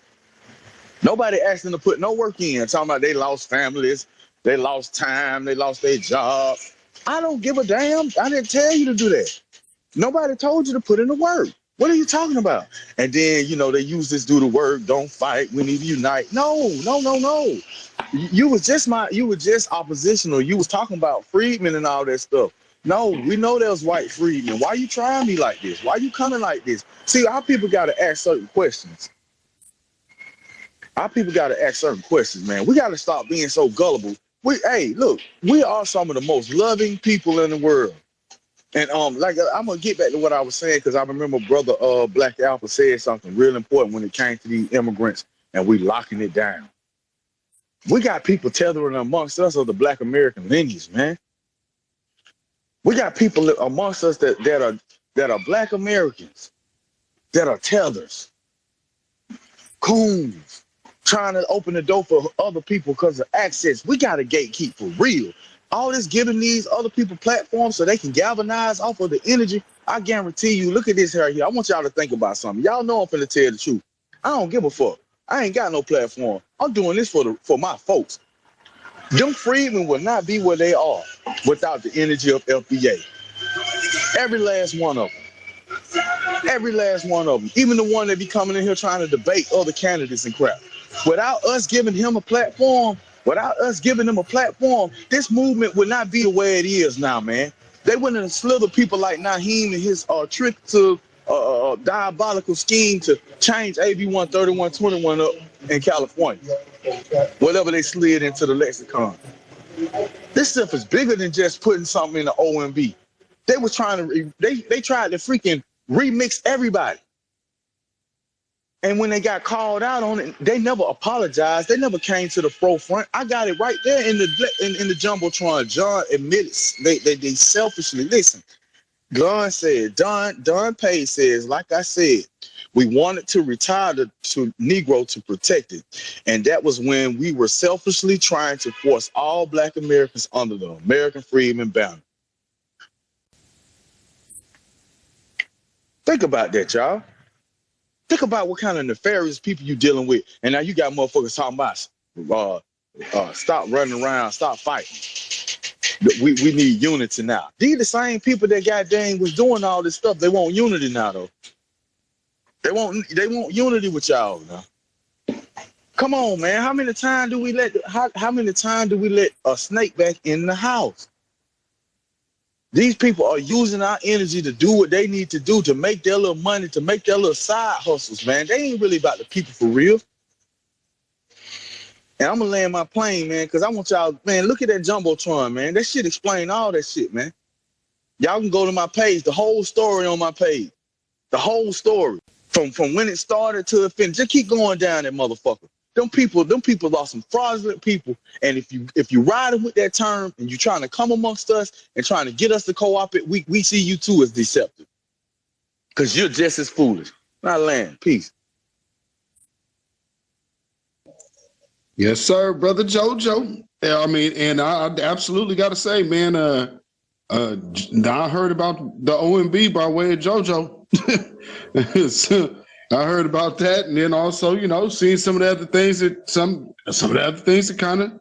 Nobody asked them to put no work in. Talking about they lost families, they lost time, they lost their job. I don't give a damn. I didn't tell you to do that. Nobody told you to put in the work. What are you talking about? And then, you know, they use this do the word, don't fight, we need to unite. No. You was just oppositional. You was talking about freedmen and all that stuff. No, we know there's white freedmen. Why you trying me like this? Why you coming like this? See, our people got to ask certain questions. Our people got to ask certain questions, man. We got to stop being so gullible. Hey, look, we are some of the most loving people in the world. And like I'm gonna get back to what I was saying, because I remember brother Black Alpha said something real important when it came to these immigrants, and we locking it down. We got people tethering amongst us of the Black American lineage, man. We got people amongst us that are Black Americans, that are tethers, coons, trying to open the door for other people because of access. We got to gatekeep for real. All this giving these other people platforms so they can galvanize off of the energy. I guarantee you, look at this right here. I want y'all to think about something. Y'all know I'm finna tell the truth. I don't give a fuck. I ain't got no platform. I'm doing this for my folks. Them freedmen will not be where they are without the energy of FBA. Every last one of them. Every last one of them. Even the one that be coming in here trying to debate other candidates and crap. Without us giving him a platform, this movement would not be the way it is now, man. They wouldn't have slithered people like Naheem and his trick to diabolical scheme to change AB 13121 up in California. Whatever they slid into the lexicon. This stuff is bigger than just putting something in the OMB. They was trying to, they tried to freaking remix everybody. And when they got called out on it, they never apologized. They never came to the forefront. I got it right there in the Jumbotron. John admits they selfishly, listen, Don said, Don Page says, like I said, we wanted to retire to Negro to protect it. And that was when we were selfishly trying to force all Black Americans under the American Freedmen banner. Think about that, y'all. Think about what kind of nefarious people you dealing with. And now you got motherfuckers talking about stop running around, stop fighting. We need unity now. These the same people that goddamn was doing all this stuff. They want unity now, though. They want unity with y'all now. Come on, man. How many times do we let a snake back in the house? These people are using our energy to do what they need to do to make their little money, to make their little side hustles, man. They ain't really about the people for real. And I'm gonna land my plane, man, because I want y'all, man, look at that Jumbotron, man. That shit explain all that shit, man. Y'all can go to my page, the whole story on my page. The whole story. From when it started to the finish. Just keep going down that motherfucker. Them people are some fraudulent people. And if you riding with that term and you trying to come amongst us and trying to get us to co-op it, we see you too as deceptive. Because you're just as foolish. Not land. Peace. Yes, sir, brother JoJo. Yeah, I mean, and I absolutely got to say, man, I heard about the OMB by way of JoJo. So, I heard about that, and then also, you know, seeing some of the other things that some of the other things are kind of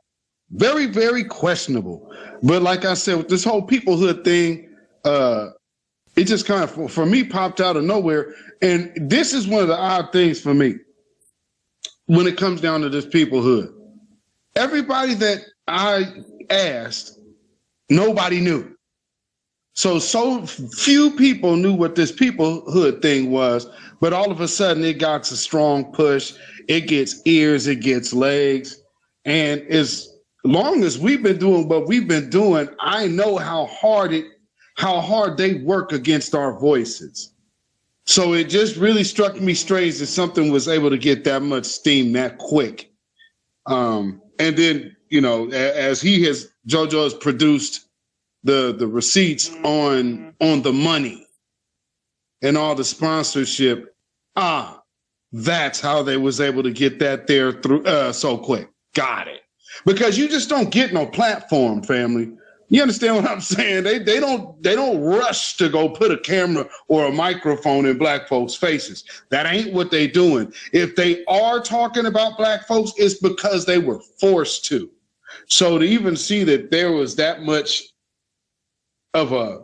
very, very questionable. But like I said, with this whole peoplehood thing, it just kind of for me popped out of nowhere. And this is one of the odd things for me when it comes down to this peoplehood. Everybody that I asked, nobody knew. So few people knew what this peoplehood thing was, but all of a sudden it got a strong push. It gets ears, it gets legs. And as long as we've been doing what we've been doing, I know how hard they work against our voices. So it just really struck me strange that something was able to get that much steam that quick. And then, you know, as JoJo has produced the receipts on the money and all the sponsorship, that's how they was able to get that there through so quick. Got it. Because you just don't get no platform, family. You understand what I'm saying? They don't rush to go put a camera or a microphone in Black folks' faces. That ain't what they doing. If they are talking about Black folks, it's because they were forced to. So to even see that there was that much of a,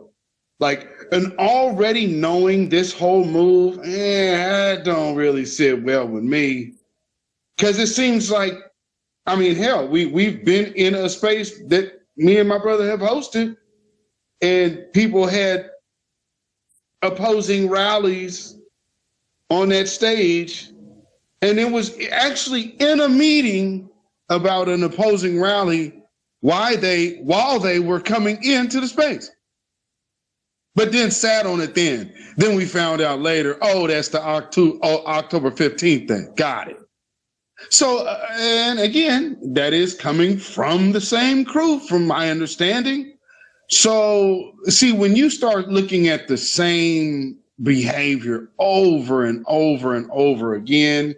like, and already knowing this whole move, that don't really sit well with me. Because it seems like, I mean, hell, we've been in a space that me and my brother have hosted, and people had opposing rallies on that stage, and it was actually in a meeting about an opposing rally while they were coming into the space. But then sat on it then. Then we found out later, oh, that's the October 15th thing. Got it. So, and again, that is coming from the same crew, from my understanding. So, see, when you start looking at the same behavior over and over and over again,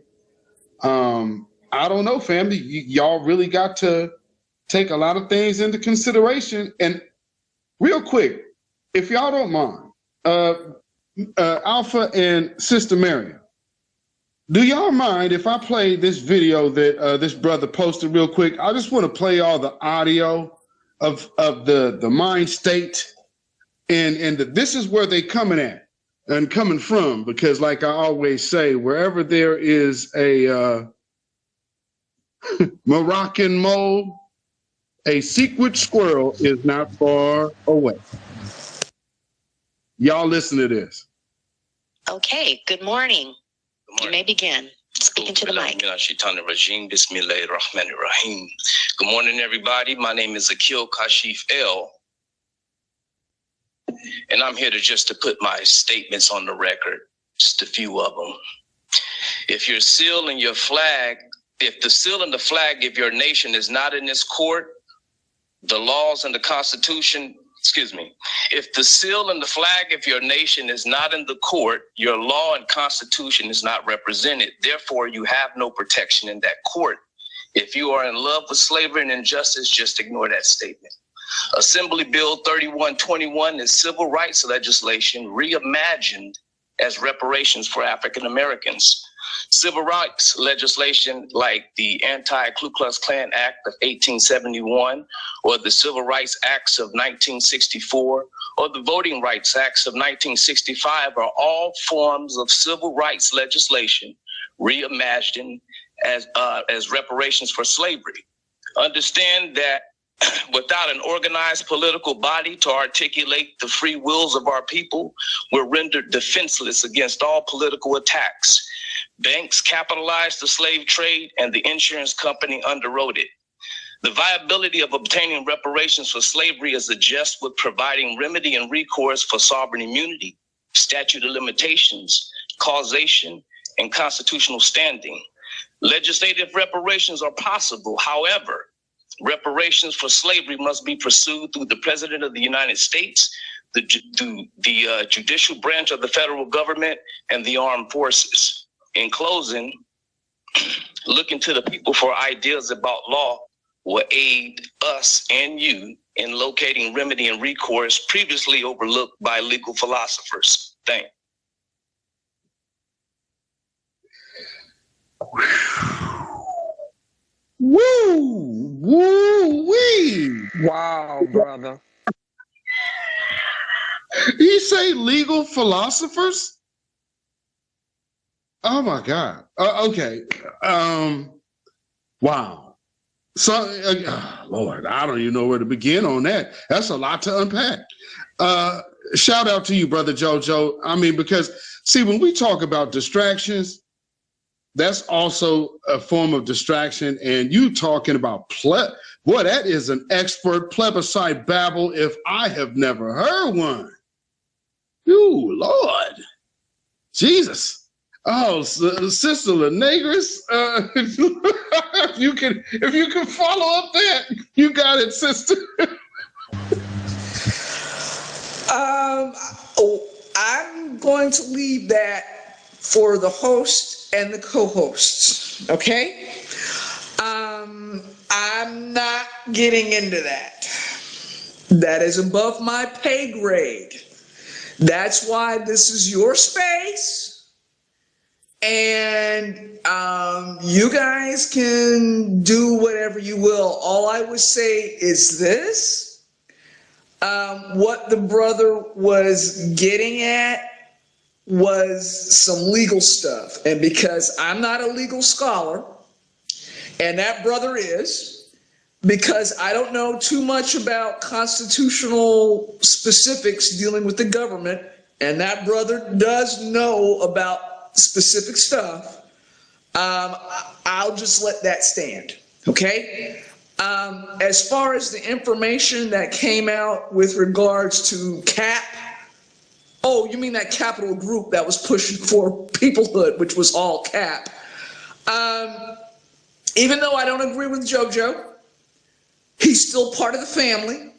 I don't know, family, y'all really got to take a lot of things into consideration. And real quick, if y'all don't mind, Alpha and Sister Mary, do y'all mind if I play this video that this brother posted real quick? I just want to play all the audio of the mind state, and this is where they coming at and coming from, because like I always say, wherever there is a Moroccan mole, a secret squirrel is not far away. Y'all listen to this. Okay, good morning. You may begin. Speaking to the mic. Good morning, everybody. My name is Akil Kashif El, and I'm here to put my statements on the record, just a few of them. If the seal and the flag of your nation is not in this court, the laws and the Constitution, if the seal and the flag of your nation is not in the court, your law and Constitution is not represented. Therefore, you have no protection in that court. If you are in love with slavery and injustice, just ignore that statement. Assembly Bill 3121 is civil rights legislation reimagined as reparations for African Americans. Civil rights legislation like the Anti-Ku Klux Klan Act of 1871, or the Civil Rights Acts of 1964, or the Voting Rights Acts of 1965 are all forms of civil rights legislation reimagined as reparations for slavery. Understand that without an organized political body to articulate the free wills of our people, we're rendered defenseless against all political attacks. Banks capitalized the slave trade and the insurance company underwrote it. The viability of obtaining reparations for slavery is adjust with providing remedy and recourse for sovereign immunity, statute of limitations, causation, and constitutional standing. Legislative reparations are possible. However, reparations for slavery must be pursued through the President of the United States, the judicial branch of the federal government, and the armed forces. In closing, looking to the people for ideas about law will aid us and you in locating remedy and recourse previously overlooked by legal philosophers. Thank you. Woo! Woo-wee! Wow, brother. You say legal philosophers? Oh my God. Okay. Wow. So, Lord, I don't even know where to begin on that. That's a lot to unpack. Shout out to you, Brother JoJo. I mean, because see, when we talk about distractions, that's also a form of distraction. And you talking about boy, that is an expert plebiscite babble if I have never heard one. Ooh, Lord. Jesus. Oh, Sister Lenegris, if you can follow up that, you got it, sister. I'm going to leave that for the host and the co-hosts. Okay, I'm not getting into that. That is above my pay grade. That's why this is your space. And you guys can do whatever you will. All I would say is this. What the brother was getting at was some legal stuff. And because I'm not a legal scholar, and that brother is, because I don't know too much about constitutional specifics dealing with the government, and that brother does know about specific stuff, I'll just let that stand, okay? As far as the information that came out with regards to CAP, oh, you mean that capital group that was pushing for peoplehood, which was all CAP. Even though I don't agree with JoJo, he's still part of the family,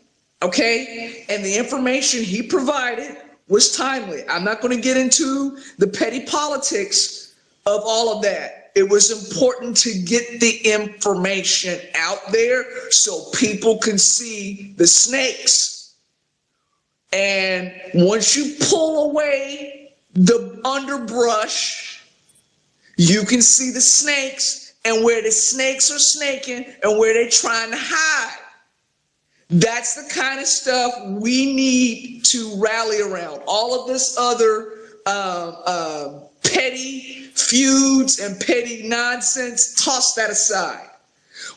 okay? And the information he provided was timely. I'm not going to get into the petty politics of all of that. It was important to get the information out there so people can see the snakes. And once you pull away the underbrush, you can see the snakes and where the snakes are snaking and where they're trying to hide. That's the kind of stuff we need to rally around. All of this other petty feuds and petty nonsense, toss that aside.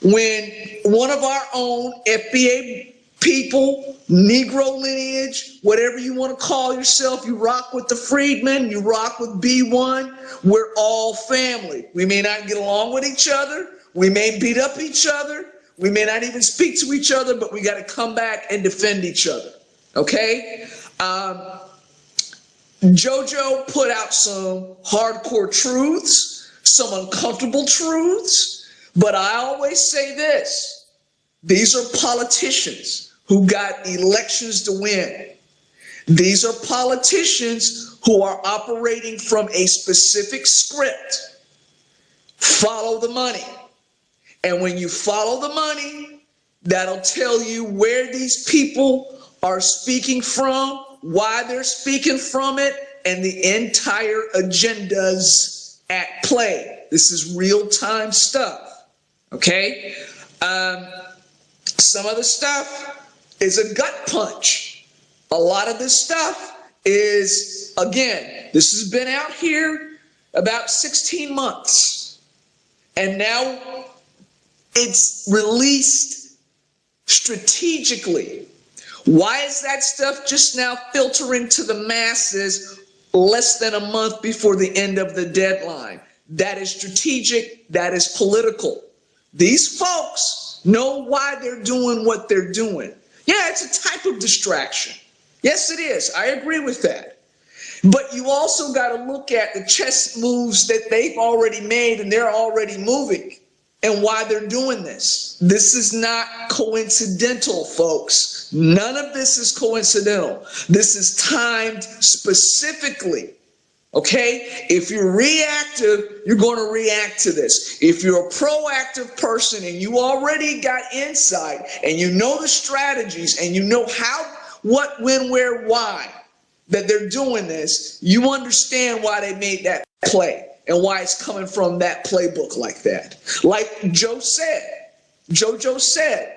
When one of our own FBA people, Negro lineage, whatever you want to call yourself, you rock with the freedmen, you rock with B1, we're all family. We may not get along with each other, we may beat up each other, we may not even speak to each other, but we got to come back and defend each other, okay? JoJo put out some hardcore truths, some uncomfortable truths, but I always say this: these are politicians who got elections to win. These are politicians who are operating from a specific script. Follow the money. And when you follow the money, that'll tell you where these people are speaking from, why they're speaking from it, and the entire agendas at play. This is real-time stuff, okay? Some of the stuff is a gut punch. A lot of this stuff is, again, this has been out here about 16 months. And now it's released strategically. Why is that stuff just now filtering to the masses less than a month before the end of the deadline? That is strategic. That is political. These folks know why they're doing what they're doing. Yeah, it's a type of distraction. Yes, it is. I agree with that. But you also got to look at the chess moves that they've already made and they're already moving and why they're doing this. This is not coincidental, folks. None of this is coincidental. This is timed specifically. Okay, if you're reactive, you're going to react to this. If you're a proactive person and you already got insight and you know the strategies and you know how, what, when, where, why that they're doing this, you understand why they made that play and why it's coming from that playbook like that. Like JoJo said,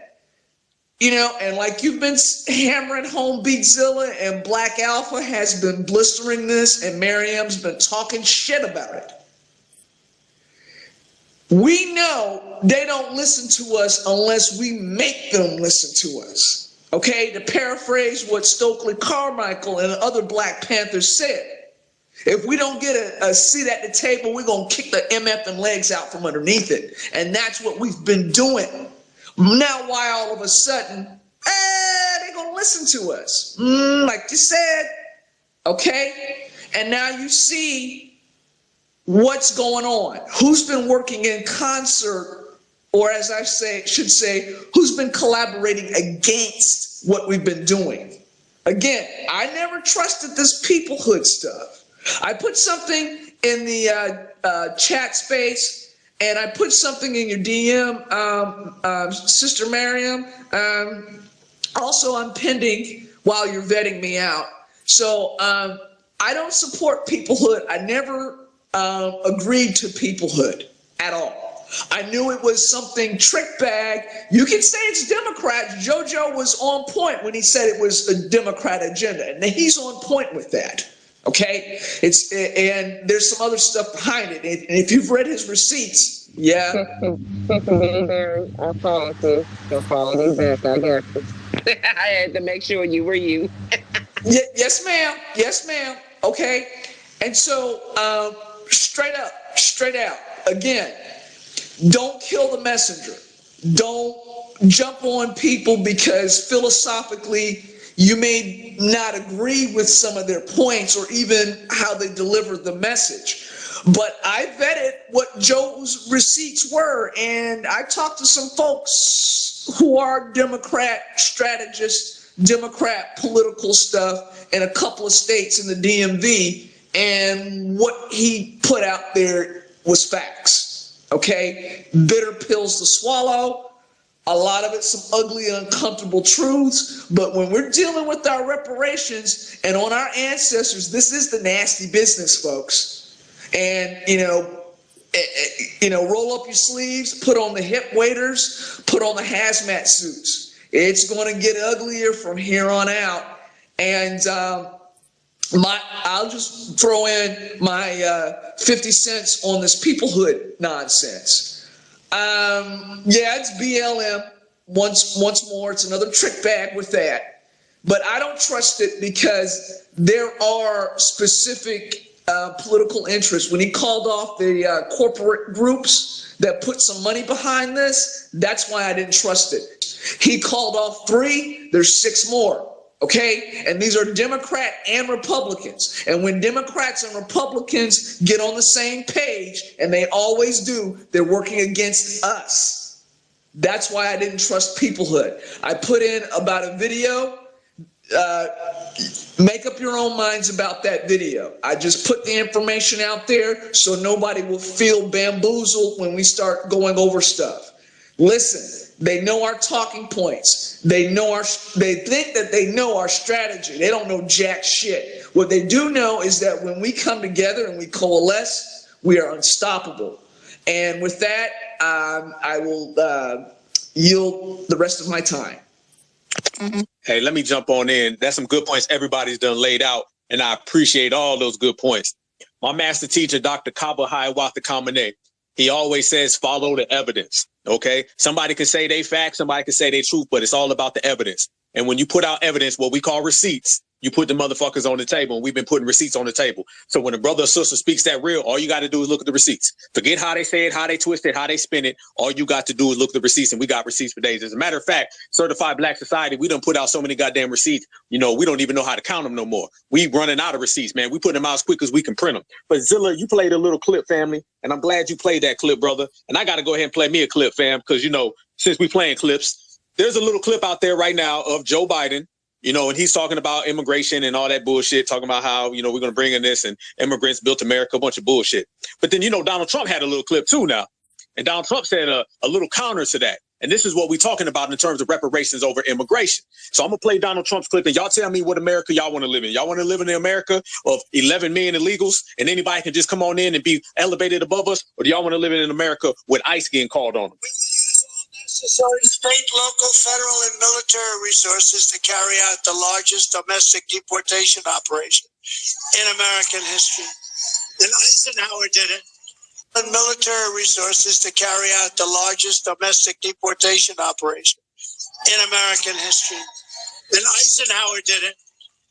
you know, and like you've been hammering home, Beatzilla and Black Alpha has been blistering this, and Miriam's been talking shit about it. We know they don't listen to us unless we make them listen to us. Okay, to paraphrase what Stokely Carmichael and other Black Panthers said, if we don't get a seat at the table, we're going to kick the MF and legs out from underneath it. And that's what we've been doing. Now, why all of a sudden, they're going to listen to us? Like you said, okay? And now you see what's going on. Who's been working in concert, or as I should say, who's been collaborating against what we've been doing? Again, I never trusted this peoplehood stuff. I put something in the chat space, and I put something in your DM, Sister Miriam. Also, I'm pending while you're vetting me out. So I don't support peoplehood. I never agreed to peoplehood at all. I knew it was something trick bag. You can say it's Democrats. JoJo was on point when he said it was a Democrat agenda, and he's on point with that. Okay, and there's some other stuff behind it. And if you've read his receipts, yeah. I apologize. I guess. I had to make sure you were you. Yes, ma'am. Yes, ma'am. Okay, and so straight out. Again, don't kill the messenger. Don't jump on people because philosophically you may not agree with some of their points or even how they deliver the message. But I vetted what Joe's receipts were, and I talked to some folks who are Democrat strategists, Democrat political stuff in a couple of states in the DMV, and what he put out there was facts. Okay? Bitter pills to swallow. A lot of it, some ugly and uncomfortable truths. But when we're dealing with our reparations and on our ancestors, this is the nasty business, folks. And, roll up your sleeves, put on the hip waders, put on the hazmat suits. It's going to get uglier from here on out. And I'll just throw in my 50 cents on this peoplehood nonsense. It's BLM once more. It's another trick bag with that. But I don't trust it because there are specific political interests. When he called off the corporate groups that put some money behind this, that's why I didn't trust it. He called off 3, there's 6 more. Okay, and these are Democrat and Republicans. And when Democrats and Republicans get on the same page, and they always do, they're working against us. That's why I didn't trust peoplehood. I put in about a video. Make up your own minds about that video. I just put the information out there so nobody will feel bamboozled when we start going over stuff. Listen. They know our talking points. They think that they know our strategy. They don't know jack shit. What they do know is that when we come together and we coalesce, we are unstoppable. And with that, I will yield the rest of my time. Hey, let me jump on in. That's some good points everybody's done laid out, and I appreciate all those good points. My master teacher, Dr. Kaba Hiawatha Kamene, he always says, follow the evidence. Okay. Somebody can say they facts, somebody can say they truth, but it's all about the evidence. And when you put out evidence, what we call receipts, you put the motherfuckers on the table, and we've been putting receipts on the table. So when a brother or sister speaks that real, all you got to do is look at the receipts. Forget how they say it, how they twist it, how they spin it. All you got to do is look at the receipts, and we got receipts for days. As a matter of fact, Certified Black Society, we done put out so many goddamn receipts, we don't even know how to count them no more. We running out of receipts, man. We put them out as quick as we can print them. But Zilla, you played a little clip, family, and I'm glad you played that clip, brother. And I got to go ahead and play me a clip, fam, because, since we playing clips, there's a little clip out there right now of Joe Biden, and he's talking about immigration and all that bullshit, talking about how, we're going to bring in this and immigrants built America, a bunch of bullshit. But then, Donald Trump had a little clip too now. And Donald Trump said a little counter to that. And this is what we're talking about in terms of reparations over immigration. So I'm going to play Donald Trump's clip, and y'all tell me what America y'all want to live in. Y'all want to live in America of 11 million illegals and anybody can just come on in and be elevated above us? Or do y'all want to live in America with ICE getting called on them? Necessary state, local, federal, and military resources to carry out the largest domestic deportation operation in American history. Then Eisenhower did it. And military resources to carry out the largest domestic deportation operation in American history. Then Eisenhower did it.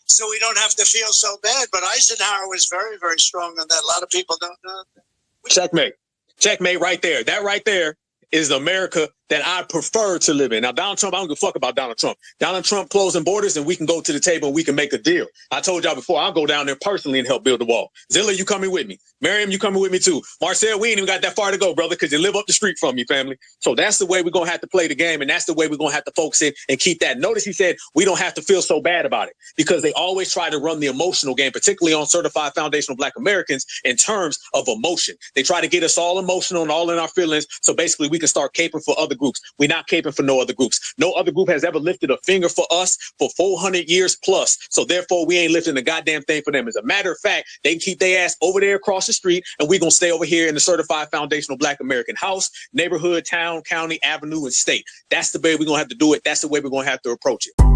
So we don't have to feel so bad. But Eisenhower was very, very strong on that. A lot of people don't know that. Checkmate. Checkmate right there. That right there is the America that I prefer to live in. Now, Donald Trump, I don't give a fuck about Donald Trump. Donald Trump closing borders and we can go to the table and we can make a deal. I told y'all before, I'll go down there personally and help build the wall. Zilla, you coming with me? Miriam, you coming with me too? Marcel, we ain't even got that far to go, brother, because you live up the street from me, family. So that's the way we're going to have to play the game, and that's the way we're going to have to focus in and keep that. Notice he said we don't have to feel so bad about it, because they always try to run the emotional game, particularly on Certified Foundational Black Americans, in terms of emotion. They try to get us all emotional and all in our feelings, so basically we can start caping for other groups. We're not caping for no other groups. No other group has ever lifted a finger for us for 400 years plus. So therefore, we ain't lifting a goddamn thing for them. As a matter of fact, they can keep their ass over there across the street, and we're going to stay over here in the certified foundational Black American house, neighborhood, town, county, avenue, and state. That's the way we're going to have to do it. That's the way we're going to have to approach it.